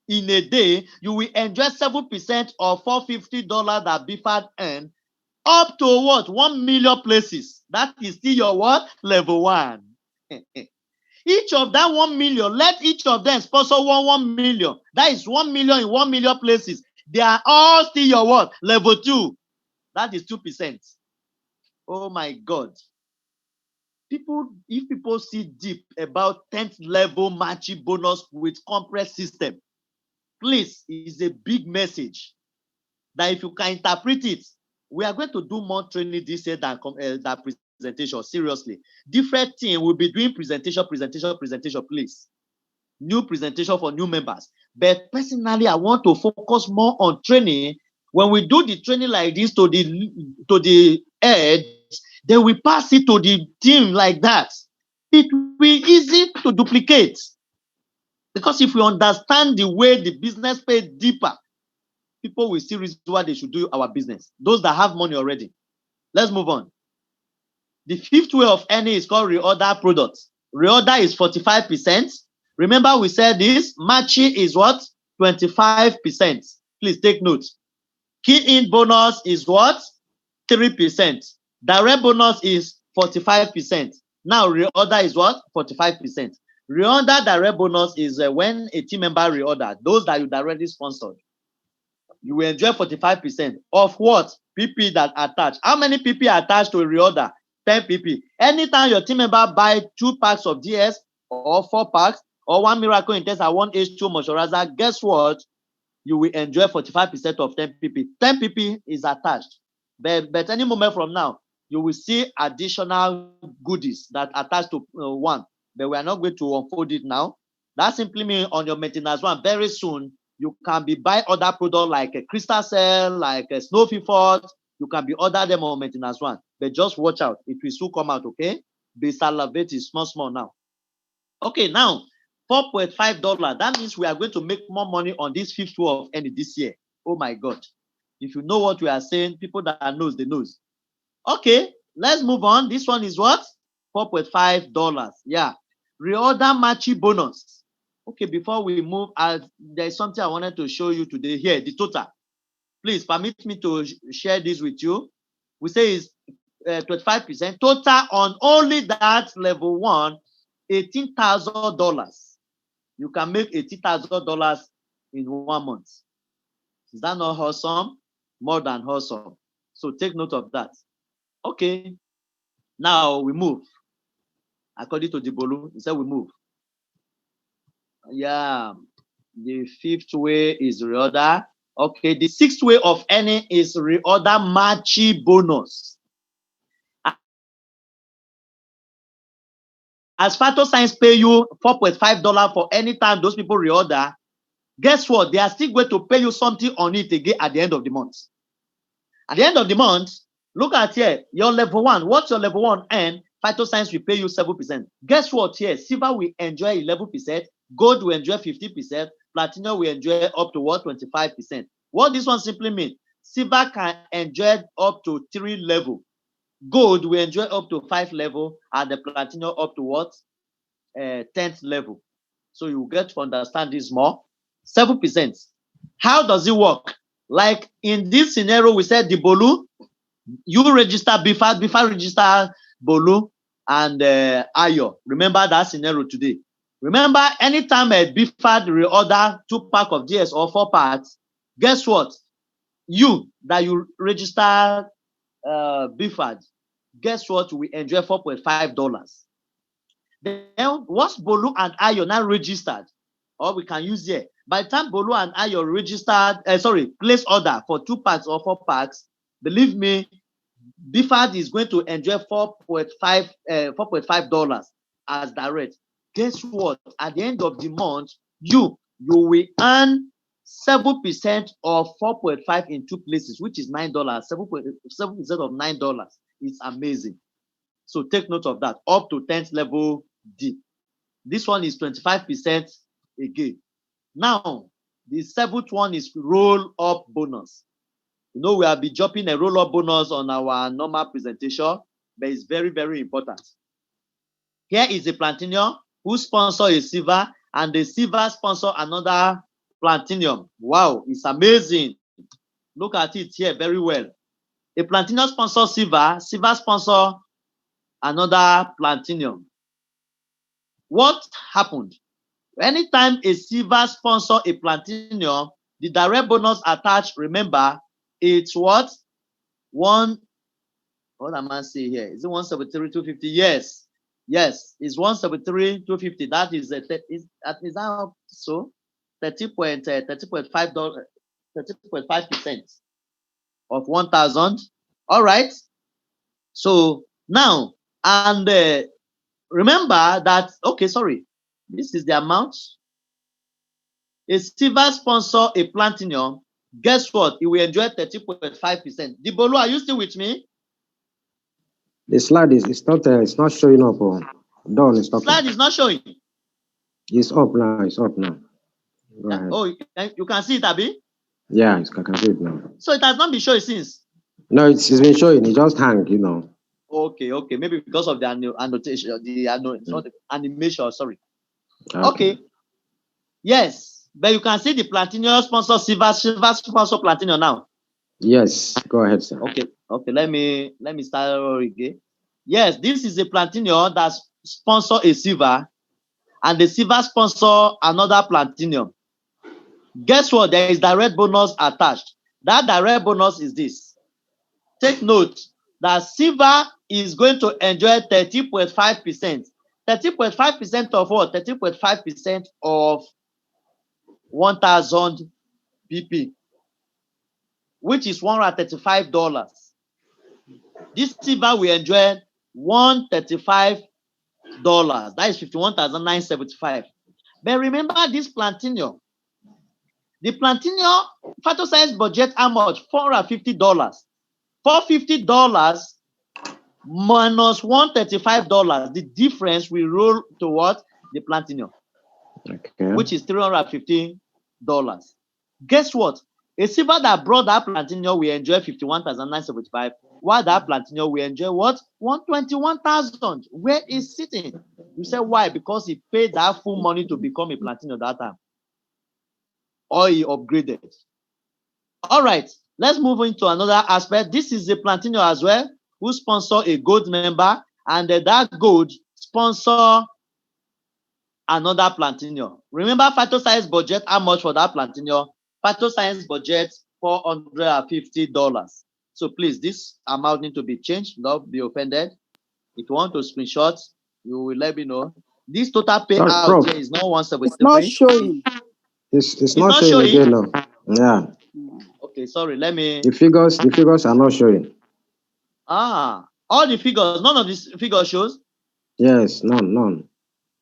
Speaker 2: in a day, you will enjoy 7% of $450 that BFAT earn up to what? 1 million places. That is still your what? Level 1. Each of that 1 million, let each of them sponsor 1 million. That is 1 million in 1 million places. They are all still your what? Level 2. That is 2%. Oh my God. If people see deep about 10th level matching bonus with compressed system, please, it's a big message that if you can interpret it, we are going to do more training this year than that presentation. Seriously, different team will be doing presentation, please. new presentation for new members. But personally, I want to focus more on training. When we do the training like this to the head, then we pass it to the team like that. It will be easy to duplicate. Because if we understand the way the business pays deeper, people will see reason why they should do our business. Those that have money already. Let's move on. The fifth way of earning is called reorder products. Reorder is 45%. Remember we said this, matching is what? 25%. Please take note. Key in bonus is what? 3%. Direct bonus is 45%. Now reorder is what? 45%. Reorder direct bonus is when a team member reorder, those that you directly sponsored. You will enjoy 45% of what? PP that attach. How many PP attached to a reorder? 10 PP. Anytime your team member buy 2 packs of DS or 4 packs or 1 miracle intense and 1 H2 moisturizer, guess what? You will enjoy 45% of 10 PP. 10 PP is attached. But any moment from now, you will see additional goodies that attach to 1. But we are not going to unfold it now. That simply means on your maintenance one, very soon, you can be buy other products like a crystal cell, like a snow fort. You can be order them on maintenance one. But just watch out. It will soon come out, okay? Be salivated small now. Okay, now, $4.5. That means we are going to make more money on this fifth way of earning this year. Oh my God. If you know what we are saying, people that knows, they knows. Okay, let's move on. This one is what? $4.5. Yeah. Reorder matching bonus. Okay, before we move, there's something I wanted to show you today here, the total. Please permit me to share this with you. We say it's 25%. Total on only that level 1, $18,000. You can make $18,000 in 1 month. Is that not awesome? More than awesome. So take note of that. Okay. Now we move. According to the Bolu, he said we move. Yeah. The fifth way is reorder. Okay. The sixth way of earning is reorder matching bonus. As Phytoscience pay you $4.5 for any time those people reorder, guess what? They are still going to pay you something on it again at the end of the month. At the end of the month, look at here, your level 1. What's your level 1 earn? Phytoscience will pay you 7%. Guess what here? Silver will enjoy 11%, gold will enjoy 50%, platinum will enjoy up to what? 25%. What this one simply means, silver can enjoy up to 3 level. Gold will enjoy up to 5 level, and the platinum up to what? 10th level. So you get to understand this more. 7%. How does it work? Like in this scenario, we said the Bolu, you register Bifad register Bolu and Ayo. Remember that scenario today. Remember, anytime a Bifad reorder 2 pack of DS or 4 packs, guess what? You that you register Bifad, guess what? We enjoy $4.5. Then once Bolu and Ayo now registered, or we can use here. By the time Bolu and Ayo registered, place order for 2 packs or 4 packs, believe me, Bifad is going to enjoy $4.5 as direct. Guess what? At the end of the month, you will earn 7% of 4.5 in 2 places, which is $9. 7% of $9. It's amazing. So take note of that. Up to 10th level D. This one is 25% again. Now, the 7th one is roll up bonus. You know, we have been dropping a roll up bonus on our normal presentation, but it's very, very important. Here is a platinum whose sponsor is silver, and the silver sponsor another platinum. Wow, it's amazing. Look at it here very well. A platinum sponsor silver, silver sponsor another platinum. What happened? Anytime a silver sponsor a platinum, the direct bonus attached, remember, it's what? What am I saying here? Is it 173,250? Yes. Yes, it's 173,250. That is that so 30.5% of 1,000. All right. So now, and remember that, okay, sorry, this is the amount. a silver sponsor a platinum, guess what? It will enjoy 30.5%. Dibolu, are you still with me?
Speaker 4: The slide is it's not showing up. Done is talking.
Speaker 2: Slide is not showing.
Speaker 4: It's up now. It's up now. Go ahead.
Speaker 2: Oh, you can see it, Abi?
Speaker 4: Yeah, I can see it now.
Speaker 2: So it has not been showing since.
Speaker 4: No, it's been showing. It just hang.
Speaker 2: Okay. Maybe because of the annotation, not the animation, sorry. Okay. Yes, but you can see the platinum sponsor, silver sponsor platinum now.
Speaker 4: Yes, go ahead, sir.
Speaker 2: Okay. Let me start again. Yes, this is a platinum that sponsor a silver, and the silver sponsor another platinum. Guess what? There is direct bonus attached. That direct bonus is this. Take note that silver is going to enjoy 30.5%. 30.5% of what? 30.5% of 1,000 BP, which is $135. This silver will enjoy $135. That is 51,975. But remember this platinum. The platinum Phytoscience budget how much? $450. $450 minus $135. The difference will roll towards the platinum, which is $350. Guess what? A silver that brought that platinum will enjoy 51,975, while that platinum will enjoy what? 121,000. Where is sitting? You say why? Because he paid that full money to become a platinum that time, or he upgraded. All right, let's move into another aspect. This is a platinum as well, who sponsor a gold member, and that gold sponsor another platinum. Remember Phytoscience budget how much for that platinum? Phytoscience budget $450. So please, this amount need to be changed. Don't be offended. If you want to screenshot, you will let me know. This total payout here is not
Speaker 1: It's not
Speaker 2: 173.
Speaker 1: showing.
Speaker 4: It's not showing again now. Yeah.
Speaker 2: Okay, sorry. Let me.
Speaker 4: The figures are not showing.
Speaker 2: All the figures, none of these figures shows.
Speaker 4: Yes, none.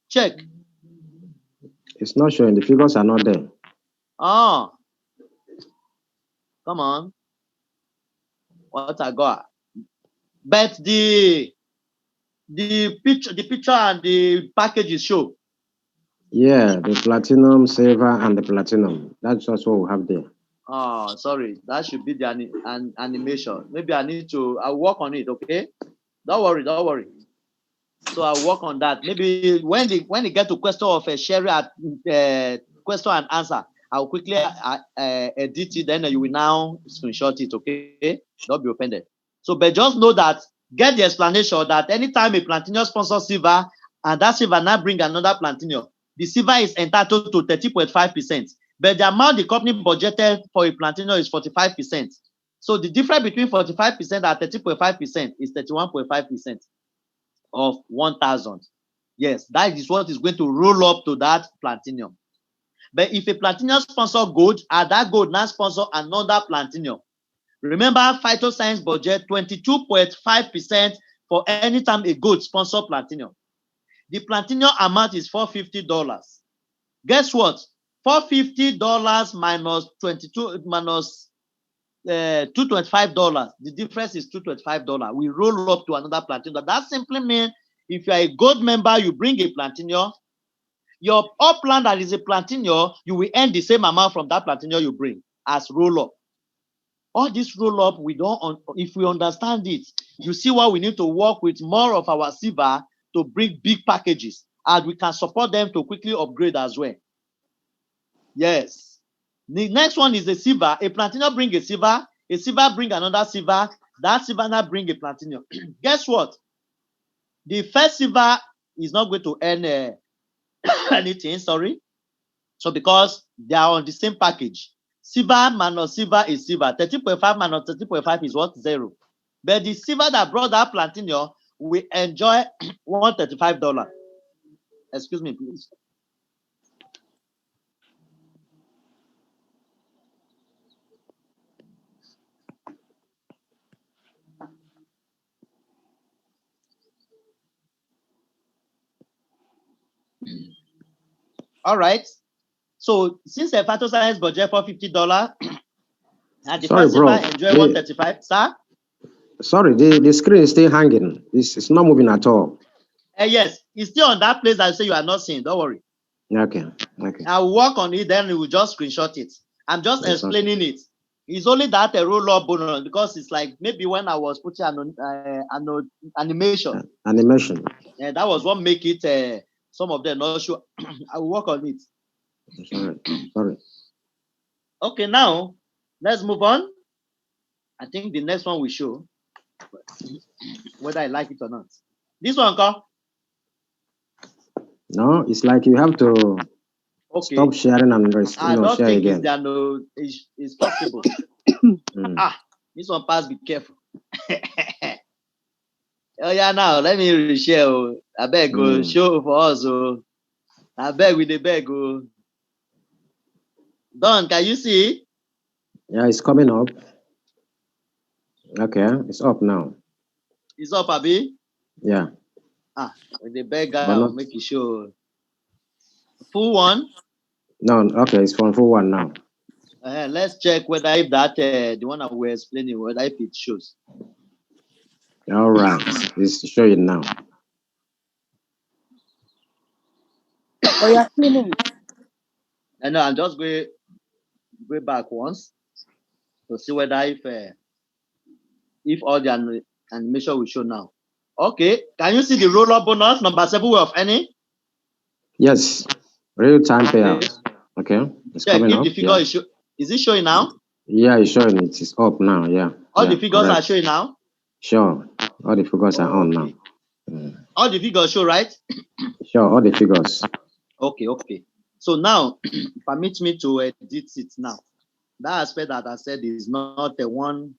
Speaker 2: Check.
Speaker 4: It's not showing. The figures are not there.
Speaker 2: Come on. What I got? But the picture and the packages show.
Speaker 4: Yeah, the platinum, silver, and the platinum. That's just what we have there.
Speaker 2: Sorry. That should be the animation. Maybe I'll work on it, okay? Don't worry. So I'll work on that. Maybe when they get to question of a sharing question and answer, I'll quickly edit it, then you will now screenshot it, okay? Don't be offended. So, but just know that, get the explanation that anytime a platinum sponsor silver, and that silver now bring another platinum, the silver is entitled to 30.5%. But the amount the company budgeted for a platinum is 45%. So the difference between 45% and 30.5% is 31.5% of 1,000. Yes, that is what is going to roll up to that platinum. But if a platinum sponsor gold, and that gold now sponsor another platinum. Remember, Phytoscience budget 22.5% for any time a gold sponsor platinum. The platinum amount is $450. Guess what? $450 minus 22 minus $225. The difference is $225. We roll up to another platinum. That simply means if you are a gold member, you bring a platinum. Your upland that is a platinum, you will earn the same amount from that platinum you bring as roll up. All this roll up, if we understand it, you see why we need to work with more of our silver to bring big packages, and we can support them to quickly upgrade as well. Yes. The next one is the silver. A platinum bring a silver bring another silver, that silver now bring a platinum. Guess what? The first silver is not going to earn anything, sorry. So because they are on the same package, silver minus silver is silver. 30.5 minus 30.5 is what? 0. But the silver that brought that platinum will enjoy $135. Excuse me, please. All right. So since a Phytoscience budget for $50, and the
Speaker 4: Sorry,
Speaker 2: first saver
Speaker 4: bro.
Speaker 2: enjoy
Speaker 4: The,
Speaker 2: 135, sir.
Speaker 4: sorry, the screen is still hanging. It's not moving at all.
Speaker 2: Yes, it's still on that place that I say you are not seeing. Don't worry.
Speaker 4: Okay. Okay.
Speaker 2: I'll work on it, then we will just screenshot it. I'm just
Speaker 4: It's okay.
Speaker 2: explaining it. It's only that a roll-up bonus because it's like maybe when I was putting an animation,
Speaker 4: Animation.
Speaker 2: that was what make it. Some of them not sure. I will work on it.
Speaker 4: Sorry. Sorry.
Speaker 2: Okay, now let's move on. I think the next one we show whether I like it or not. This one, Carl.
Speaker 4: No, it's like you have to
Speaker 2: Okay.
Speaker 4: stop sharing and
Speaker 2: I don't
Speaker 4: share
Speaker 2: think
Speaker 4: again.
Speaker 2: it's possible. This one pass. Be careful. Oh yeah, now let me reshare. I beg go show for us. I beg with the beg. Don, can you see?
Speaker 4: Yeah, it's coming up. Okay, it's up now.
Speaker 2: It's up, Abi.
Speaker 4: Yeah.
Speaker 2: With the beg,
Speaker 4: But
Speaker 2: I'll
Speaker 4: not.
Speaker 2: make it show. Full one.
Speaker 4: No, okay, it's for full one now.
Speaker 2: Let's check whether if that the one that we're explaining, whether if it shows.
Speaker 4: All right, it's showing now.
Speaker 1: Oh, you're cleaning it.
Speaker 2: I know. I'm just going back once to see whether if all the animation will show now. Okay, can you see the roll-up bonus number 7 way of any?
Speaker 4: Yes, real-time payout. Okay, it's
Speaker 2: Check
Speaker 4: coming
Speaker 2: if
Speaker 4: up.
Speaker 2: the figure is it showing now?
Speaker 4: Yeah, it's showing it. It's up now. Yeah.
Speaker 2: All the figures are showing now?
Speaker 4: Sure. All the figures are on now.
Speaker 2: All the figures show, right?
Speaker 4: Sure, all the figures.
Speaker 2: Okay. So now, permit me to edit it now. That aspect that I said is not a one.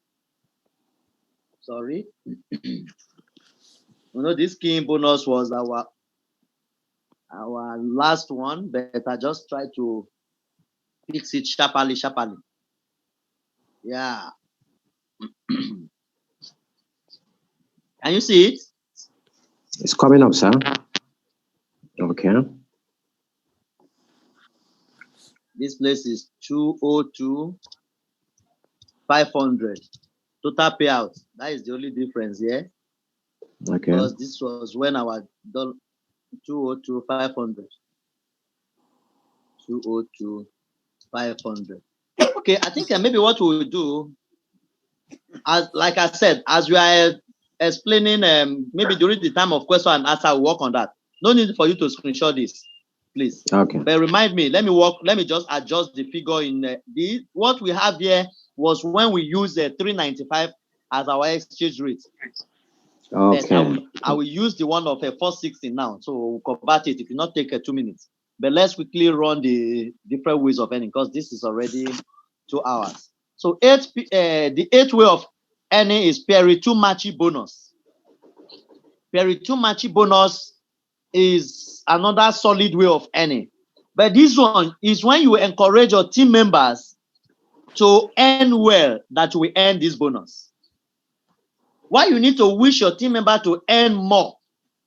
Speaker 2: Sorry. This keying bonus was our last one, but I just try to fix it sharply. Yeah. Can you see it?
Speaker 4: It's coming up, sir. Okay.
Speaker 2: This place is 202,500 total payout. That is the only difference here.
Speaker 4: Okay.
Speaker 2: Because this was when our 202,500. 202,500. Okay, I think maybe what we will do, as like I said, as we are explaining, maybe during the time of question and answer, we'll work on that. No need for you to screenshot this, please.
Speaker 4: Okay.
Speaker 2: But remind me, let me just adjust the figure in what we have here was when we use 395 as our exchange rate.
Speaker 4: Okay.
Speaker 2: I will use the one of 460 now, so we'll convert it. It will not take 2 minutes. But let's quickly run the different ways of earning because this is already 2 hours. So the 8th way of earning is Peri 2 Machi bonus. Peri 2 Machi bonus is another solid way of earning. But this one is when you encourage your team members to earn well that you will earn this bonus. Why you need to wish your team member to earn more,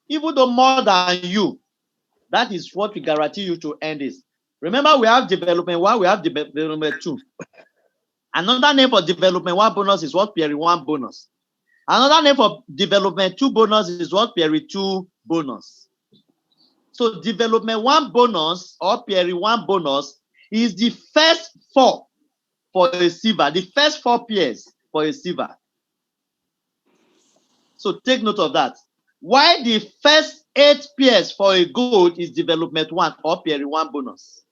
Speaker 2: even though more than you. That is what we guarantee you to earn this. Remember, we have development 1, we have development 2. Another name for development 1 bonus is what? Peri 1 bonus. Another name for development 2 bonus is what? Peri 2 bonus. So development 1 bonus or Peri 1 bonus is the first 4 for a silver, the first 4 pairs for a silver. So take note of that. Why the first 8 pairs for a gold is development 1 or Peri 1 bonus.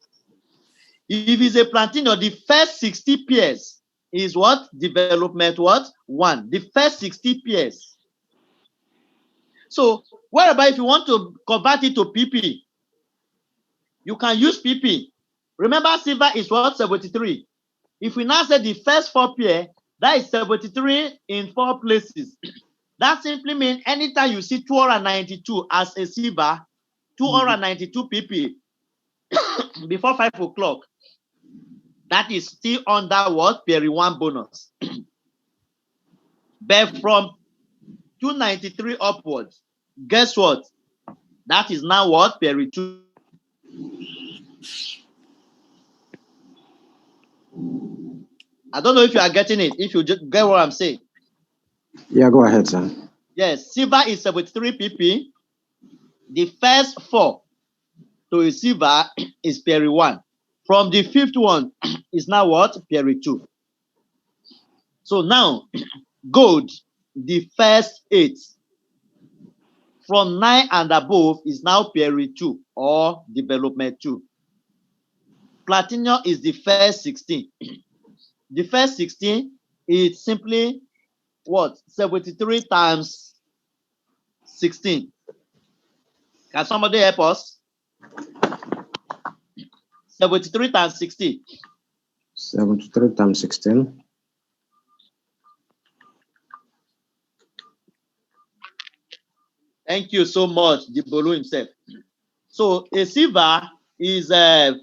Speaker 2: If it's a platinum, the first 60 pairs is what? Development what? 1. The first 60 pairs. So what about if you want to convert it to PP? You can use PP. Remember, silver is what? 73. If we now say the first 4 pair, that is 73 in 4 places. That simply means anytime you see 292 as a silver, 292 PP before 5 o'clock, that is still under what? Peri 1 bonus. But from 293 upwards, guess what? That is now what? Peri 2. I don't know if you are getting it, if you just get what I'm saying.
Speaker 4: Yeah, go ahead, sir.
Speaker 2: Yes, silver is 73 pp. The first 4 to a silver is Perry 1. From the 5th one is now what? Perry 2. So now, gold, the first 8 from 9 and above is now Perry 2 or development 2. Platinum is the first 16. The first 16 is simply what? 73 times 16. Can somebody help us? 73 times 16.
Speaker 4: 73 times 16.
Speaker 2: Thank you so much, the Bolu himself. So a silver is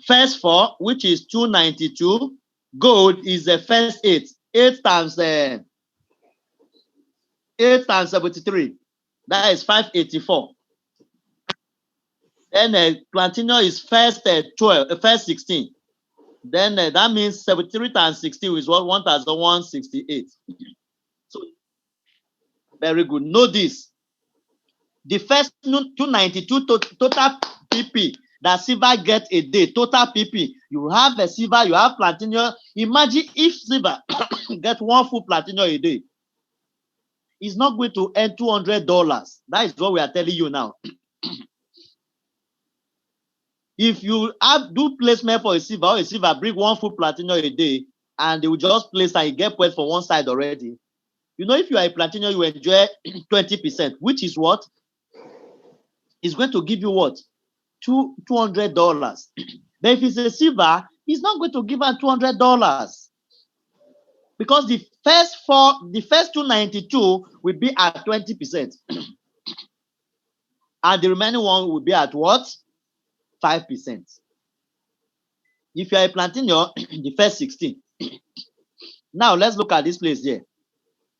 Speaker 2: first 4, which is 292. Gold is the first 8. 8 times 73. That is 584. Then platinum is first 12, first 16. Then that means 73 times 16 is what? 1168. So very good. Know this. The first 292 total PP that silver get a day, total PP. You have a silver, you have platinum. Imagine if silver get 1 full platinum a day. It's not going to earn $200. That is what we are telling you now. If you do placement for a silver bring 1 full platinum a day, and they will just place and you get points for one side already. You know, if you are a platinum, you enjoy 20%, which is what? It's going to give you what? $200. But if it's a silver, it's not going to give her $200 because the first 292 will be at 20%, and the remaining one will be at what? 5%. If you are a platinum, the first 16. Now let's look at this place here.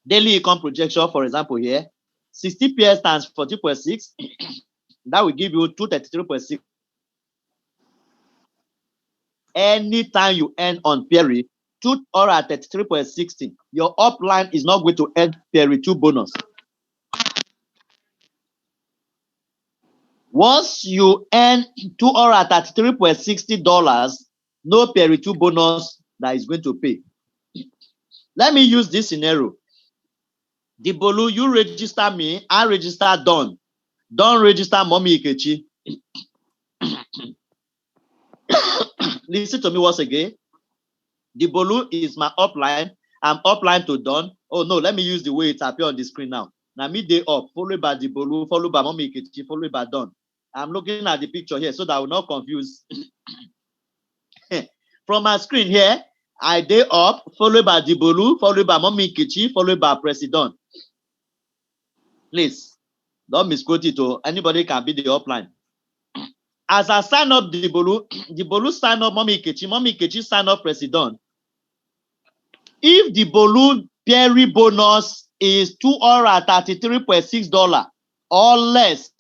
Speaker 2: Daily income projection, for example, here 60 PS times 40.6. That will give you 233.6. Anytime you earn on Perry 2 or at 33.60, your upline is not going to earn Perry 2 bonus. Once you earn 2 or at $33.60, no Perry 2 bonus that is going to pay. Let me use this scenario. The Bolu, you register me, I register Don. Don register Mommy Ikechi. Listen to me once again. The Bolu is my upline. I'm upline to Don. Oh no, let me use the way it appears on the screen now. Now me day up, followed by the Bolu, followed by Mommy Ikechi, followed by Don. I'm looking at the picture here so that I will not confuse. From my screen here, I day up, followed by the Bolu, followed by Mommy Ikechi, followed by President. Please, don't misquote it. Anybody can be the upline. As I sign up the Bolu sign up Mommy Ikechi sign up President. If the Bolu Perry bonus is $233.6 or less,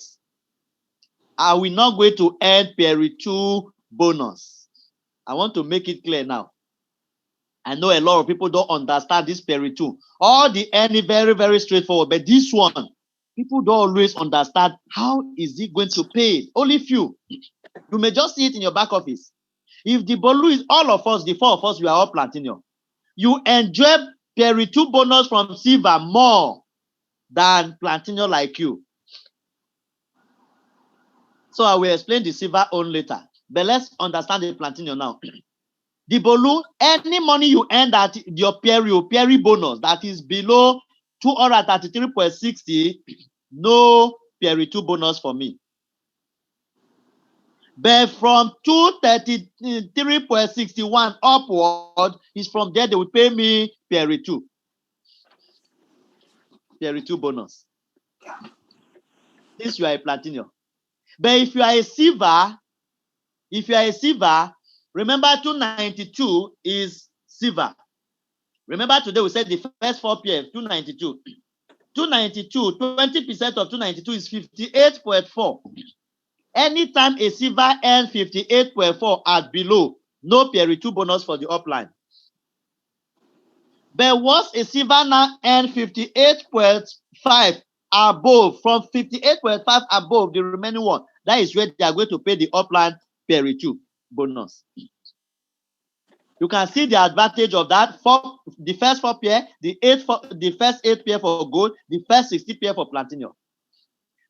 Speaker 2: are we not going to earn Perry 2 bonus? I want to make it clear now. I know a lot of people don't understand this Perry 2. All the earning very, very straightforward, but this one, people don't always understand how is it going to pay. Only few. You may just see it in your back office. If the Bolu is all of us, the 4 of us, we are all platinum. You enjoy Perry 2 bonus from silver more than platinum like you. So I will explain the silver on later. But let's understand the platinum now. The Bolu, any money you earn that your Perry bonus that is below 233.60, no Perry 2 bonus for me. But from 233.61 upward, is from there they will pay me Perry 2. Perry 2 bonus. This you are a platinum. But if you are a silver, remember 292 is silver. Remember today we said the first 4 PF, 292. 292, 20% of 292 is 58.4. Anytime a silver earns 58.4 at below, no Perry 2 bonus for the upline. But once a silver now earn 58.5 above, from 58.5 above the remaining one, that is where they are going to pay the upland Peri 2 bonus. You can see the advantage of that. The first 4 pair, the first 8 pair for gold, the first 60 pair for platinum.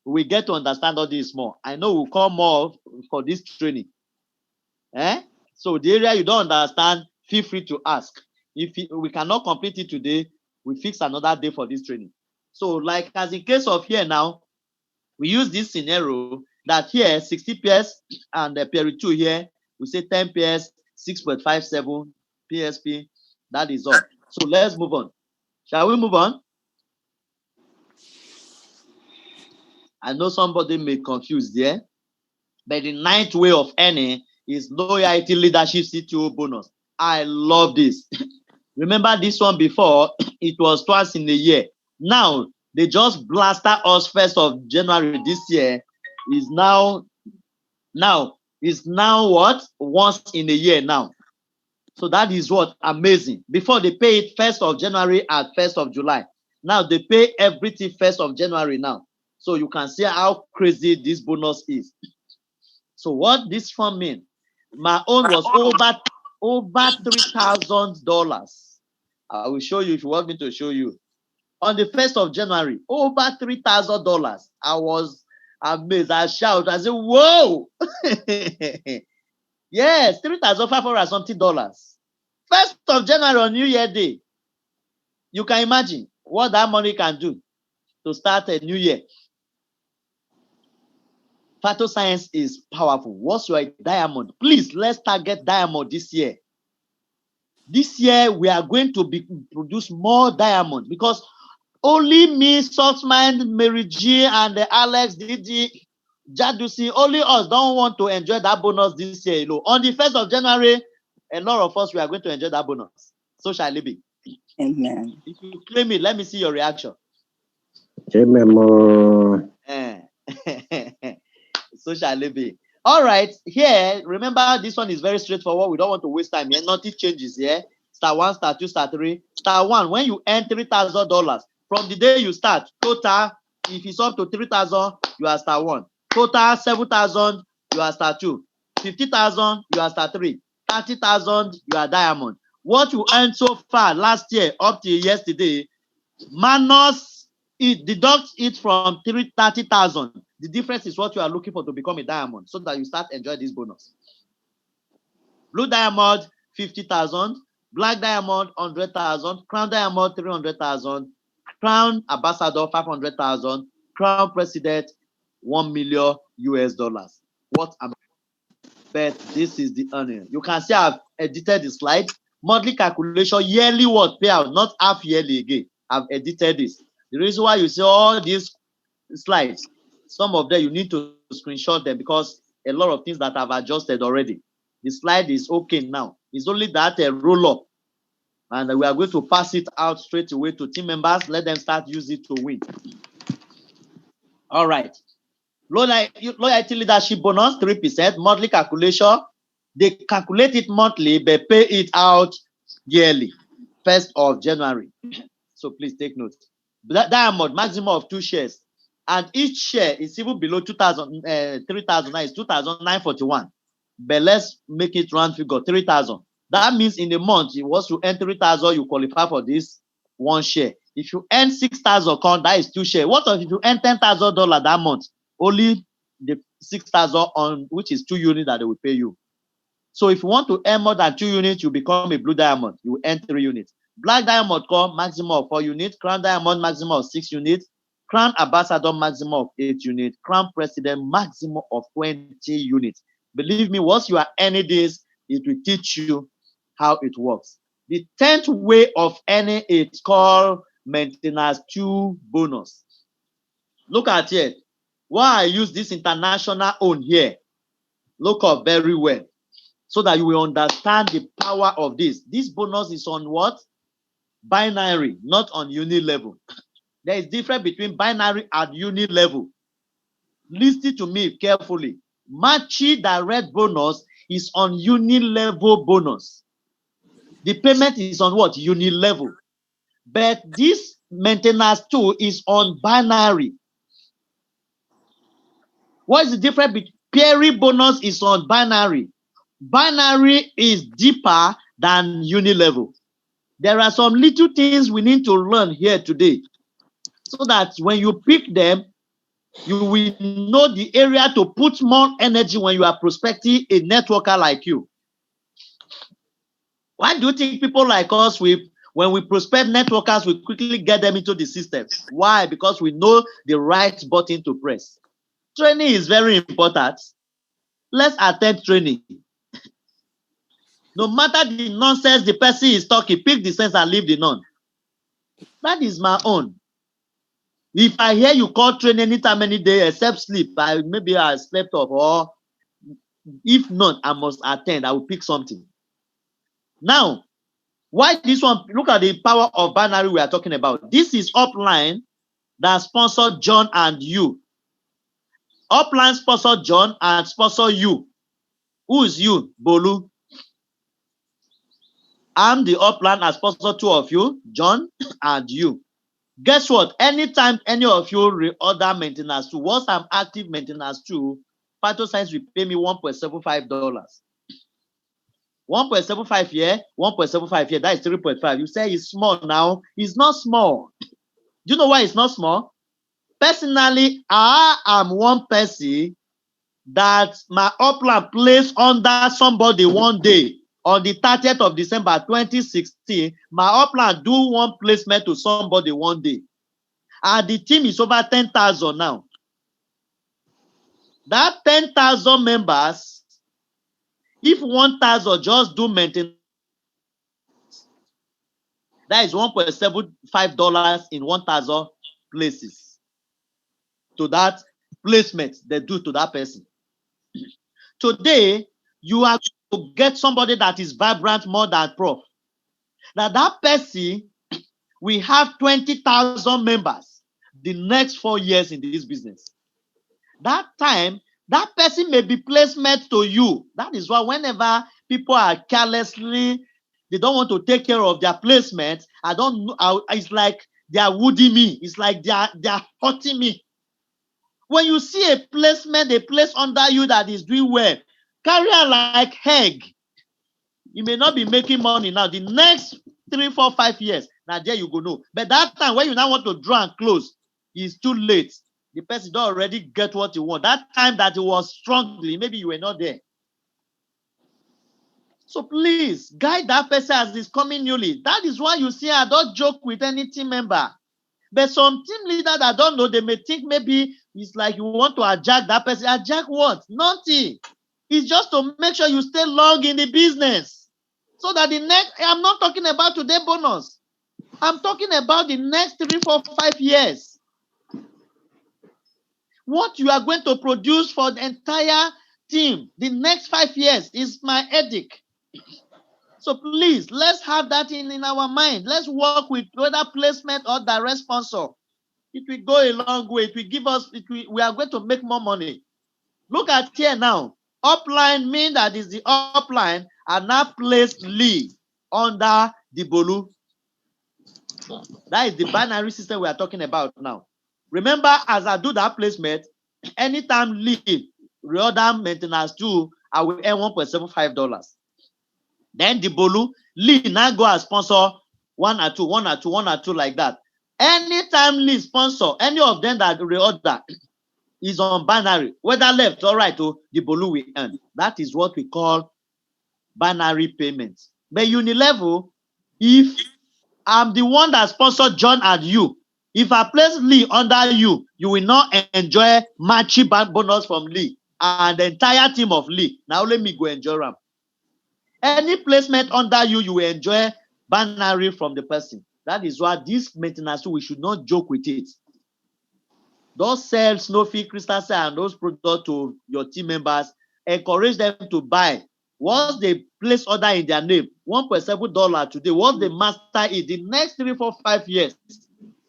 Speaker 2: We get to understand all this more. I know we'll come more for this training. So the area you don't understand, feel free to ask. If we cannot complete it today, we fix another day for this training. So like as in case of here now, we use this scenario that here 60 pairs and the Peri 2 here, we say 10 pairs, 6.57 PSP. That is all. So let's move on. Shall we move on? I know somebody may confuse there, but the 9th way of earning is loyalty leadership CTO bonus. I love this. Remember this one before, it was twice in a year. Now, they just blasted us 1st of January this year. Is now what? Once in a year now. So that is what? Amazing. Before they pay it 1st of January and 1st of July. Now they pay everything 1st of January now. So you can see how crazy this bonus is. So what this one mean? My own was over $3,000. I will show you if you want me to show you. On the 1st of January, over $3,000. I was amazed. I shout. I said, whoa! Yes, 3,500 something dollars. 1st of January on New Year Day. You can imagine what that money can do to start a new year. Phytoscience is powerful. Once you are a diamond, please let's target diamond this year. This year we are going to produce more diamonds because only me, Saltman, Mary G, and Alex, Didi, Jadusi, only us don't want to enjoy that bonus this year. On the 1st of January, a lot of us we are going to enjoy that bonus. So shall it be.
Speaker 5: Amen.
Speaker 2: If you claim it, let me see your reaction. So shall it be. All right, here, remember this one is very straightforward. We don't want to waste time here. Nothing changes here. Star 1, star 2, star 3. Star 1, when you earn $3,000, from the day you start, total, if it's up to 3,000, you are star 1. Total 7,000, you are star 2. 50,000, you are star 3. 30,000, you are diamond. What you earned so far last year up to yesterday, minus it, deduct it from 30,000. The difference is what you are looking for to become a diamond so that you start enjoying this bonus. Blue diamond, 50,000. Black diamond, 100,000. Crown diamond, 300,000. Crown ambassador, 500,000. Crown president, 1 million US dollars. What am I? But this is the earning. You can see I've edited the slide. Monthly calculation, yearly what payout, not half yearly again. I've edited this. The reason why you see all these slides, some of them you need to screenshot them because a lot of things that I've adjusted already. The slide is okay now. It's only that a roll up. And we are going to pass it out straight away to team members. Let them start using it to win. All right. Loyalty leadership bonus, 3%. Monthly calculation. They calculate it monthly, but pay it out yearly, 1st of January. So please take note. Diamond, maximum of 2 shares. And each share is even below 2,000, 3,000, is 2,941. But let's make it round figure, 3,000. That means in a month, once you earn 3,000, you qualify for this 1 share. If you earn 6,000, that is 2 shares. What if you earn $10,000 that month? Only the 6,000 on which is 2 units that they will pay you. So if you want to earn more than 2 units, you become a blue diamond. You earn 3 units. Black diamond come maximum of 4 units. Crown diamond maximum of 6 units. Crown ambassador maximum of 8 units. Crown president maximum of 20 units. Believe me, once you are earning this, it will teach you how it works. The 10th way of earning it called maintenance 2 bonus. Look at it. Why I use this international own here? Look up very well so that you will understand the power of this. This bonus is on what? Binary, not on unit level. There is difference between binary and unit level. Listen to me carefully. Matchy direct bonus is on unit level bonus. The payment is on what? Unit level. But this maintenance tool is on binary. What is the difference between peri bonus is on binary? Binary is deeper than unilevel. There are some little things we need to learn here today, so that when you pick them, you will know the area to put more energy when you are prospecting a networker like you. Why do you think people like us, when we prospect networkers, we quickly get them into the system? Why? Because we know the right button to press. Training is very important. Let's attend training. No matter the nonsense the person is talking, pick the sense and leave the none. That is my own. If I hear you call training anytime, any day, except sleep, maybe I slept off, or if not, I must attend. I will pick something. Now, why this one? Look at the power of binary we are talking about. This is upline that sponsored John and you. Upline sponsored John and sponsor you. Who is you? Bolu. I'm the upline and sponsor two of you, John and you. Guess what? Anytime any of you reorder maintenance tool, once I'm active maintenance tool, Phytoscience will pay me $1.75. 1.75 here, 1.75 here, that is 3.5. You say it's small now. It's not small. Do you know why it's not small? Personally, I am one person that my upline placed under somebody one day on the 30th of December 2016. My upline do one placement to somebody one day. And the team is over 10,000 now. That 10,000 members, if 1,000 just do maintenance, that is $1.75 in 1,000 places to that placement they do to that person. Today, you are to get somebody that is vibrant more than Prof. Now that person will have 20,000 members the next 4 years in this business. That time, that person may be placement to you. That is why whenever people are carelessly, they don't want to take care of their placement, it's like they are wounding me. It's like they are hurting me. When you see a placement, they place under you that is doing well, carry on like egg. You may not be making money now. The next 3, 4, 5 years, now there you go know. But that time when you now want to draw and close, it's too late. The person don't already get what you want. That time that it was strongly, maybe you were not there. So please guide that person as is coming newly. That is why you see I don't joke with any team member. But some team leaders that don't know, they may think maybe it's like you want to hijack that person. Hijack what? Nothing. It's just to make sure you stay long in the business. So that the next, I'm not talking about today bonus. I'm talking about the next 3, 4, 5 years. What you are going to produce for the entire team, the next 5 years is my headache. So please, let's have that in our mind. Let's work with whether placement or direct sponsor. It will go a long way. It will give us, we are going to make more money. Look at here now. Upline mean that is the upline and now place Lee under the Bolu. That is the binary system we are talking about now. Remember, as I do that placement, anytime Lee reorder maintenance too, I will earn $1.75. Then the Bolu, Lee now go as sponsor 1 or 2, 1 or 2, 1 or 2 like that. Anytime Lee sponsor, any of them that reorder is on binary, whether left or right, the Bolu will earn. That is what we call binary payments. But unilevel, if I'm the one that sponsored John and you, if I place Lee under you, you will not enjoy matchy bonus from Lee and the entire team of Lee. Now let me go enjoy them. Any placement under you, you will enjoy binary from the person. That is why this maintenance, we should not joke with it. Don't sell Snowfit, Crystal Cell, and those products to your team members. Encourage them to buy. Once they place order in their name, $1.7 today. Once they master it, the next 3, 4, 5 years,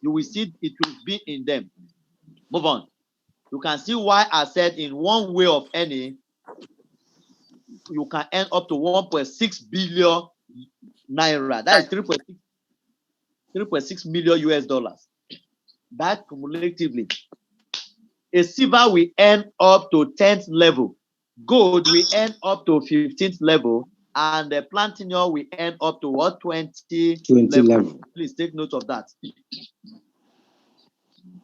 Speaker 2: you will see it will be in them. Move on. You can see why I said in one way of earning, you can earn up to 1.6 billion naira. That is 3.6 3.6 million US dollars. That cumulatively, a silver will earn up to 10th level, gold will earn up to 15th level, and the platinum will earn up to what? 20 level. Please take note of that.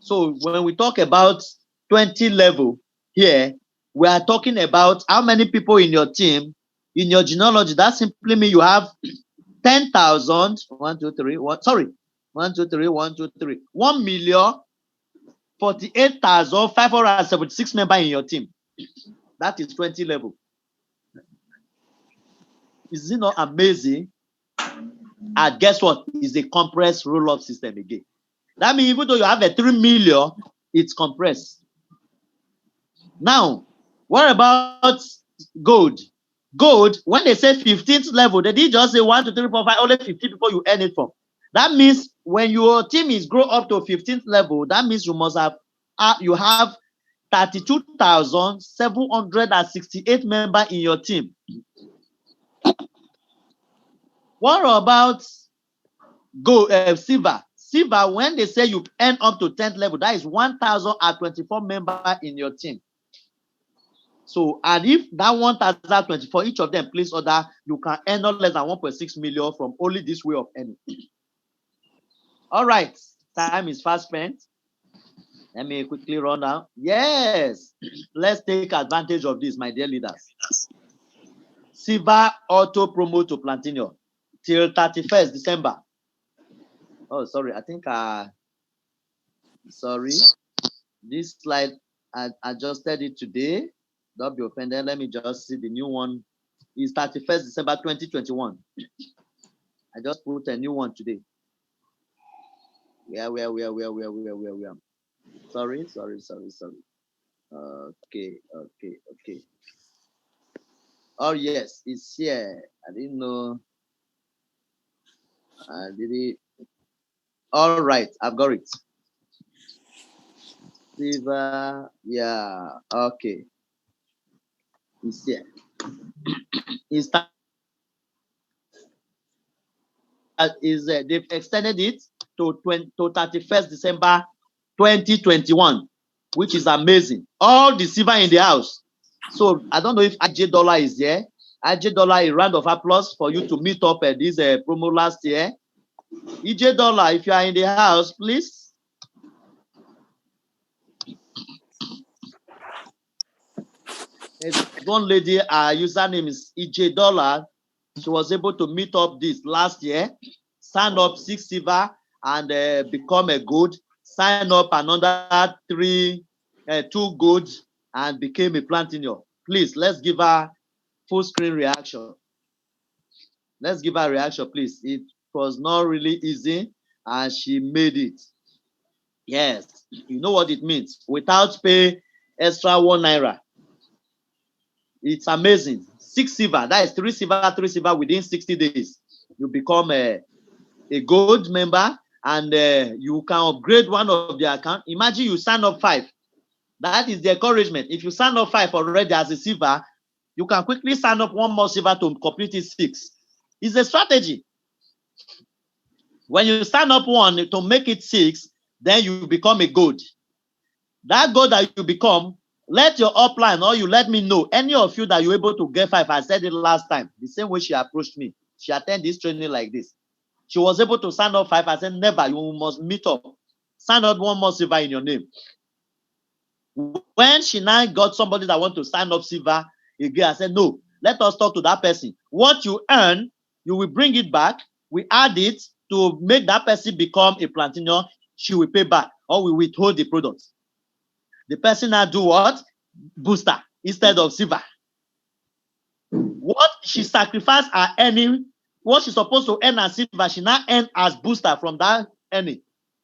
Speaker 2: So when we talk about 20 level here, we are talking about how many people in your team, in your genealogy. That simply means you have 10,000, 1, 2, 3, 1, sorry, 1, 2, 3, 1, 2, 3, 1,048,576 members in your team. That is 20 level. Is it not amazing? And guess what? It's a compressed roll-up system again. That means even though you have a 3 million, it's compressed. Now, what about gold? Gold, when they say 15th level, they didn't just say 1, 2, 3, 4, 5, only 50 people you earn it from. That means when your team is grow up to 15th level, that means you must have, you have 32,768 members in your team. What about gold, silver? Silver, when they say you earn up to 10th level, that is 1,024 members in your team. So, and if that 1,024, each of them place order, you can earn not less than 1.6 million from only this way of earning. All right, time is fast spent. Let me quickly run down. Yes, let's take advantage of this, my dear leaders. Silver auto promo to platinum till 31st December. Oh, sorry, I think sorry, this slide I adjusted it today. Don't be offended. Let me just see the new one. It's 31st December 2021. I just put a new one today. Where. Sorry. Okay. Oh, yes, it's here. I didn't know. I did it. All right, I've got it. Silver, yeah, okay. It's here. It's they've extended it to 31st December 2021, which is amazing. All the silver in the house. So I don't know if IJ Dollar is there. IJ Dollar, a round of applause for you to meet up at this promo last year. EJ Dollar, if you are in the house, please. There's one lady, her username is EJ Dollar. She was able to meet up this last year, sign up 6 silver and become a gold, sign up another 2 gold and became a platinum. Please, let's give her full screen reaction. Let's give her a reaction, please. It was not really easy and she made it. Yes, you know what it means. Without pay extra 1 naira. It's amazing. 6 silver, that is 3 silver within 60 days. You become a gold member and you can upgrade one of the account. Imagine you sign up 5. That is the encouragement. If you sign up 5 already as a silver, you can quickly sign up 1 more silver to complete it 6. It's a strategy. When you sign up 1 to make it 6, then you become a gold. That gold that you become, let your upline or you let me know, any of you that you're able to get 5. I said it last time, the same way she approached me. She attended this training like this. She was able to sign up 5. I said, never, you must meet up. Sign up 1 more silver in your name. When she now got somebody that want to sign up silver again, I said, no, let us talk to that person. What you earn, you will bring it back. We add it to make that person become a platinum. She will pay back or we withhold the product. The person now do what? Booster instead of silver. What she sacrificed her earning, what she's supposed to earn as silver, she now earn as booster from that earning.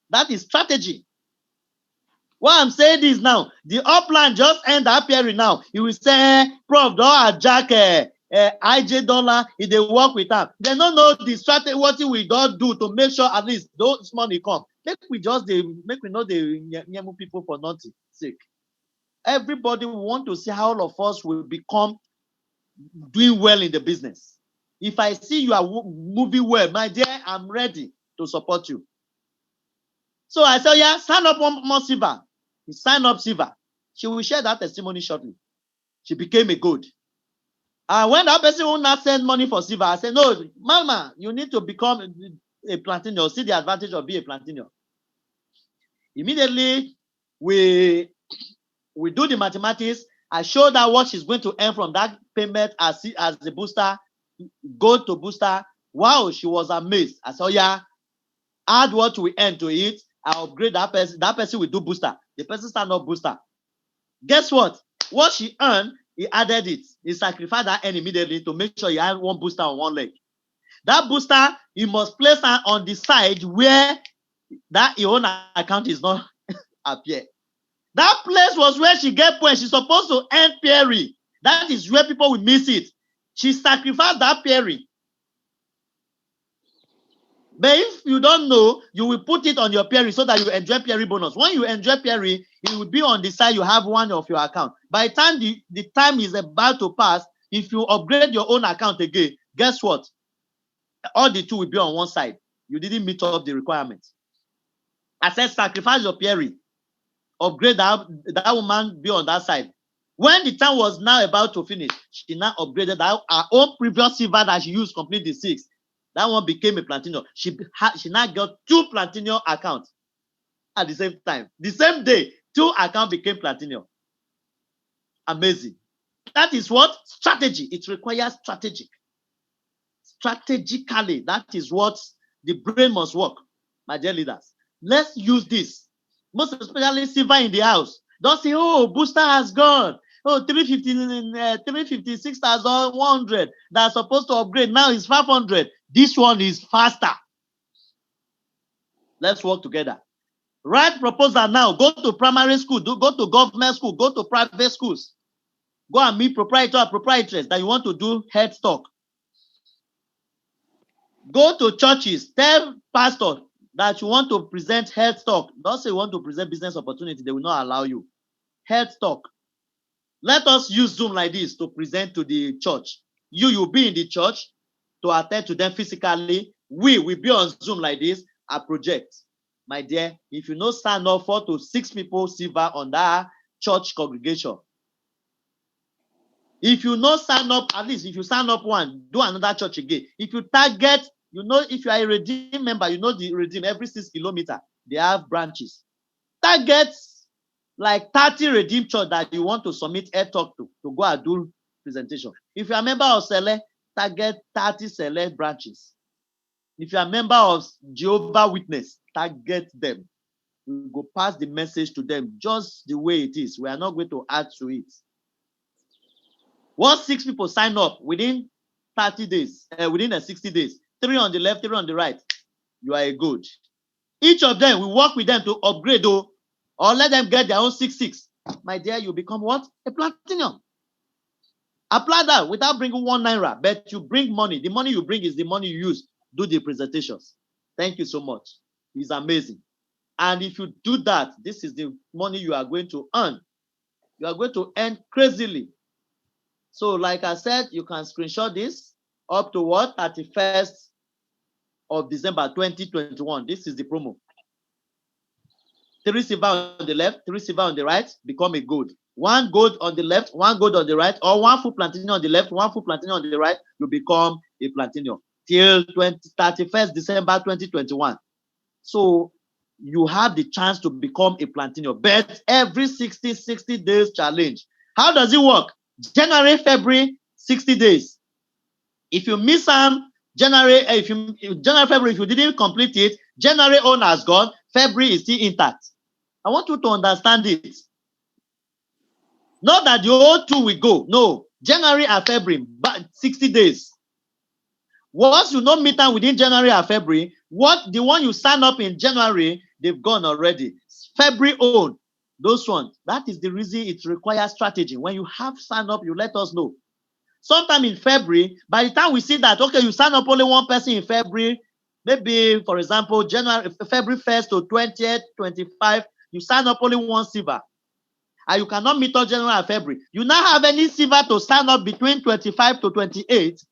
Speaker 2: That is strategy. What I'm saying is now, the upline just end appearing now. You will say, Prof, don't hijack IJ Dollar if they work with her. They don't know the strategy, what we don't do to make sure at least those money come. Make we know the people for nothing sake. Everybody want to see how all of us will become doing well in the business. If I see you are moving well, my dear, I'm ready to support you. So I said, yeah, sign up one more silver. He signed up silver. She will share that testimony shortly. She became a gold. And when that person will not send money for silver, I said, no, mama, you need to become a platinum. See the advantage of being a platinum. Immediately, we do the mathematics. I showed her what she's going to earn from that payment as the booster, go to booster. Wow, she was amazed. I said, oh, yeah, add what we earn to it. I upgrade that person. That person will do booster. The person stand up booster. Guess what? What she earned, he added it. He sacrificed that earn immediately to make sure he had one booster on one leg. That booster, he must place her on the side where that your own account is not appear. That place was where she get points. She's supposed to earn Perry. That is where people will miss it. She sacrificed that Perry. But if you don't know, you will put it on your Perry so that you enjoy Perry bonus. When you enjoy Perry, it will be on the side you have one of your account. By the time the time is about to pass, if you upgrade your own account again, guess what? All the two will be on one side. You didn't meet up the requirements. I said sacrifice your Perry. Upgrade that woman be on that side. When the time was now about to finish, she now upgraded her own previous silver that she used to complete the 6. That one became a platinum. She now got 2 platinum accounts at the same time. The same day, 2 accounts became platinum. Amazing. That is what? Strategy. It requires strategic. Strategically, that is what the brain must work, my dear leaders. Let's use this. Most especially silver in the house. Don't say, oh, booster has gone. Oh, 356,100 that's supposed to upgrade. Now is 500. This one is faster. Let's work together. Write proposal now. Go to primary school. Go to government school. Go to private schools. Go and meet proprietor or proprietors that you want to do head stock. Go to churches. Tell pastor that you want to present health talk. Don't say you want to present business opportunity. They will not allow you. Health talk. Let us use Zoom like this to present to the church. You will be in the church to attend to them physically. We will be on Zoom like this. A project. My dear, if you know stand up 4 to 6 people silver on that church congregation. If you know stand up, at least if you stand up one, do another church again. If you target, you know, if you are a Redeem member, you know the Redeem every 6 kilometers, they have branches. Target like 30 Redeem church that you want to submit a talk to go and do presentation. If you are a member of Sele, target 30 Sele branches. If you are a member of Jehovah Witness, target them. We go pass the message to them just the way it is. We are not going to add to it. Once 6 people sign up within 30 days, within the 60 days, 3 on the left, 3 on the right, you are a good. Each of them, we work with them to upgrade or let them get their own 6. My dear, you become what? A platinum. Apply that without bringing 1 naira, but you bring money. The money you bring is the money you use. Do the presentations. Thank you so much. It's amazing. And if you do that, this is the money you are going to earn. You are going to earn crazily. So like I said, you can screenshot this up to what? 31st of December 2021. This is the promo. 3 silver on the left, 3 silver on the right, become a gold. 1 gold on the left, 1 gold on the right, or 1 full platinum on the left, 1 full platinum on the right, you become a platinum till 31st December 2021. So you have the chance to become a platinum, but every 60 days challenge. How does it work? January, February, 60 days. If you miss some January, February, if you didn't complete it, January on has gone, February is still intact. I want you to understand it. Not that the whole 2 will go. No, January and February, but 60 days. Once you don't meet them within January and February, the one you sign up in January, they've gone already. February on, those ones. That is the reason it requires strategy. When you have signed up, you let us know. Sometime in February, by the time we see that, okay, you sign up only 1 person in February, maybe, for example, February 1st to 20th, 25, you sign up only 1 silver. And you cannot meet up January and February. You now have any silver to sign up between 25 to 28.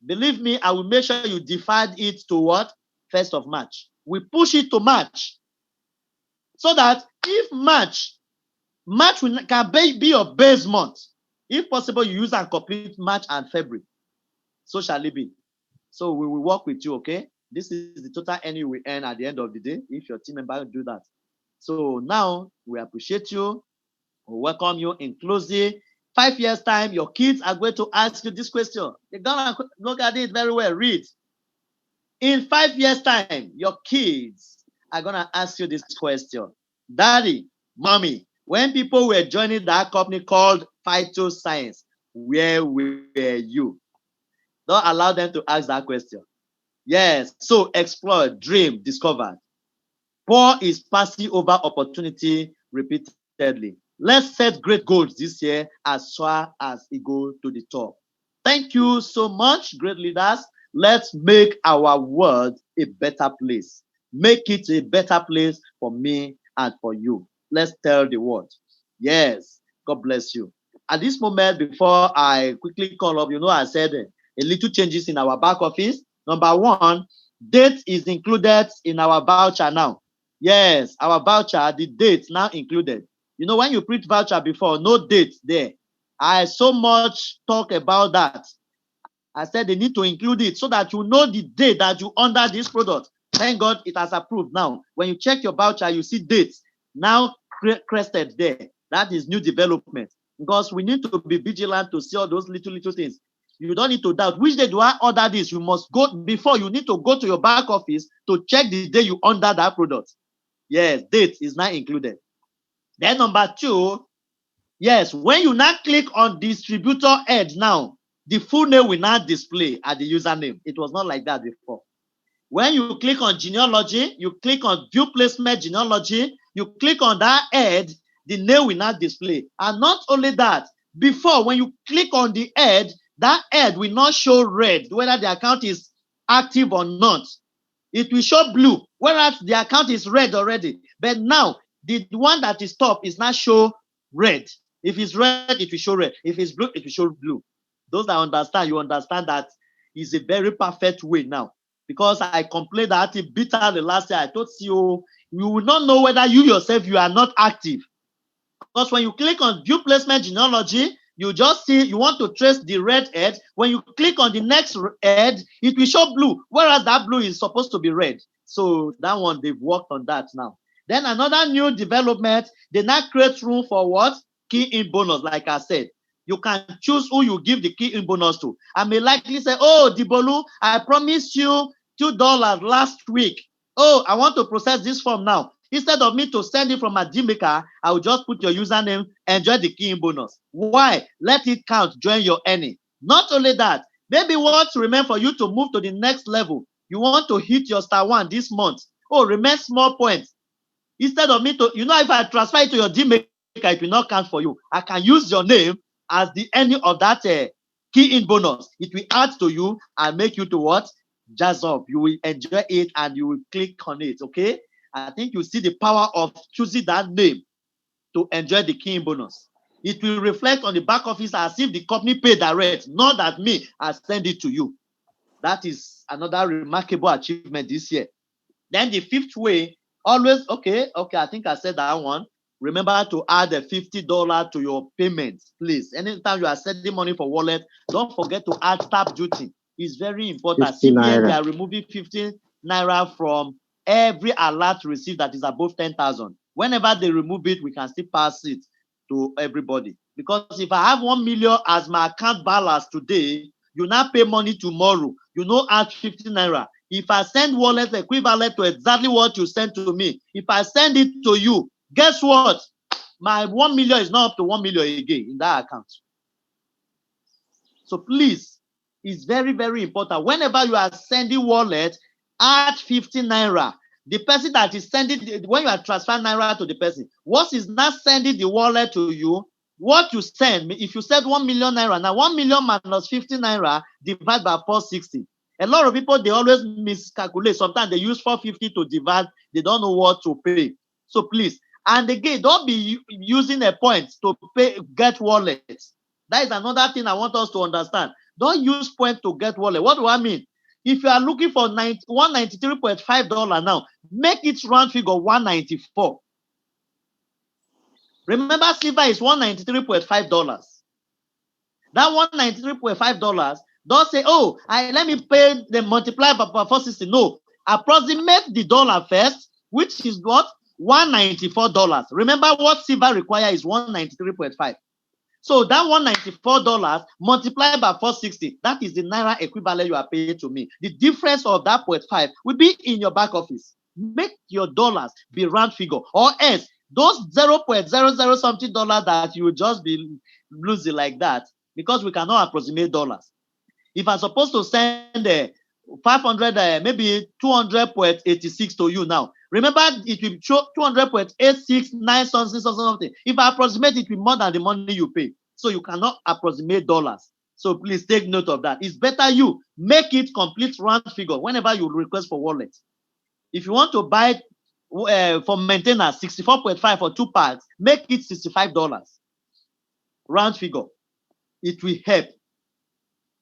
Speaker 2: Believe me, I will make sure you divide it to what? 1st of March. We push it to March. So that if March can be your base month. If possible, you use and complete March and February. So shall it be. So we will work with you, okay? This is the total earning we earn at the end of the day if your team member do that. So now we appreciate you. We welcome you in closing. 5 years time, your kids are going to ask you this question. They're gonna look at it very well. Read. In 5 years time, your kids are gonna ask you this question. Daddy, mommy, when people were joining that company called Phytoscience, where were you? Don't allow them to ask that question. Yes, so explore, dream, discover. Poor is passing over opportunity repeatedly. Let's set great goals this year as far as it goes to the top. Thank you so much, great leaders. Let's make our world a better place. Make it a better place for me and for you. Let's tell the world. Yes, God bless you. At this moment, before I quickly call up, I said a little changes in our back office. Number one, date is included in our voucher now. Yes, our voucher, the date now included. When you print voucher before, no date there. I so much talk about that. I said they need to include it so that you know the date that you order this product. Thank God it has approved now. When you check your voucher, you see dates now crested there. That is new development because we need to be vigilant to see all those little things. You don't need to doubt which day do I order this. You must go before you need to go to your back office to check the day you order that product. Yes, date is not included. Then number two, yes, when you now click on distributor head now, the full name will now display at the username. It was not like that before. When you click on genealogy, you click on view placement genealogy, you click on that head, the name will not display. And not only that, before when you click on the head, that head will not show red, whether the account is active or not. It will show blue, whereas the account is red already. But now, the one that is top is not show red. If it's red, it will show red. If it's blue, it will show blue. Those that understand, you understand that is a very perfect way now. Because I complained that it bitterly last year. I told you, you will not know whether you yourself, you are not active. Because when you click on view placement genealogy, you just see you want to trace the red head. When you click on the next head, it will show blue, whereas that blue is supposed to be red. So that one, they've worked on that now. Then another new development, they now create room for what? Key in bonus, like I said. You can choose who you give the key in bonus to. I may likely say, oh, Dibolu, I promised you $2 last week. Oh, I want to process this form now. Instead of me to send it from a Gmaker, I will just put your username, enjoy the key in bonus. Why? Let it count, join your earning. Not only that, maybe want to remain for you to move to the next level. You want to hit your *1 this month. Oh, remain small points. Instead of me to, if I transfer it to your Gmaker, it will not count for you. I can use your name as the ending of that key in bonus. It will add to you and make you to what? Jazz up. You will enjoy it and you will click on it, okay? I think you see the power of choosing that name to enjoy the key in bonus. It will reflect on the back office as if the company paid direct, not that me, I send it to you. That is another remarkable achievement this year. Then the fifth way, always, okay, I think I said that one. Remember to add the $50 to your payment, please. Anytime you are sending money for wallet, don't forget to add stamp duty. It's very important.
Speaker 4: 50
Speaker 2: CBN,
Speaker 4: naira.
Speaker 2: they are removing 15 naira from every alert received that is above 10,000. Whenever they remove it, we can still pass it to everybody. Because if I have 1 million as my account balance today, you now pay money tomorrow, add 50 naira. If I send wallet equivalent to exactly what you sent to me, if I send it to you, guess what? My 1 million is not up to 1 million again in that account. So please, it's very, very important. Whenever you are sending wallet, add 50 naira. The person that is sending, when you are transferring naira to the person, what is not sending the wallet to you, what you send, if you said 1 million naira, now 1 million minus 50 naira divided by 460. A lot of people, they always miscalculate. Sometimes they use 450 to divide. They don't know what to pay. So please, and again, don't be using a point to get wallets. That is another thing I want us to understand. Don't use point to get wallet. What do I mean? If you are looking for $193.5 now, make it round figure 194. Remember, silver is $193.5. That $193.5 don't say, oh, let me pay the multiply by 460. No, approximate the dollar first, which is what? $194. Remember, what silver requires is 193.5. So that $194 multiplied by 460, that is the naira equivalent you are paying to me. The difference of that 0.5 will be in your back office. Make your dollars be round figure, or else those 0.00 something dollars that you will just be losing like that, because we cannot approximate dollars. If I'm supposed to send 500, maybe 200.86 to you now, remember it will show 200.869 something. If I approximate, it will be more than the money you pay. So you cannot approximate dollars. So please take note of that. It's better you make it complete round figure whenever you request for wallet. If you want to buy for maintenance 64.5 for 2 packs, make it $65. Round figure. It will help.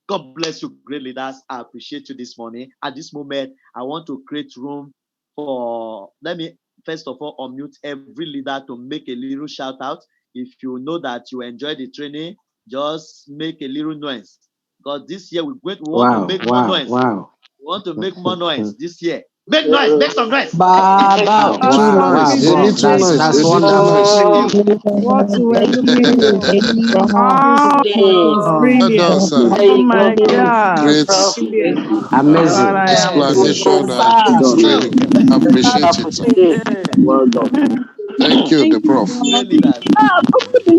Speaker 2: God bless you, great leaders. I appreciate you this morning. At this moment, I want to create room for, let me first of all unmute every leader to make a little shout out. If you know that you enjoyed the training, just make a little noise. Because this year we want to make more noise. We want to make more noise this year. Make noise, make some noise.
Speaker 3: Wow, a little noise.
Speaker 4: That's
Speaker 3: A little
Speaker 4: wonderful.
Speaker 3: noise.
Speaker 2: Thank you.
Speaker 5: What we're looking for.
Speaker 6: Oh,
Speaker 5: It's
Speaker 3: Well done,
Speaker 5: brilliant.
Speaker 3: sir.
Speaker 6: oh my God.
Speaker 3: Great
Speaker 5: Brilliant.
Speaker 6: God,
Speaker 4: Amazing.
Speaker 6: I am
Speaker 3: explanation
Speaker 6: grateful.
Speaker 3: and this training. Appreciate it. Thank you,
Speaker 1: Thank
Speaker 3: the
Speaker 1: you,
Speaker 3: prof.
Speaker 1: Prof.
Speaker 2: Great leaders.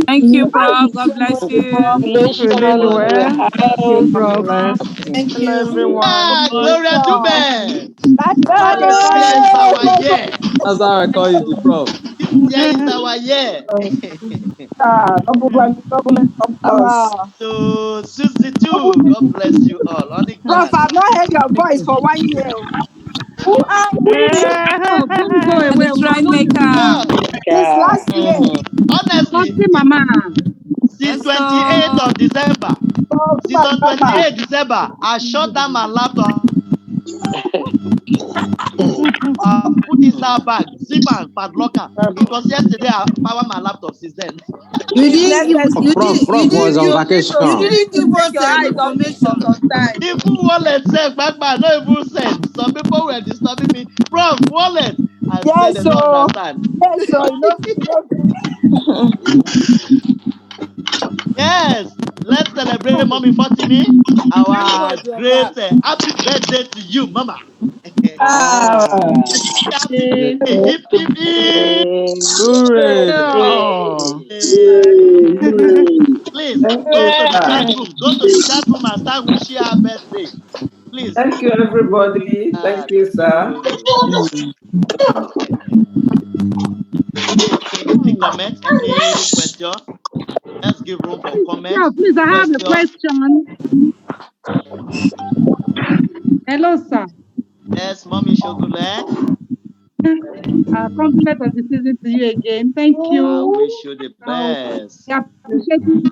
Speaker 1: Thank you, Prof. God bless you.
Speaker 6: You did
Speaker 2: Wonderful
Speaker 6: well.
Speaker 2: leaders.
Speaker 1: You,
Speaker 6: God
Speaker 1: Prof.
Speaker 6: bless.
Speaker 5: Thank
Speaker 6: Hello,
Speaker 5: you.
Speaker 6: everyone.
Speaker 2: Gloria Dube.
Speaker 5: That's
Speaker 2: This year is our year.
Speaker 7: how I call you the prof.
Speaker 2: This year is our year.
Speaker 5: Allah.
Speaker 2: So Susie too. God bless you all.
Speaker 5: Prof,
Speaker 2: Onikan.
Speaker 5: I've not heard your voice for 1 year. Who are we?
Speaker 1: Oh, don't go
Speaker 8: And
Speaker 1: away.
Speaker 8: the
Speaker 1: We are
Speaker 8: trend
Speaker 1: going to
Speaker 8: maker.
Speaker 2: Oh,
Speaker 1: miss you.
Speaker 5: Since last year.
Speaker 2: honestly,
Speaker 1: Party Mama.
Speaker 2: since
Speaker 8: Yes,
Speaker 2: 28th
Speaker 8: so
Speaker 2: of December,
Speaker 5: Oh,
Speaker 2: since on
Speaker 5: Mama.
Speaker 2: 28th December, I shut down my laptop. I put inside bag, zip and padlock am. It was yesterday I power my laptop since then.
Speaker 8: you didn't
Speaker 5: Blessed
Speaker 8: you, you
Speaker 4: Prof,
Speaker 8: did you
Speaker 4: Prof was
Speaker 8: did
Speaker 4: on
Speaker 8: you
Speaker 1: Need to,
Speaker 8: you
Speaker 4: vacation.
Speaker 1: you need
Speaker 8: didn't
Speaker 1: to
Speaker 8: give
Speaker 1: take
Speaker 8: us
Speaker 1: your
Speaker 8: any
Speaker 1: eyes off it for
Speaker 8: information.
Speaker 1: some time.
Speaker 2: Even wallet sef, gbagba, no even send. Some people were disturbing me. Prof, wallet. I said
Speaker 5: Yes,
Speaker 2: they don't
Speaker 5: so
Speaker 2: understand.
Speaker 5: yes, so
Speaker 2: Yes, let's celebrate Mommy Fatimi.
Speaker 1: Thank
Speaker 2: Our
Speaker 1: God you're
Speaker 2: great
Speaker 1: back.
Speaker 2: happy birthday to you, Mama. Happy
Speaker 1: Yay.
Speaker 2: hip hip hip.
Speaker 7: Hooray!
Speaker 6: Oh.
Speaker 2: Please go to the chat room. Go to the chat room and start wishing her birthday. Please.
Speaker 9: Thank you, everybody. Thank you,
Speaker 2: Thank
Speaker 9: sir.
Speaker 2: you. Any comment? Any question? Let's give room for comment.
Speaker 1: Yeah, please, I have a
Speaker 2: Question.
Speaker 1: question. Hello, sir.
Speaker 2: Yes, Mommy Shogule.
Speaker 1: Compliment of the season to you again. Thank
Speaker 2: I
Speaker 1: you.
Speaker 2: wish you the best.
Speaker 1: I appreciate you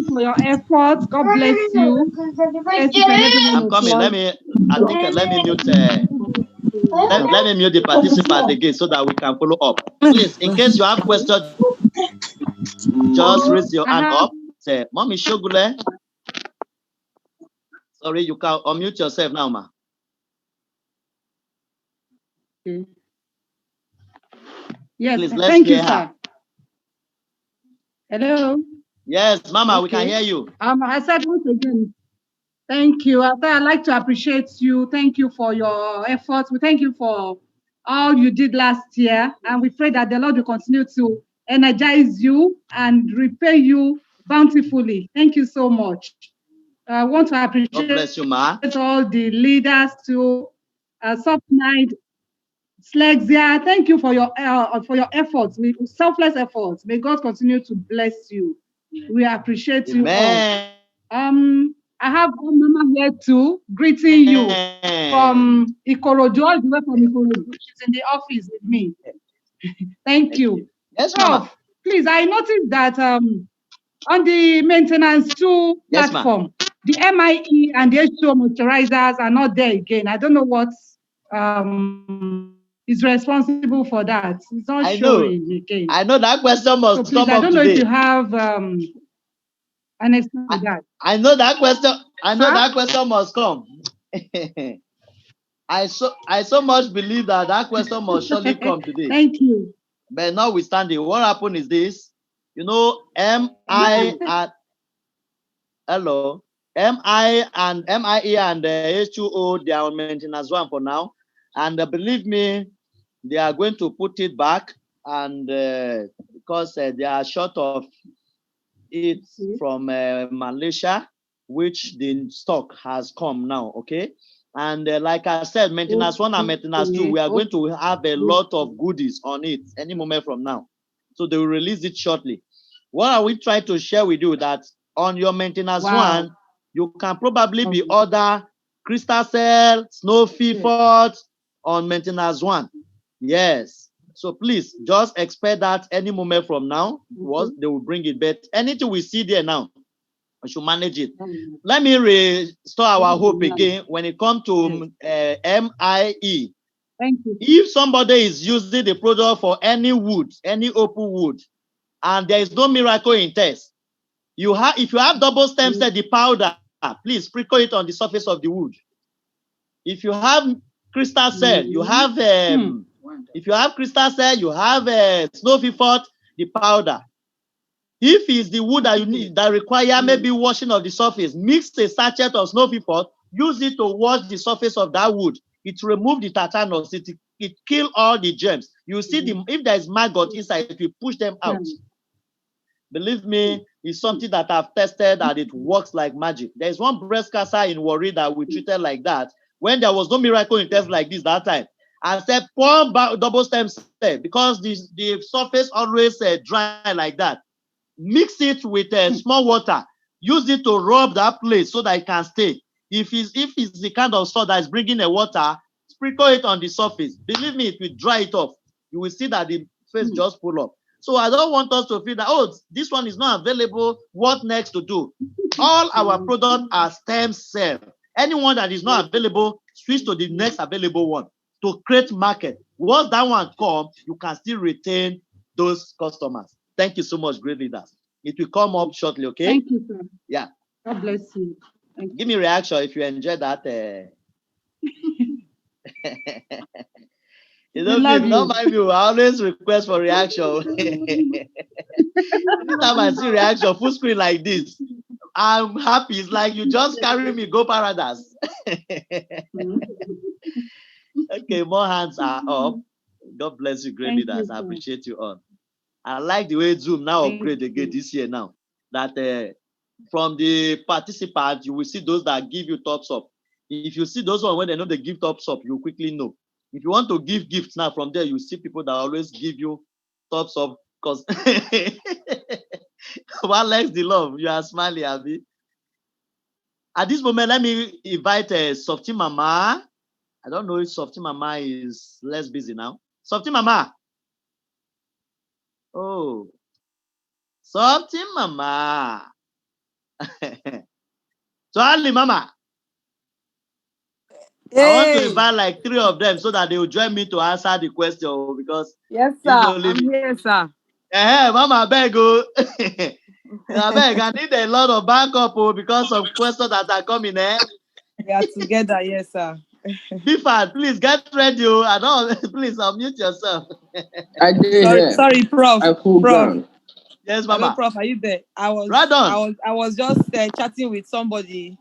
Speaker 1: for your efforts. God bless you. Bless each and every one
Speaker 2: I'm
Speaker 1: of
Speaker 2: coming.
Speaker 1: us.
Speaker 2: Let me mute. Let me mute the participant again so that we can follow up. Please, in case you have questions, just raise your
Speaker 1: I
Speaker 2: hand
Speaker 1: have
Speaker 2: up. Say, Mommy Shogule. Sorry, you can unmute yourself now, ma.
Speaker 1: yes,
Speaker 2: Please, let's
Speaker 1: thank you,
Speaker 2: hear her.
Speaker 1: sir. Hello.
Speaker 2: Yes, Mama, we can hear you.
Speaker 1: I said once again, thank you. I'd like to appreciate you. Thank you for your efforts. We thank you for all you did last year, and we pray that the Lord will continue to energize you and repay you bountifully. Thank you so much. I want to appreciate
Speaker 2: God bless you, ma.
Speaker 1: all the leaders to Soft Night, Slexia. Thank you for your efforts, selfless efforts. May God continue to bless you. We appreciate you all.
Speaker 2: Amen.
Speaker 1: I have one mama here too, greeting you from Ikorodu, all the way from Ikorodu. She's in the office with me. Thank you.
Speaker 2: Yes,
Speaker 1: Prof,
Speaker 2: Mama.
Speaker 1: please, I noticed that on the maintenance 2
Speaker 2: Yes, ma.
Speaker 1: platform, the MIE and the H2O moisturizers are not there again. I don't know what's
Speaker 5: is responsible for that. It's not
Speaker 2: I know.
Speaker 5: showing again.
Speaker 2: I know that question
Speaker 5: So
Speaker 2: must
Speaker 5: please,
Speaker 2: come
Speaker 5: I
Speaker 2: up
Speaker 5: don't know if
Speaker 2: today.
Speaker 5: you have an explanation to that.
Speaker 2: I know that question. I know
Speaker 5: Sir?
Speaker 2: that question must come. I so much believe that that question must surely come today.
Speaker 5: Thank you.
Speaker 2: But notwithstanding, what happened is this. You know, MI and hello, MIE and H2O, they are on maintenance one for now, and believe me, they are going to put it back, and because they are short of it from Malaysia, which the stock has come now. Okay. And like I said, maintenance one and maintenance two, we are going to have a lot of goodies on it any moment from now. So they will release it shortly. What are we trying to share with you? That on your maintenance one, you can probably be order crystal cell, snow fort on maintenance one. Yes. So please just expect that any moment from now, they will bring it. But anything we see there now, we should manage it. Let me restore our hope again when it comes to MIE.
Speaker 5: Thank you.
Speaker 2: If somebody is using the product for any wood, any open wood, and there is no miracle in test, if you have double stem cell, the powder, please sprinkle it on the surface of the wood. If you have crystal cell, you have if you have crystal cell, you have snow fort, the powder. If it's the wood that you need that require maybe washing of the surface, mix a sachet of snow fort, use it to wash the surface of that wood. It remove the tartanus, it kill all the germs. You see if there is maggot inside, if you push them out. Believe me, it's something that I've tested and it works like magic. There's one breast cancer in Warri that we treated like that. When there was no miracle in test like this that time, I said pour double stem cell because the surface always dry like that. Mix it with small water. Use it to rub that place so that it can stay. If it's the kind of salt that is bringing the water, sprinkle it on the surface. Believe me, it will dry it off. You will see that the face just pull up. So I don't want us to feel that, oh, this one is not available. What next to do? All our products are stem cell. Anyone that is not available, switch to the next available one to create market. Once that one comes, you can still retain those customers. Thank you so much, great leaders. It will come up shortly, okay?
Speaker 5: Thank you, sir.
Speaker 2: Yeah.
Speaker 5: God bless you.
Speaker 2: Give me a reaction if you enjoyed that. You know, not my view. I always request for reaction. Anytime I see reaction, full screen like this, I'm happy. It's like you just carry me, go paradise. Okay, more hands are up. God bless you, great leaders. I appreciate you all. I like the way Zoom now upgrade again this year now. That from the participants, you will see those that give you thumbs up. If you see those one when they know they give thumbs up, you quickly know. If you want to give gifts now from there, you see people that always give you thumbs up because what likes the love? You are smiling, Abby. At this moment, let me invite Softy Mama. I don't know if Softy Mama is less busy now. Softy Mama. Oh, Softy Mama. Charlie Mama.
Speaker 1: Hey.
Speaker 2: I want to invite like 3 of them so that they will join me to answer the question because
Speaker 1: yes, sir. I'm here, sir.
Speaker 2: Mama, beg you. I beg, I need a lot of backup because of questions that are coming.
Speaker 1: We are together, yes, sir.
Speaker 2: Bifad, please get ready. I don't please unmute yourself.
Speaker 9: I did here.
Speaker 1: Sorry, Prof.
Speaker 9: I cool
Speaker 1: Prof.
Speaker 9: down.
Speaker 2: Yes, Mama.
Speaker 1: Hello, Prof. Are you there? I was just chatting with somebody.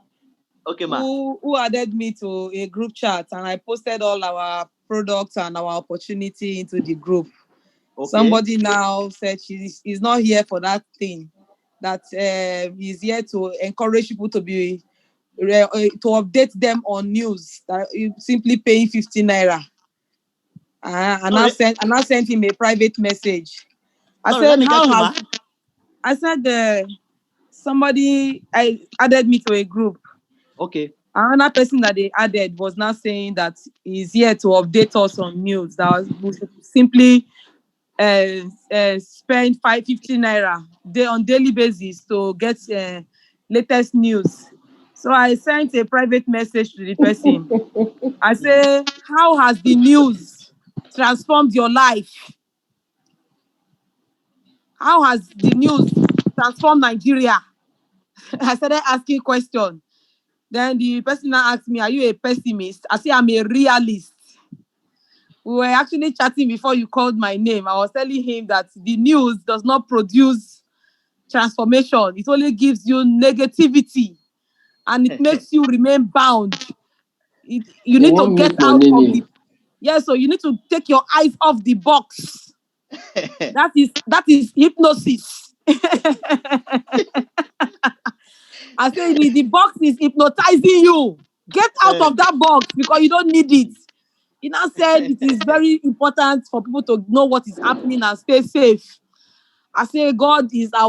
Speaker 2: Okay, ma.
Speaker 1: Who added me to a group chat, and I posted all our products and our opportunity into the group. Okay. Somebody now said he's not here for that thing. That he's here to encourage people to be to update them on news. That you simply paying 50 naira. And I sent him a private message. I said somebody added me to a group.
Speaker 2: Okay.
Speaker 1: Another person that they added was now saying that he's here to update us on news. That we should simply spend 550 naira on daily basis to get latest news. So I sent a private message to the person. I say, how has the news transformed your life? How has the news transformed Nigeria? I started asking questions. Then the person now asked me, are you a pessimist? I say, I'm a realist. We were actually chatting before you called my name. I was telling him that the news does not produce transformation. It only gives you negativity and it makes you remain bound. You
Speaker 9: They
Speaker 1: need to
Speaker 9: won't
Speaker 1: get
Speaker 9: make
Speaker 1: out
Speaker 9: money.
Speaker 1: of the... Yeah, so you need to take your eyes off the box. That is hypnosis. I say the box is hypnotizing you. Get out of that box because you don't need it. He now said it is very important for people to know what is happening and stay safe. I say God is the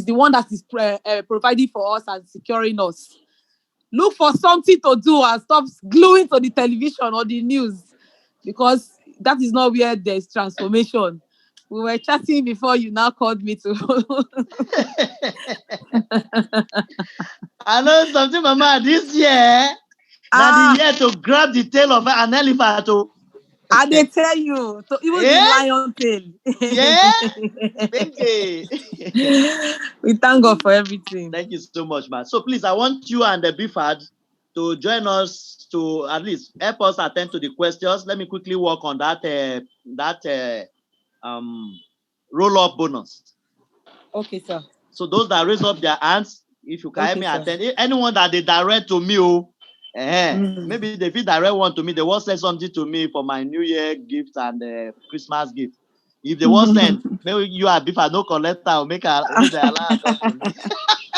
Speaker 1: one that is providing for us and securing us. Look for something to do and stop gluing to the television or the news because that is not where there's transformation. We were chatting before you now called me to.
Speaker 2: I know something, Mama. This year, now the year to grab the tail of an elephant.
Speaker 1: I they tell you, to even the
Speaker 2: Yeah?
Speaker 1: lion tail.
Speaker 2: Yeah? Benji.
Speaker 1: We thank God for everything.
Speaker 2: Thank you so much, man. So please, I want you and the Bifad to join us to at least help us attend to the questions. Let me quickly work on that roll-up bonus.
Speaker 1: Okay, sir.
Speaker 2: So those that raise up their hands, if you can help me attend, anyone that they direct to me, maybe they feel direct one to me, they want to send something to me for my New Year gift and Christmas gift. If they want to send, maybe you are Bifad no collector, or make the allow come to me.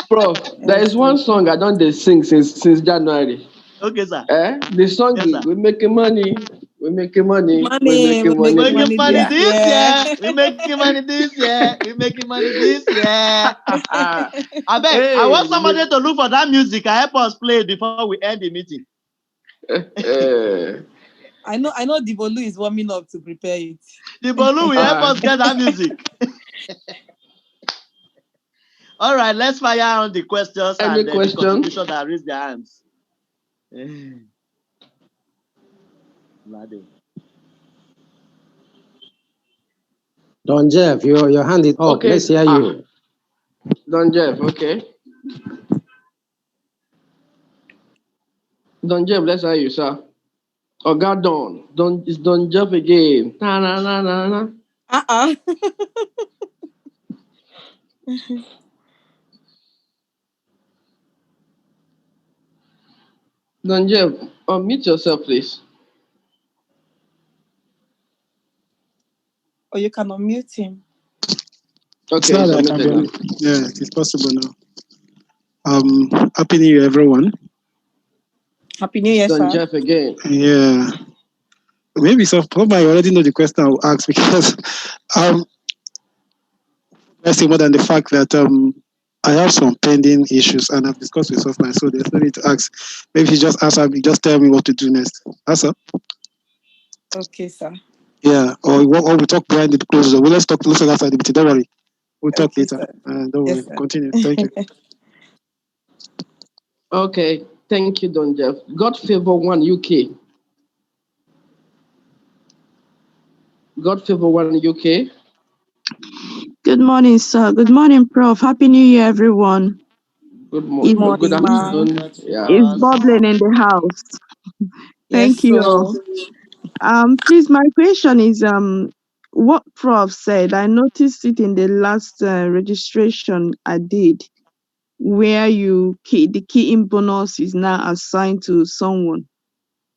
Speaker 9: Prof, there is one song I don't they sing since January.
Speaker 2: Okay, sir.
Speaker 9: The song
Speaker 2: Yes,
Speaker 9: is
Speaker 2: sir.
Speaker 9: "We making money, we making money, we
Speaker 1: Money,
Speaker 9: making
Speaker 1: we
Speaker 9: money."
Speaker 2: We're making money
Speaker 1: this
Speaker 2: this
Speaker 1: year.
Speaker 2: year. We're making money this year. We're making money this year. I beg, I
Speaker 9: Hey,
Speaker 2: want somebody to look for that music and help us play it before we end the meeting.
Speaker 1: I know the Bolu is warming up to prepare it.
Speaker 2: The balloon will help us get that music. All right, let's fire on the questions
Speaker 9: Any
Speaker 2: and the
Speaker 9: question?
Speaker 2: contribution that raise their hands.
Speaker 4: Don Jeff, your hand is up.
Speaker 9: Okay.
Speaker 4: Let's hear you.
Speaker 9: Don Jeff, okay. Don Jeff, let's hear you, sir. Oga Don, it's Don Jeff again. Na na na na na. Don Jeff, unmute yourself, please.
Speaker 1: Or you can unmute him.
Speaker 9: Okay,
Speaker 8: It's
Speaker 9: it's
Speaker 8: not that I can
Speaker 9: unmuted now.
Speaker 8: yeah, it's possible now. Happy New Year, everyone.
Speaker 1: Happy New Year,
Speaker 9: Don
Speaker 1: sir.
Speaker 9: Jeff again.
Speaker 8: Yeah, maybe somebody already know the question I will ask because interesting more than the fact that I have some pending issues and I've discussed with software, so there's no need to ask. Maybe you just answer me, just tell me what to do next. That's all.
Speaker 1: Okay, sir.
Speaker 8: Yeah, or we talk behind the closed door. Well, let's talk outside the meeting. Don't worry, we'll talk
Speaker 1: Okay,
Speaker 8: later.
Speaker 1: sir.
Speaker 8: Don't worry.
Speaker 1: Yes, sir.
Speaker 8: Continue. Thank you.
Speaker 9: Okay, thank you, Don Jeff. God favor one UK. God favor one UK.
Speaker 6: Good morning, sir. Good morning, Prof. Happy New Year, everyone.
Speaker 9: Good morning. Good
Speaker 1: Morning, ma.
Speaker 9: afternoon. Yeah.
Speaker 6: It's bubbling in the house.
Speaker 1: Yes,
Speaker 6: Thank you. Please, my question is what Prof said. I noticed it in the last registration I did, where the key-in bonus is now assigned to someone.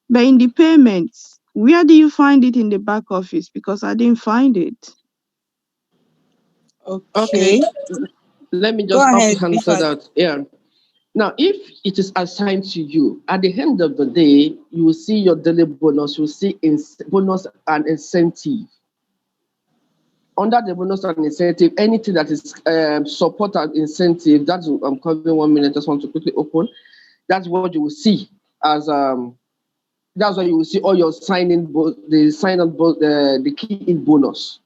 Speaker 6: But in the payments, where do you find it in the back office? Because I didn't find it.
Speaker 9: Okay. Let me
Speaker 1: Go
Speaker 9: just
Speaker 1: ahead,
Speaker 9: answer
Speaker 1: Bifad.
Speaker 9: that. Yeah. Now, if it is assigned to you, at the end of the day, you will see your daily bonus, you will see bonus and incentive. Under the bonus and incentive, anything that is support and incentive, that's I'm covering 1 minute, just want to quickly open. That's what you will see as that's why you will see all your the key-in bonus.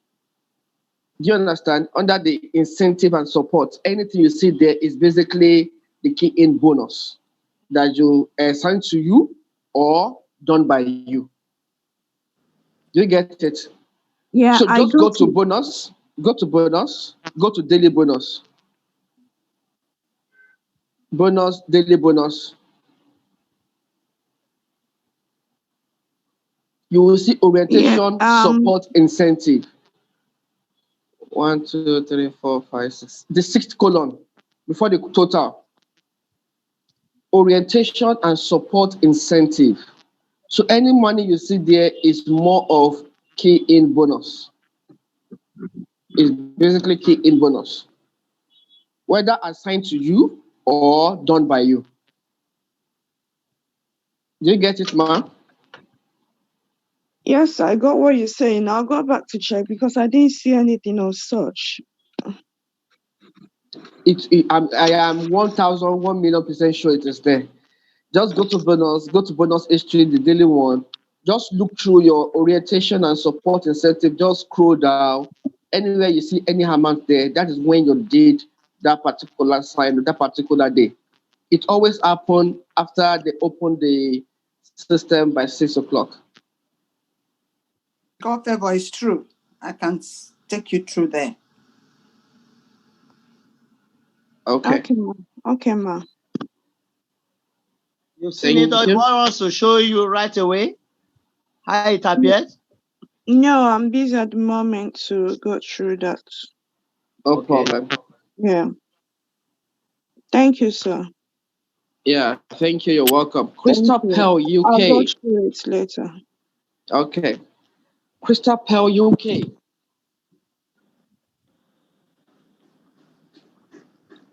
Speaker 9: Do you understand? Under the incentive and support, anything you see there is basically the key-in bonus that you assign to you or done by you. Do you get it?
Speaker 6: Yeah,
Speaker 9: So
Speaker 6: I
Speaker 9: just
Speaker 6: got it.
Speaker 9: go to daily bonus, daily bonus. You will see
Speaker 6: Yeah.
Speaker 9: orientation, support, incentive. 1, 2, 3, 4, 5, 6. The sixth column before the total. Orientation and support incentive. So any money you see there is more of key in bonus. It's basically key in bonus, whether assigned to you or done by you. Do you get it, ma?
Speaker 6: Yes, I got what you're saying. I'll go back to check because I didn't see anything of such.
Speaker 9: I am 1,000,000,000% sure it is there. Just go to bonus history, the daily one. Just look through your orientation and support incentive. Just scroll down. Anywhere you see any amount there, that is when you did that particular sign, that particular day. It always happen after they open the system by 6 o'clock.
Speaker 10: God favor is true. I can take you through there.
Speaker 9: Okay.
Speaker 6: Okay, ma.
Speaker 2: You've seen it, or you want us to show you right away how it appears?
Speaker 6: No, I'm busy at the moment to go through that.
Speaker 9: No problem.
Speaker 6: Yeah. Thank you, sir.
Speaker 9: Yeah, thank you. You're welcome.
Speaker 6: Thank
Speaker 9: Crystal
Speaker 6: you.
Speaker 9: Pearl
Speaker 6: I'll go
Speaker 9: UK.
Speaker 6: through it later.
Speaker 9: Okay. Crystal Pearl UK.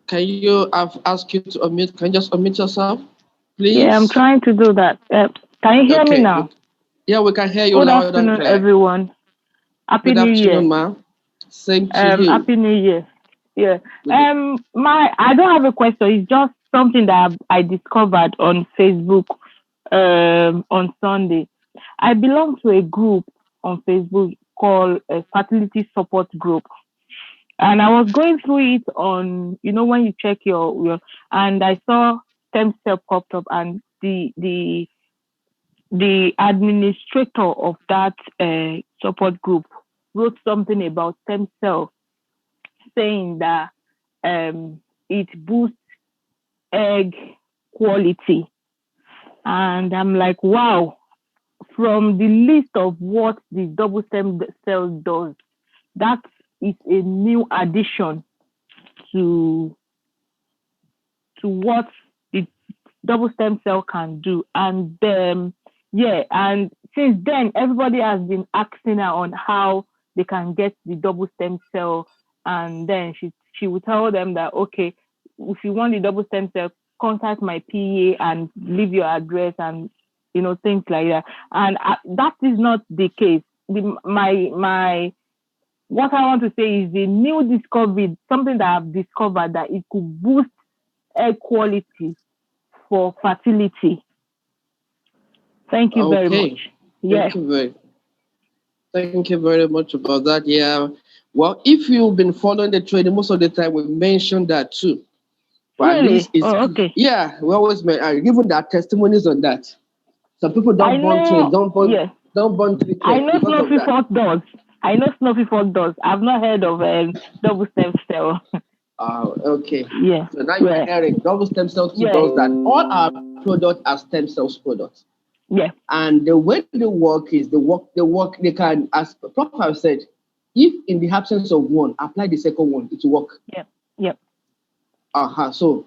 Speaker 9: Can you, I've asked you to unmute? Can you just unmute yourself, please?
Speaker 11: Yeah, I'm trying to do that. Can you hear me now?
Speaker 9: Yeah, we can hear you
Speaker 11: Good
Speaker 9: loud and
Speaker 11: afternoon,
Speaker 9: clear.
Speaker 11: everyone. Happy
Speaker 9: Good
Speaker 11: New Year.
Speaker 9: afternoon, ma'am. Same to you.
Speaker 11: Happy New Year. Yeah. I don't have a question. It's just something that I discovered on Facebook on Sunday. I belong to a group on Facebook called a fertility support group. And I was going through it on, when you check your and I saw stem cell popped up, and the administrator of that support group wrote something about stem cell, saying that it boosts egg quality. And I'm like, wow, from the list of what the double stem cell does, that is a new addition to what the double stem cell can do. And and since then everybody has been asking her on how they can get the double stem cell, and then she would tell them that, okay, if you want the double stem cell, contact my PA and leave your address, and things like that. And that is not the case. My what I want to say is the new discovery, something that I've discovered, that it could boost egg quality for fertility. Thank you very much. Yeah.
Speaker 9: Thank you very much about that. Yeah. Well, if you've been following the training, most of the time we mentioned that too. But
Speaker 11: really?
Speaker 9: At least it's
Speaker 11: okay.
Speaker 9: Yeah, we always given that testimonies on that. Some people don't want to treated.
Speaker 11: I know Snuffy Fort does. I've not heard of double stem cell.
Speaker 9: Oh, okay.
Speaker 11: Yeah.
Speaker 9: So now you're hearing double stem cells does that. All our products are stem cells products.
Speaker 11: Yeah.
Speaker 9: And the way they work is they can, as Prof have said, if in the absence of one, apply the second one, it will work.
Speaker 11: Yep.
Speaker 9: So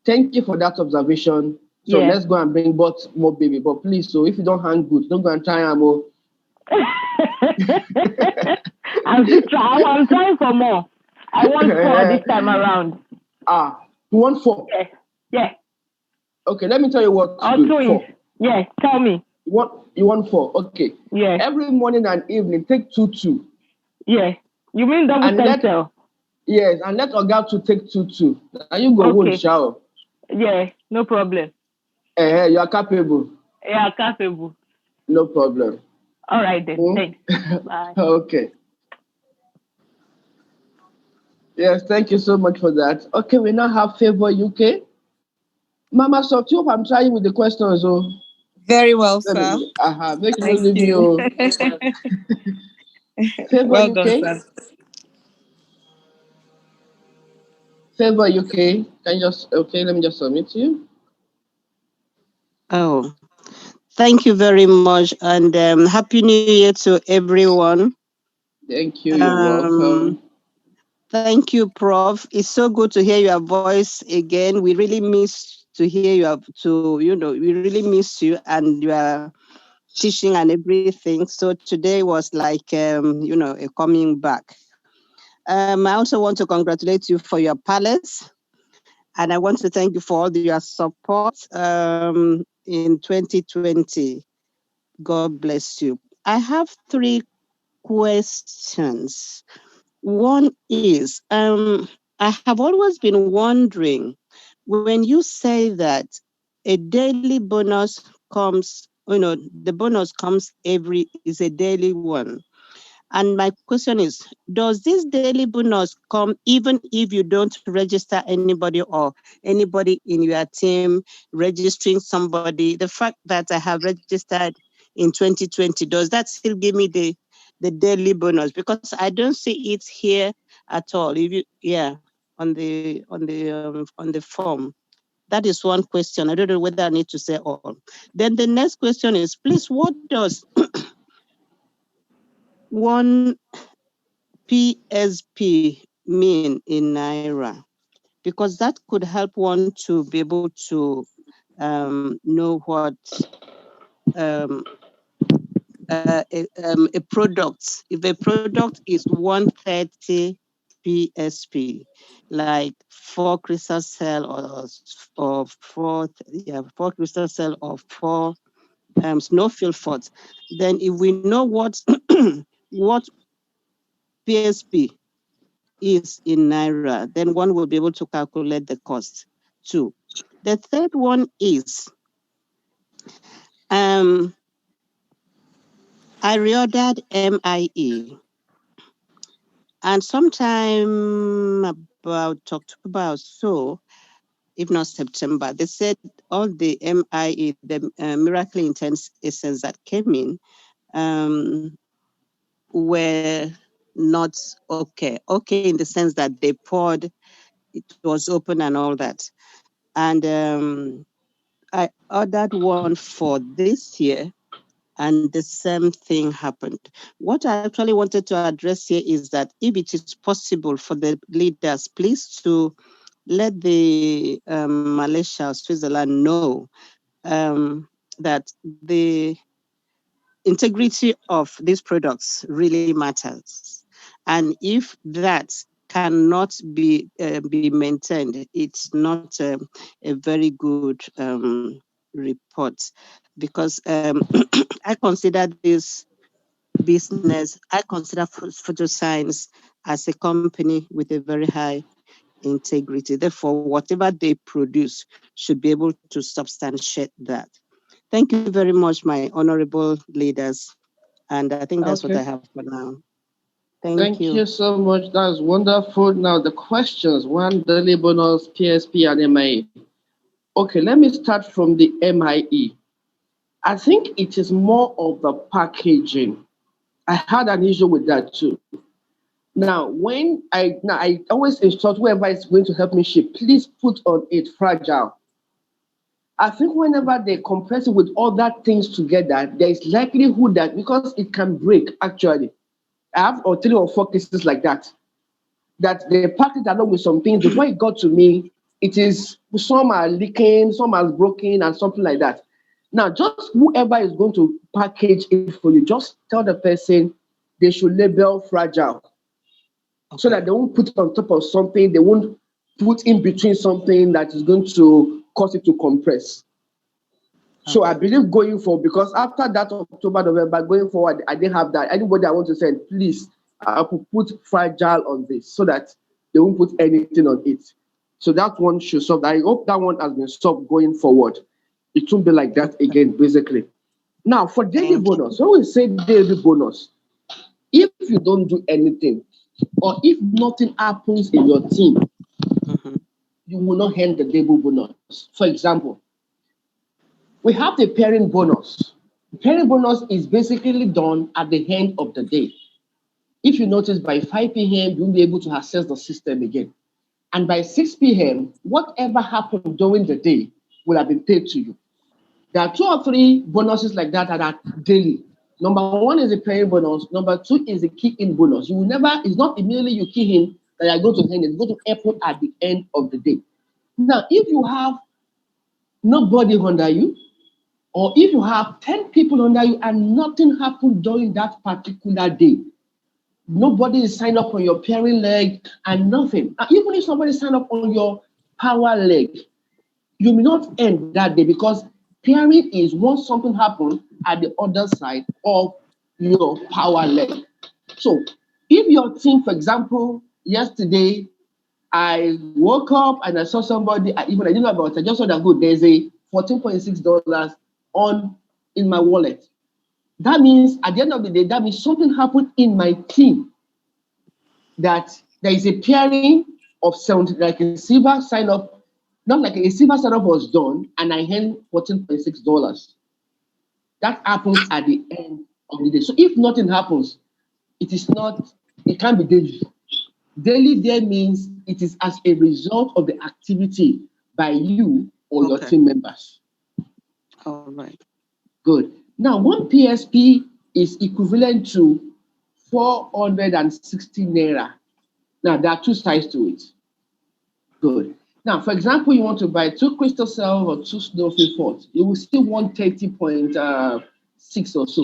Speaker 9: thank you for that observation. So let's go and bring more baby. But please, so if you don't hang good, don't go and try and more.
Speaker 11: I'm trying for more. I want 4 this time around.
Speaker 9: You want 4?
Speaker 11: Yeah.
Speaker 9: Okay, let me tell you what to do. 4.
Speaker 11: Yeah, tell me.
Speaker 9: You want 4? Okay.
Speaker 11: Yeah.
Speaker 9: Every morning and evening, take 2.
Speaker 11: Yeah. You mean double stem cell?
Speaker 9: Yes, and let Oga to take 2. And you go won't shower.
Speaker 11: Yeah, no problem.
Speaker 9: You are capable.
Speaker 11: Yeah, capable.
Speaker 9: No problem.
Speaker 11: All right then. Thanks. Bye.
Speaker 9: Okay. Yes, thank you so much for that. Okay, we now have Favor UK. Mama Soft, hope I'm trying with the questions.
Speaker 1: Very well, sir.
Speaker 9: Make you
Speaker 1: Thank
Speaker 9: leave me.
Speaker 1: you.
Speaker 9: Favor
Speaker 1: Well done,
Speaker 9: UK.
Speaker 1: sir.
Speaker 9: Favor UK. Can you just let me just submit to you.
Speaker 12: Oh, thank you very much, and Happy New Year to everyone.
Speaker 9: Thank you. You're
Speaker 12: Um,
Speaker 9: welcome.
Speaker 12: Thank you, Prof. It's so good to hear your voice again. We really miss to hear you. We really miss you and your teaching and everything. So today was like, a coming back. I also want to congratulate you for your palace, and I want to thank you for all your support in 2020. God bless you. I have 3 questions. One is, I have always been wondering, when you say that a daily bonus comes, the bonus comes is a daily one. And my question is, does this daily bonus come even if you don't register anybody or anybody in your team registering somebody? The fact that I have registered in 2020, does that still give me the daily bonus? Because I don't see it here at all. If you, yeah, on the form. That is one question. I don't know whether I need to say all. Then the next question is, please, what does one PSP mean in Naira? Because that could help one to be able to know what um, a product, if a product is 130 PSP, like 4 crystal cell or 4 crystal cell or 4 snowfield forts, then if we know what what PSP is in Naira, then one will be able to calculate the cost too. The third one is, um, I reordered MIE, and sometime about October or so, if not September, they said all the MIE, the Miracle Intense Essence that came in, um, were not okay. Okay in the sense that they poured, it was open and all that. And I ordered one for this year, and the same thing happened. What I actually wanted to address here is that if it is possible for the leaders, please to let the Malaysia, Switzerland know that the integrity of these products really matters. And if that cannot be maintained, it's not a very good report, because I consider this business, I consider Phytoscience as a company with a very high integrity. Therefore, whatever they produce should be able to substantiate that. Thank you very much, my honorable leaders. And I think that's what I have for now. Thank
Speaker 9: Thank you
Speaker 12: you.
Speaker 9: so much. That's wonderful. Now the questions: one, daily bonus, PSP, and MIE. Okay, let me start from the MIE. I think it is more of the packaging. I had an issue with that too. Now I always instruct whoever is going to help me ship, please put on it fragile. I think whenever they compress it with other things together, there is likelihood that because it can break actually. I have or 3 or 4 cases like that. That they packed it along with some things. Before it got to me, it is some are leaking, some are broken, and something like that. Now, just whoever is going to package it for you, just tell the person they should label fragile so that they won't put it on top of something, they won't put in between something that is going to cause it to compress. So I believe going forward, because after that October, November, going forward, I didn't have that. Anybody I want to send, please, I could put fragile on this so that they won't put anything on it. So that one should solve. I hope that one has been solved going forward. It won't be like that again, basically. Now, for daily bonus, when we say daily bonus, if you don't do anything or if nothing happens in your team, you will not hand the daily bonus. For example, We have the pairing bonus. Pairing bonus is basically done at the end of the day. If you notice, by 5 p.m., you'll be able to access the system again. And by 6 p.m., whatever happened during the day will have been paid to you. There are 2 or 3 bonuses like that are daily. Number 1 is a paying bonus. Number 2 is a key-in bonus. You will never, it's not immediately you key in that you're going to end. It's going to happen at the end of the day. Now, if you have nobody under you, or if you have 10 people under you and nothing happened during that particular day, nobody is signed up on your pairing leg and nothing. Even if somebody signed up on your power leg, you may not end that day because pairing is once something happens at the other side of your power leg. So if your team, for example, yesterday, I woke up and I saw somebody, even I didn't know about it, I just saw that good, there's a $14.6 on in my wallet. That means at the end of the day, that means something happened in my team, that there is a pairing of 70, like a silver sign up, not like a silver sign up was done, and I earned $14.6. That happens at the end of the day. So if nothing happens, it is not, it can't be daily. Daily there means it is as a result of the activity by you or your team members.
Speaker 12: All right.
Speaker 9: Good. Now, 1 PSP is equivalent to 460 naira. Now, there are 2 sides to it. Good. Now, for example, you want to buy 2 crystal cells or 2 snowflake forts. You will still want 30.6 or so.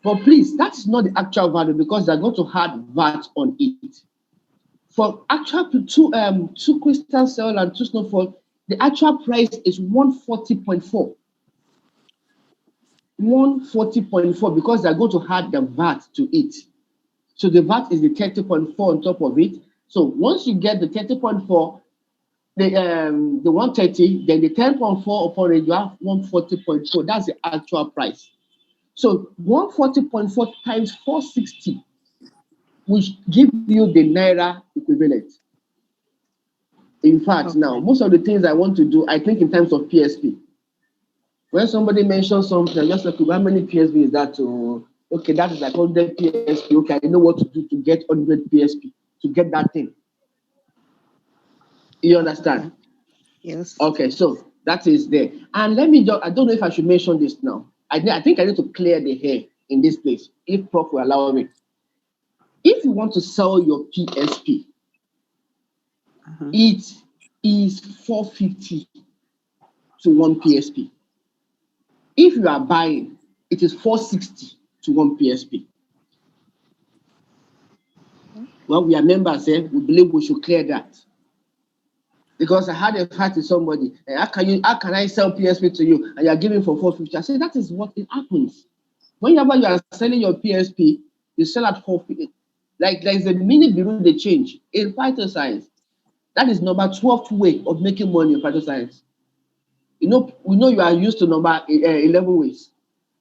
Speaker 9: But please, that is not the actual value because they're going to add VAT on it. For actual 2 crystal cells and 2 snowflake, the actual price is 140.4. 140.4 because they're going to add the VAT to it. So the VAT is the 30.4 on top of it. So once you get the 30.4, the 130, then the 10.4 upon it, you have 140.4. That's the actual price. So 140.4 times 460, which give you the naira equivalent. In fact, now most of the things I want to do, I think in terms of PSP. When somebody mentions something, I just like, how many PSP is that? Okay, that is like 100 PSP. Okay, I know what to do to get 100 PSP, to get that thing. You understand?
Speaker 12: Yes.
Speaker 9: Okay, so that is there. And let me just, I don't know if I should mention this now. I think I need to clear the hair in this place, if Prof will allow me. If you want to sell your PSP, it is 450 to 1 PSP. If you are buying, it is 460 to 1 PSP. Well, we are members, we believe we should clear that. Because I had a fight with somebody, how can I sell PSP to you and you're giving for 450? I said that is what it happens. Whenever you are selling your PSP, you sell at 450. Like there is a mini bureau they change in Phytoscience. That is number 12th way of making money in Phytoscience. We know you are used to number 11 ways.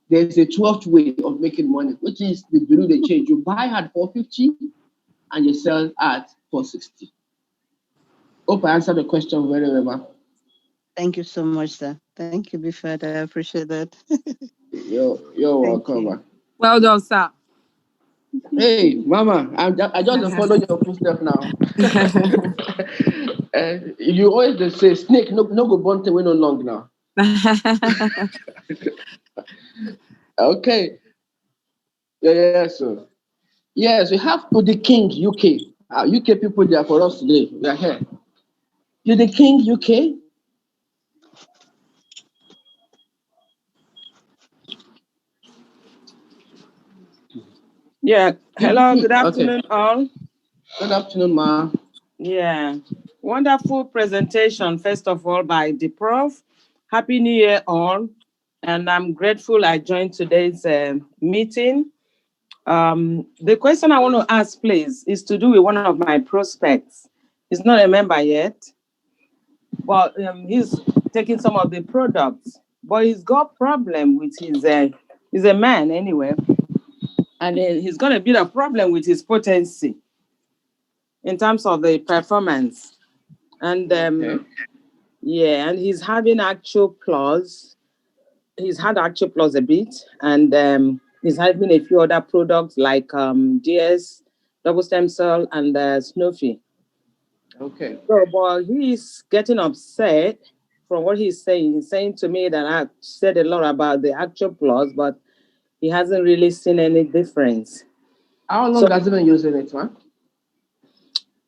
Speaker 9: There's a 12th way of making money, which is the bureau they change. You buy at 450 and you sell at 460. Hope I answered the question very well.
Speaker 12: Thank you so much, sir. Thank you, Bifat. I appreciate that.
Speaker 9: You're welcome.
Speaker 12: You.
Speaker 1: Well done, sir.
Speaker 9: Hey, Mama, I just follow your footsteps now. You always just say snake, no go bunting we no long now. Okay. Yes, sir. Yes, we have to the King UK. UK people there for us today. We are here. You the King UK?
Speaker 13: Yeah. Hello, good afternoon,
Speaker 9: Okay.
Speaker 13: all.
Speaker 9: Good afternoon, Ma.
Speaker 13: Yeah. Wonderful presentation, first of all, by the Prof. Happy New Year, all. And I'm grateful I joined today's meeting. The question I want to ask, please, is to do with one of my prospects. He's not a member yet, but he's taking some of the products. But he's got problem with his, he's a man anyway, and he's got a bit of problem with his potency in terms of the performance. And yeah, and he's having actual clause he's had Actual Plus a bit, and he's having a few other products like DS, double stem cell, and Snowfy.
Speaker 9: Okay.
Speaker 13: So, but he's getting upset from what he's saying. He's saying to me that I said a lot about the Actual Plus, but he hasn't really seen any difference.
Speaker 9: How long
Speaker 13: So,
Speaker 9: has he been using it, man?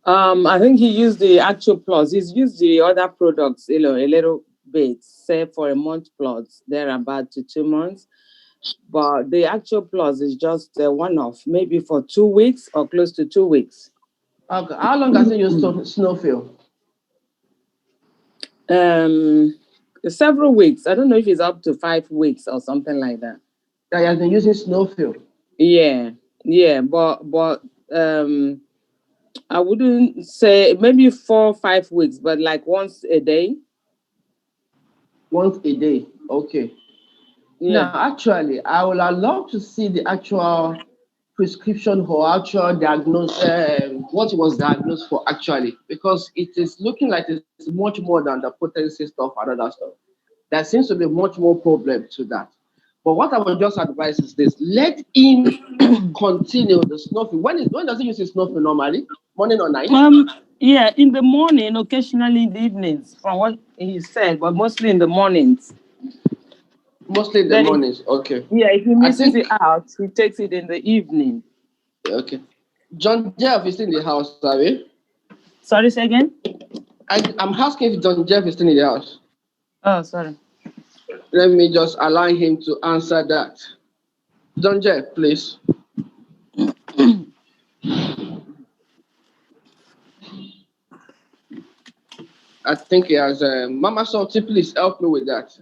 Speaker 13: I think he used the Actual Plus. He's used the other products, a little bit, say for a month plus, there about to 2 months. But the Actual Plus is just one off, maybe for 2 weeks or close to 2 weeks.
Speaker 9: Okay. How long has he used Snowfield?
Speaker 13: Several weeks. I don't know if it's up to 5 weeks or something like that.
Speaker 9: That he has been using Snowfield.
Speaker 13: Yeah, yeah, but I wouldn't say maybe 4 or 5 weeks, but like once a day.
Speaker 9: Once a day. Okay.
Speaker 13: Yeah.
Speaker 9: Now, actually, I would love to see the actual prescription or actual diagnosis, what it was diagnosed for actually, because it is looking like it's much more than the potency stuff and other stuff. There seems to be much more problem to that. But what I would just advise is this: let him continue the snuffing. When does he use his snuffing normally? Morning or night?
Speaker 13: Yeah, in the morning, occasionally in the evenings, from what he said, but mostly in the mornings.
Speaker 9: Mostly in the
Speaker 13: Then,
Speaker 9: mornings. Okay.
Speaker 13: yeah, if he
Speaker 9: I
Speaker 13: misses it
Speaker 9: think
Speaker 13: out, he takes it in the evening.
Speaker 9: okay. John Jeff is in the house, sorry.
Speaker 13: Sorry, say again?
Speaker 9: I'm asking if John Jeff is still in the house.
Speaker 13: Oh, sorry.
Speaker 9: Let me just allow him to answer that. John Jeff, please. I think he has. Mama Salty, please help me with that.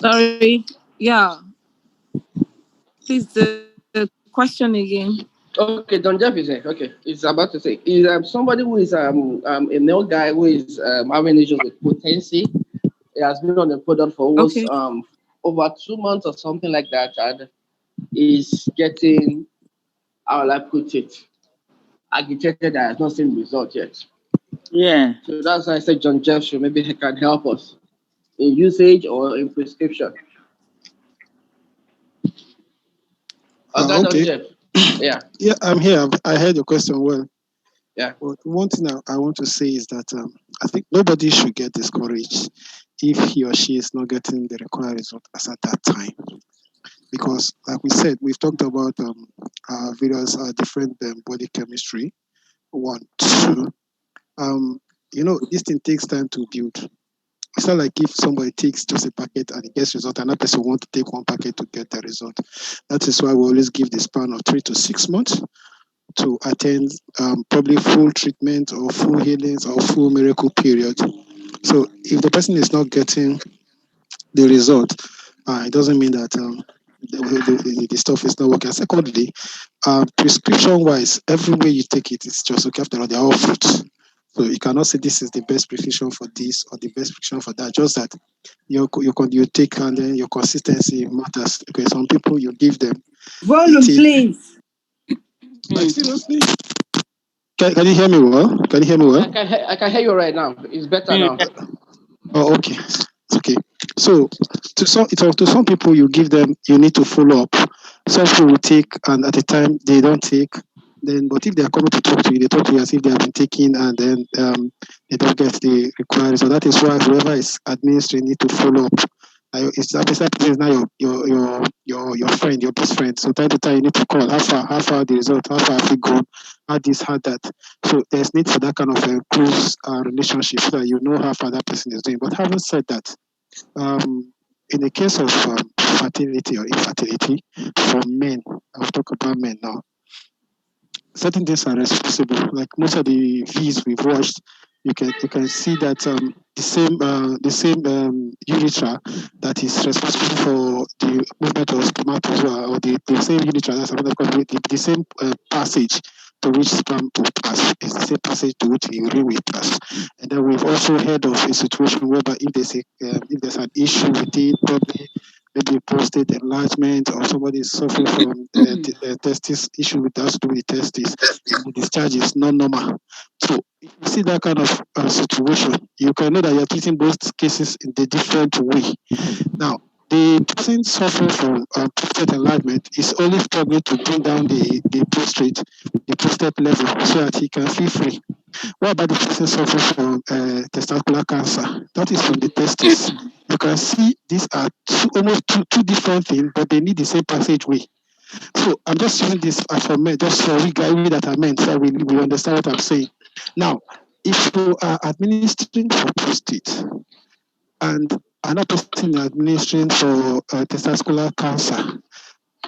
Speaker 1: Sorry. Yeah. Please, the question again.
Speaker 9: Okay, John Jeff is here. Okay, he's about to say he's somebody who is a male guy who is having issues with potency. He has been on the product for almost
Speaker 1: Okay.
Speaker 9: over 2 months or something like that, and is getting, how will I put it, agitated that has not seen result yet.
Speaker 13: Yeah.
Speaker 9: So that's why I said John Jeff should maybe he can help us in usage or in prescription. Okay, John
Speaker 8: Okay.
Speaker 9: Jeff. Yeah.
Speaker 8: Yeah, I'm here. I heard your question well.
Speaker 9: Yeah.
Speaker 8: But one thing I want to say is that I think nobody should get discouraged if he or she is not getting the required result as at that time. Because, like we said, we've talked about various different body chemistry. One, two. Um, this thing takes time to build. It's not like if somebody takes just a packet and it gets result, another person wants to take one packet to get the result. That is why we always give the span of 3 to 6 months to attend probably full treatment or full healings or full miracle period. So if the person is not getting the result, it doesn't mean that the stuff is not working. Secondly, prescription wise, every way you take it, it's just okay. After all, they're all fruits. So you cannot say this is the best prescription for this or the best prescription for that. Just that you take and then your consistency matters. Okay, some people you give them.
Speaker 10: Volume, please.
Speaker 8: Like seriously. Can you hear me well? Can you hear me well?
Speaker 9: I can hear you right now. It's better now.
Speaker 8: Oh, okay. Okay. So to some people you give them, you need to follow up. Some people will take and at the time they don't take. Then but if they are coming to talk to you, they talk to you as if they have been taking and then they don't get the required. So that is why whoever is administering need to follow up. It's that person is now your friend, your best friend. So time to time you need to call how far the result, how far have you gone, how this, how that. So there's need for that kind of a close relationship so that you know how far that person is doing. But having said that, in the case of fertility or infertility for men, I'll talk about men now. Certain things are responsible. Like most of the V's we've watched, you can see that the same urethra that is responsible for the movement of spermatozoa or the same urethra that's the same passage to which sperm will pass is the same passage to which the urine will pass. And then we've also heard of a situation whereby if there's an issue with it, probably maybe prostate enlargement or somebody is suffering from testis issue with that to do with the testis, and the discharge is not normal. So if you see that kind of situation, you can know that you're treating both cases in a different way. Now, the person suffering from prostate enlargement is only struggling to bring down the prostate level so that he can feel free. What about the person suffering from testicular cancer? That is from the testes. You can see these are almost two different things, but they need the same passageway. So I'm just using this as for men, just for we that I meant, so we understand what I'm saying. Now, if you are administering for prostate and another person is administering for testicular cancer,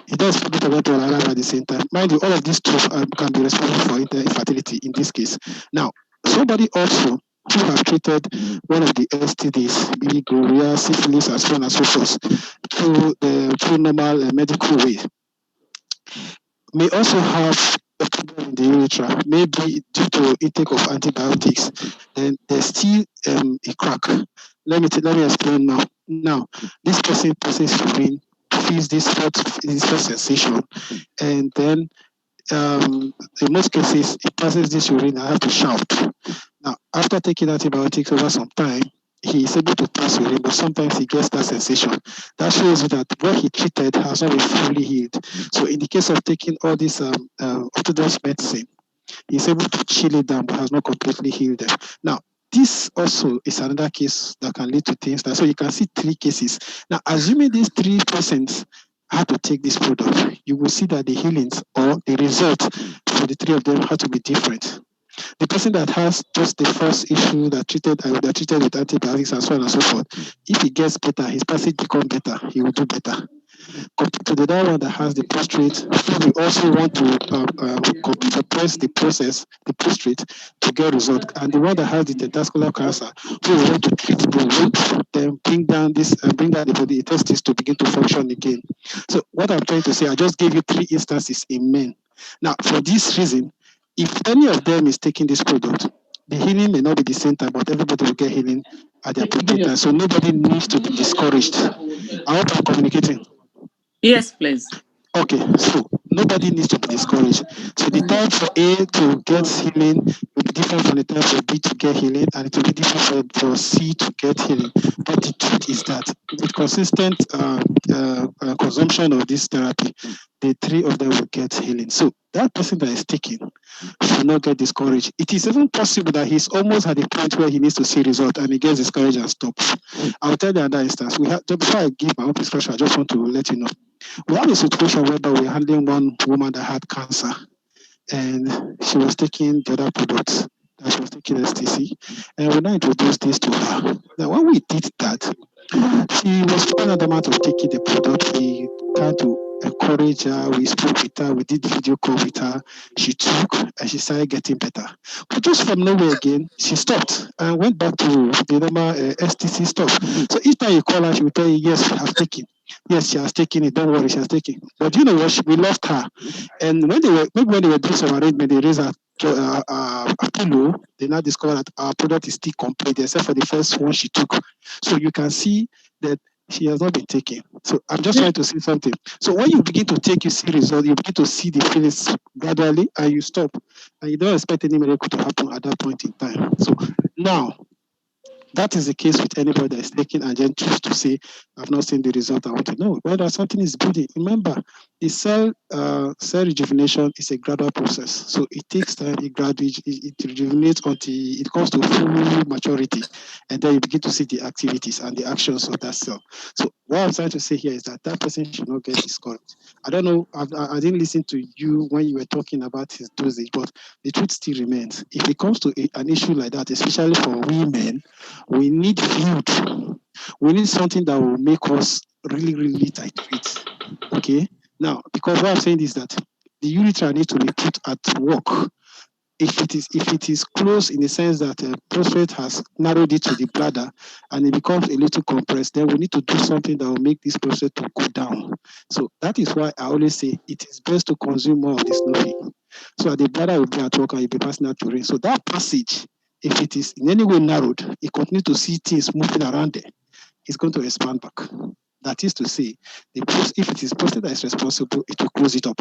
Speaker 8: it does bit of alive at the same time. Mind you, all of these two can be responsible for infertility in this case. Now, somebody also who have treated one of the STDs, maybe gonorrhea, syphilis, and so on and so forth, through normal medical way, may also have a problem in the urethra, maybe due to intake of antibiotics. Then there's still a crack. Let me explain now. Now, this person passes urine, feels this first sensation, and then in most cases, it passes this urine and have to shout. Now, after taking antibiotics over some time, he is able to pass urine, but sometimes he gets that sensation. That shows you that what he treated has not been fully healed. So, in the case of taking all this orthodox medicine, he's able to chill it down, but has not completely healed them. Now, this also is another case that can lead to things that, so you can see three cases. Now, assuming these three persons had to take this product, you will see that the healings or the result for the three of them had to be different. The person that has just the first issue that treated with antibiotics and so on and so forth, if he gets better, his passage becomes better, he will do better. Compared to the other one that has the prostate, we also want to suppress the prostate to get result. And the one that has the testicular cancer, we want to treat the root, then bring down the testes to begin to function again. So what I'm trying to say, I just gave you three instances in men. Now, for this reason, if any of them is taking this product, the healing may not be the same time, but everybody will get healing at their appropriate time. So nobody needs to be discouraged. I hope I'm communicating.
Speaker 13: Yes, please.
Speaker 8: Okay, so nobody needs to be discouraged. So the time for A to get healing will be different from the time for B to get healing, and it will be different for C to get healing. But the truth is that with consistent consumption of this therapy, the three of them will get healing. So that person that is taking should not get discouraged. It is even possible that he's almost at the point where he needs to see result and he gets discouraged and stops. I'll tell you another instance. Before I give my own discussion, I just want to let you know. We have a situation whereby we're handling one woman that had cancer and she was taking the other products. She was taking STC, and we now introduced this to her. Now, when we did that, she was fine adamant of taking the product. We tried to encourage her. We spoke with her. We did video call with her. She took and she started getting better. But just from nowhere again, she stopped and went back to the normal STC stuff. So each time you call her, she will tell you, yes, I have taken. Yes, she has taken it. Don't worry, she has taken. But you know what? We lost her. And when they were doing some arrangement, they raised her a pillow. They now discovered that our product is still complete, except for the first one she took. So you can see that she has not been taken. So I'm just trying to say something. So when you begin to take, you see results, you begin to see the feelings gradually, and you stop, and you don't expect any miracle to happen at that point in time. So now, that is the case with anybody that is taking and then choose to say, I've not seen the result I want to know. Whether something is building. Remember, the cell rejuvenation is a gradual process. So it takes time, it rejuvenates until it comes to full maturity. And then you begin to see the activities and the actions of that cell. So what I'm trying to say here is that person should not get discouraged. I don't know, I didn't listen to you when you were talking about his dosage, but the truth still remains. If it comes to an issue like that, especially for women, we need food. We need something that will make us really, really titrate. Okay? Now, because what I'm saying is that the urethra needs to be put at work. If it is close in the sense that prostate has narrowed it to the bladder and it becomes a little compressed, then we need to do something that will make this prostate to go down. So that is why I always say it is best to consume more of this snuffing. So that the bladder will be at work and you'll be passing out urine. So that passage, if it is in any way narrowed, it continues to see things moving around there, it's going to expand back. That is to say, if it is prostate that is responsible, it will close it up.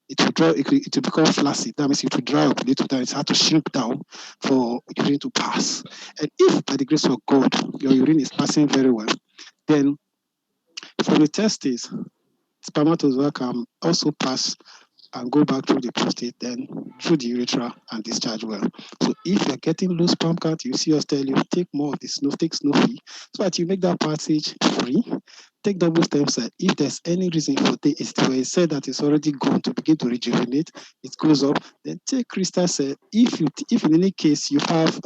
Speaker 8: It will become flaccid. That means it will dry up a little time. It's hard to shrink down for urine to pass. And if by the grace of God, your urine is passing very well, then For the testes, spermatozoa can also pass and go back through the prostate, then through the urethra and discharge well. So if you're getting low sperm count, you see us tell you take more of the snow, take Snowy, so that you make that passage free. Take double stem cell. If there's any reason for it, where it said that it's already gone to begin to rejuvenate, it goes up. Then take crystal cell. If in any case you have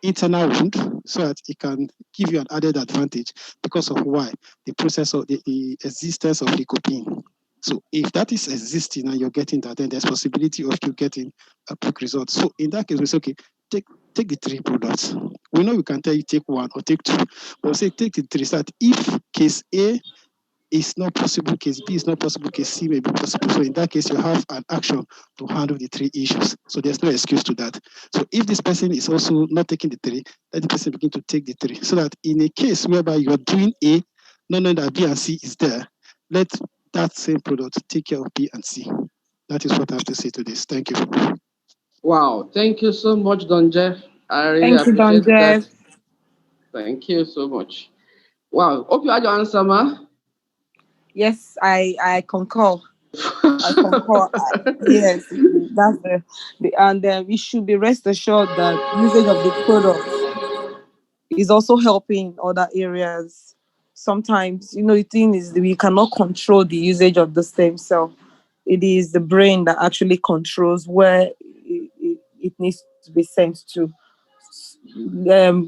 Speaker 8: internal wound, so that it can give you an added advantage because of why the process of the existence of lycopene. So if that is existing and you're getting that, then there's possibility of you getting a quick result. So in that case, we say, okay, take the three products. We know we can tell you take one or take two, but we say take the three. So that if case A is not possible, case B is not possible, case C may be possible. So in that case, you have an action to handle the three issues. So there's no excuse to that. So if this person is also not taking the three, let the person begin to take the three. So that in a case whereby you're doing A, not knowing that B and C is there, let that same product take care of B and C. That is what I have to say to this. Thank you.
Speaker 9: Wow, thank you so much, Don Jeff. I really
Speaker 1: Thank you, Don
Speaker 9: appreciate that.
Speaker 1: Jeff.
Speaker 9: Thank you so much. Wow, hope you had your answer, ma.
Speaker 1: Yes, I concur. I concur. Yes, that's the and we should be rest assured that usage of the product is also helping in other areas. Sometimes, the thing is we cannot control the usage of the stem cell. It is the brain that actually controls where it needs to be sent to.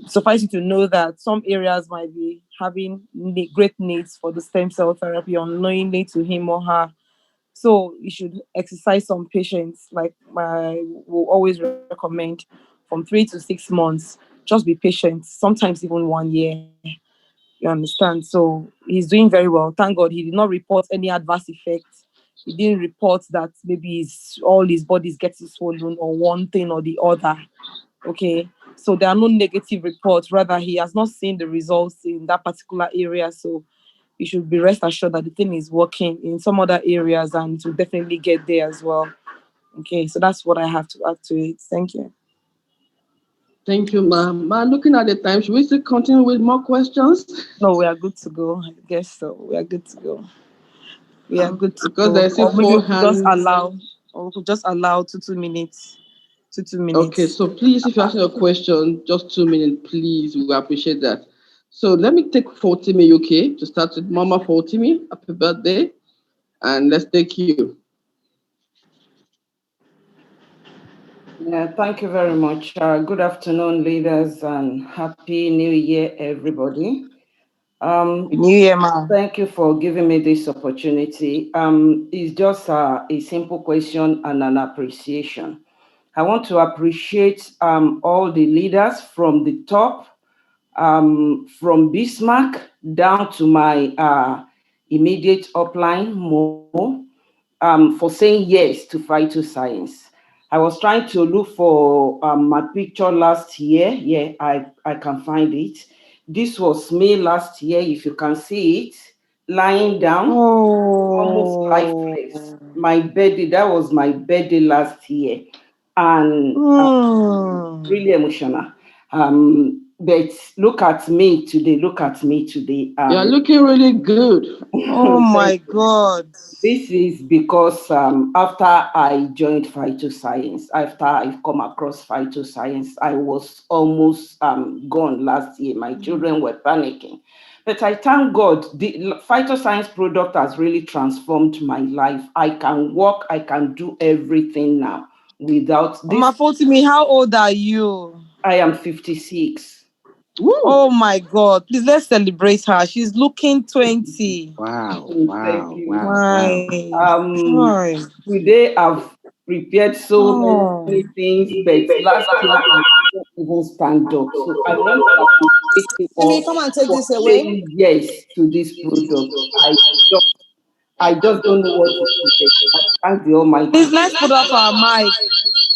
Speaker 1: Suffice it to know that some areas might be having great needs for the stem cell therapy unknowingly to him or her. So you should exercise some patience. Like I will always recommend from 3 to 6 months. Just be patient. Sometimes even 1 year. You understand? So he's doing very well. Thank God he did not report any adverse effects. He didn't report that maybe all his body is getting swollen or one thing or the other. Okay. So there are no negative reports. Rather, he has not seen the results in that particular area. So you should be rest assured that the thing is working in some other areas and to definitely get there as well. Okay, so that's what I have to add to it. Thank you.
Speaker 9: Thank you, ma. Ma, looking at the time, should we still continue with more questions?
Speaker 1: No, we are good to go. I guess so. We are good to go. We are good to
Speaker 9: Because
Speaker 1: go.
Speaker 9: I see
Speaker 1: Or maybe
Speaker 9: four
Speaker 1: we could just
Speaker 9: hands.
Speaker 1: allow 2 minutes. 2 minutes.
Speaker 9: Okay, so please, if you're asking a question, just 2 minutes, please. We appreciate that. So let me take Fautimi, okay, to start with Mama Fautimi. Happy birthday. And let's take you.
Speaker 14: Yeah, thank you very much. Good afternoon, leaders, and happy New Year, everybody.
Speaker 1: New Year, ma'am.
Speaker 14: Thank you for giving me this opportunity. It's just a simple question and an appreciation. I want to appreciate all the leaders from the top, from Bismarck down to my immediate upline, Mo, for saying yes to Phytoscience. I was trying to look for my picture last year. Yeah, I can find it. This was me last year, if you can see it, lying down, almost lifeless. My birthday, that was my birthday last year. And really emotional. But look at me today, look at me today.
Speaker 9: You're looking really good.
Speaker 1: Oh my God.
Speaker 14: This is because after I joined Phytoscience, after I've come across Phytoscience, I was almost gone last year. My children were panicking. But I thank God, the Phytoscience product has really transformed my life. I can walk, I can do everything now without this.
Speaker 1: Mama Fautimi, how old are you?
Speaker 14: I am 56.
Speaker 9: Woo.
Speaker 1: Oh my God. Please, let's celebrate her. She's looking 20.
Speaker 4: Wow,
Speaker 14: Thank
Speaker 4: wow,
Speaker 14: you.
Speaker 4: wow, wow.
Speaker 14: Today I've prepared so many things, but last year I couldn't even stand up. So I want to appreciate you
Speaker 1: Timmy,
Speaker 14: all
Speaker 1: come and take
Speaker 14: for
Speaker 1: this away.
Speaker 14: saying yes to this product. Just, I just don't know what to say. I thank the Almighty.
Speaker 1: Please, let's put off our mic.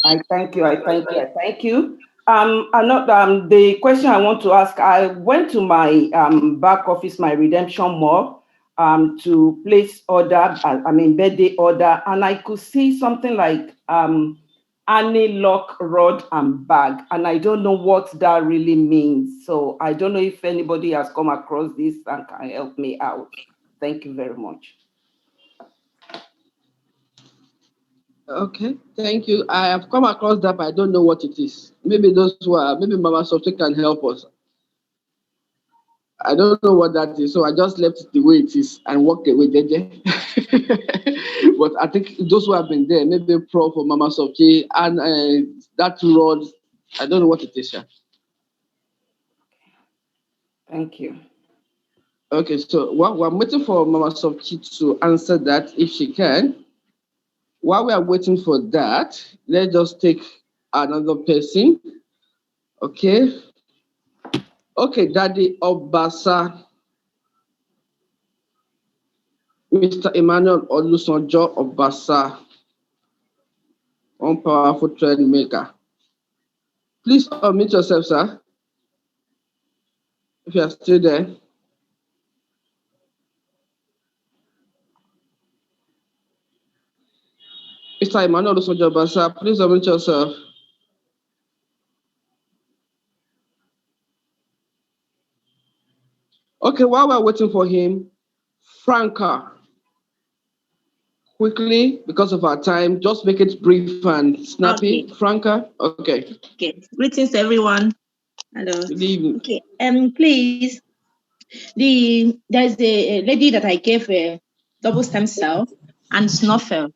Speaker 14: I thank you. I thank you. I thank you. The question I want to ask, I went to my back office, my redemption mall, to place order, birthday order, and I could see something like Annie lock rod and bag, and I don't know what that really means. So I don't know if anybody has come across this and can help me out. Thank you very much.
Speaker 9: Okay, thank you. I have come across that, but I don't know what it is. Maybe those who are, maybe Mama Sophie can help us. I don't know what that is, so I just left it the way it is and walked away, JJ. But I think those who have been there, maybe Prof or Mama Sophie, and that rod, I don't know what it is. Yeah.
Speaker 14: Thank you.
Speaker 9: Okay, so while I'm waiting for Mama Sophie to answer that, if she can, while we are waiting for that, let's just take another person. Okay. Okay, Daddy Obasa, Mr. Emmanuel Olusanjo Obasa, one powerful trend maker. Please unmute yourself, sir, if you are still there. Mr. Emmanuel Olusanjo Obasa, please unmute yourself. Okay, while we're waiting for him, Franca, quickly, because of our time, just make it brief and snappy.
Speaker 15: Okay.
Speaker 9: Franca, okay.
Speaker 15: Okay. Greetings, everyone. Hello.
Speaker 9: Good evening.
Speaker 15: Okay. Please, there's a lady that I gave a double stem cell and snuffle.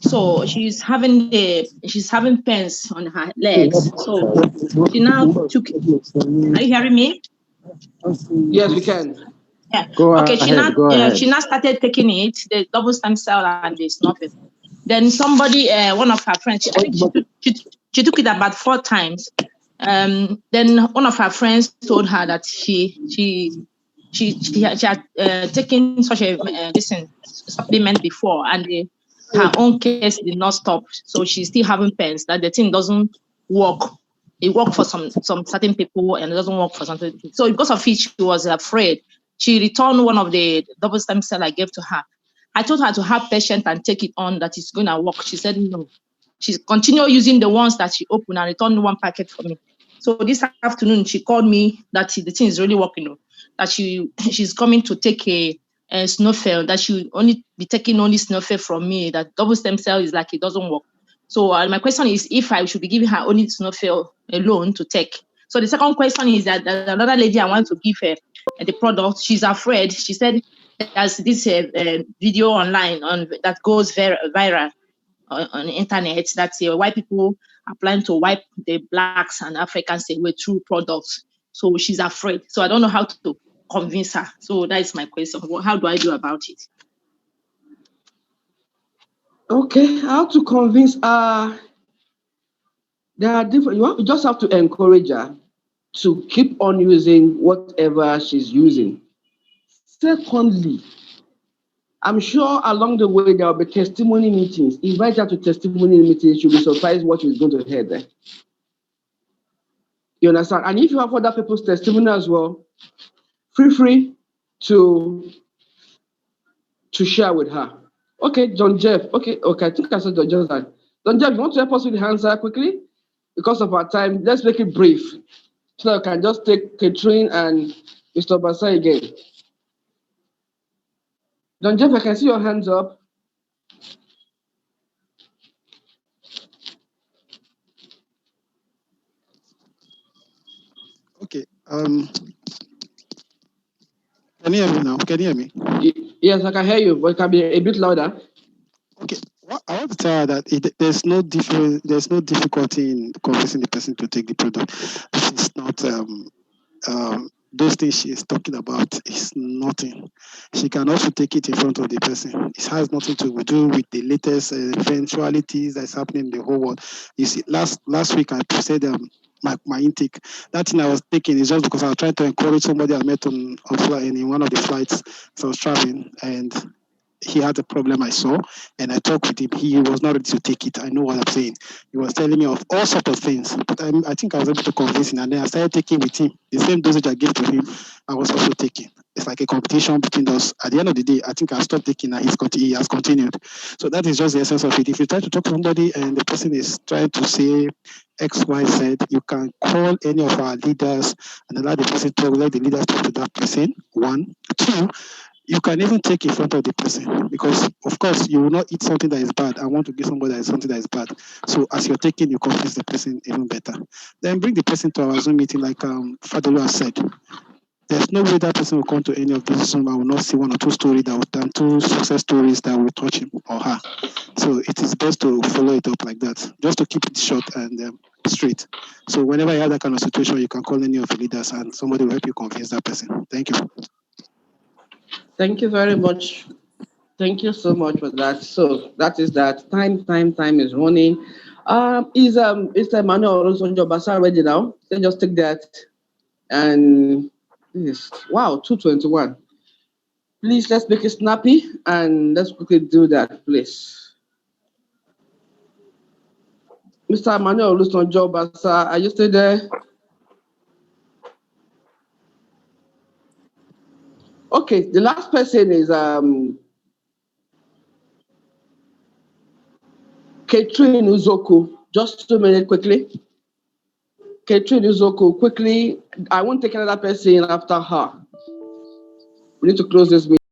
Speaker 15: So she's having pains on her legs. So she now took. Are you hearing me?
Speaker 9: Yes, we can.
Speaker 15: Yeah.
Speaker 4: Go
Speaker 15: Okay.
Speaker 4: ahead. Go ahead.
Speaker 15: She now started taking it, the double stem cell and the snuffle. Then somebody, one of her friends, I think she took it about 4 times. Then one of her friends told her that she had taken such a supplement before, and her own case did not stop. So she's still having pains. That the thing doesn't work. It works for some certain people, and it doesn't work for some people. So because of it, she was afraid. She returned one of the double stem cell I gave to her. I told her to have patience and take it on, that it's going to work. She said no. She continued using the ones that she opened and returned one packet for me. So this afternoon, she called me that the thing is really working, that she's coming to take a snowfell, that she will only be taking only snowfell from me, that double stem cell is like it doesn't work. So my question is if I should be giving her only snowfell alone to take. So the second question is that another lady I want to give her the product, she's afraid. She said there's this video online that goes viral on the internet that white people are planning to wipe the blacks and Africans away through products. So she's afraid. So I don't know how to convince her. So that is my question. How do I do about it?
Speaker 9: Okay, how to convince her? There are different. You just have to encourage her to keep on using whatever she's using. Secondly, I'm sure along the way there will be testimony meetings. Invite her to testimony meetings. She'll be surprised what she's going to hear there. You understand? And if you have other people's testimony as well, feel free to share with her. Okay, John Jeff. Okay, I think I said John Jeff. John Jeff, you want to help us with the answer quickly? Because of our time, let's make it brief. So I can just take Catherine and Mr. Basa again. John Jeff, I can see your hands up.
Speaker 8: Okay. Can you hear me now? Can you hear me?
Speaker 9: Yes, I can hear you, but it can be a bit louder.
Speaker 8: Okay. Well, I want to tell her that there's no difficulty in convincing the person to take the product. This is not those things she is talking about is nothing. She can also take it in front of the person. It has nothing to do with the latest eventualities that's happening in the whole world. You see, last week I said my intake. That thing I was taking is just because I was trying to encourage somebody I met on in one of the flights. So I was traveling and he had a problem I saw, and I talked with him. He was not ready to take it. I know what I'm saying. He was telling me of all sorts of things, but I think I was able to convince him. And then I started taking with him the same dosage I gave to him. I was also taking. It's like a competition between us. At the end of the day, I think I stopped taking, and he has continued. So that is just the essence of it. If you try to talk to somebody and the person is trying to say X, Y, Z, you can call any of our leaders and allow the person to let the leaders talk to that person. 1, 2. you can even take in front of the person, because of course you will not eat something that is bad and want to give somebody that is something that is bad. So as you're taking, you convince the person even better. Then bring the person to our Zoom meeting, like Fadolu has said. There's no way that person will come to any of these Zoom and will not see one or two stories that will done, two success stories that will touch him or her. So it is best to follow it up like that, just to keep it short and straight. So whenever you have that kind of situation, you can call any of the leaders and somebody will help you convince that person. Thank you.
Speaker 9: Thank you very much. Thank you so much for that. So that is that. Time is running. Is Emmanuel Olosonjo Basa ready now? Then just take that. And yes, wow, 221. Please, let's make it snappy and let's quickly do that, please. Mr. Emmanuel Olosonjo Basa, are you still there? Okay, the last person is Catherine Uzoku. Just 2 minutes quickly. Catherine Uzoku, quickly. I won't take another person after her. We need to close this meeting.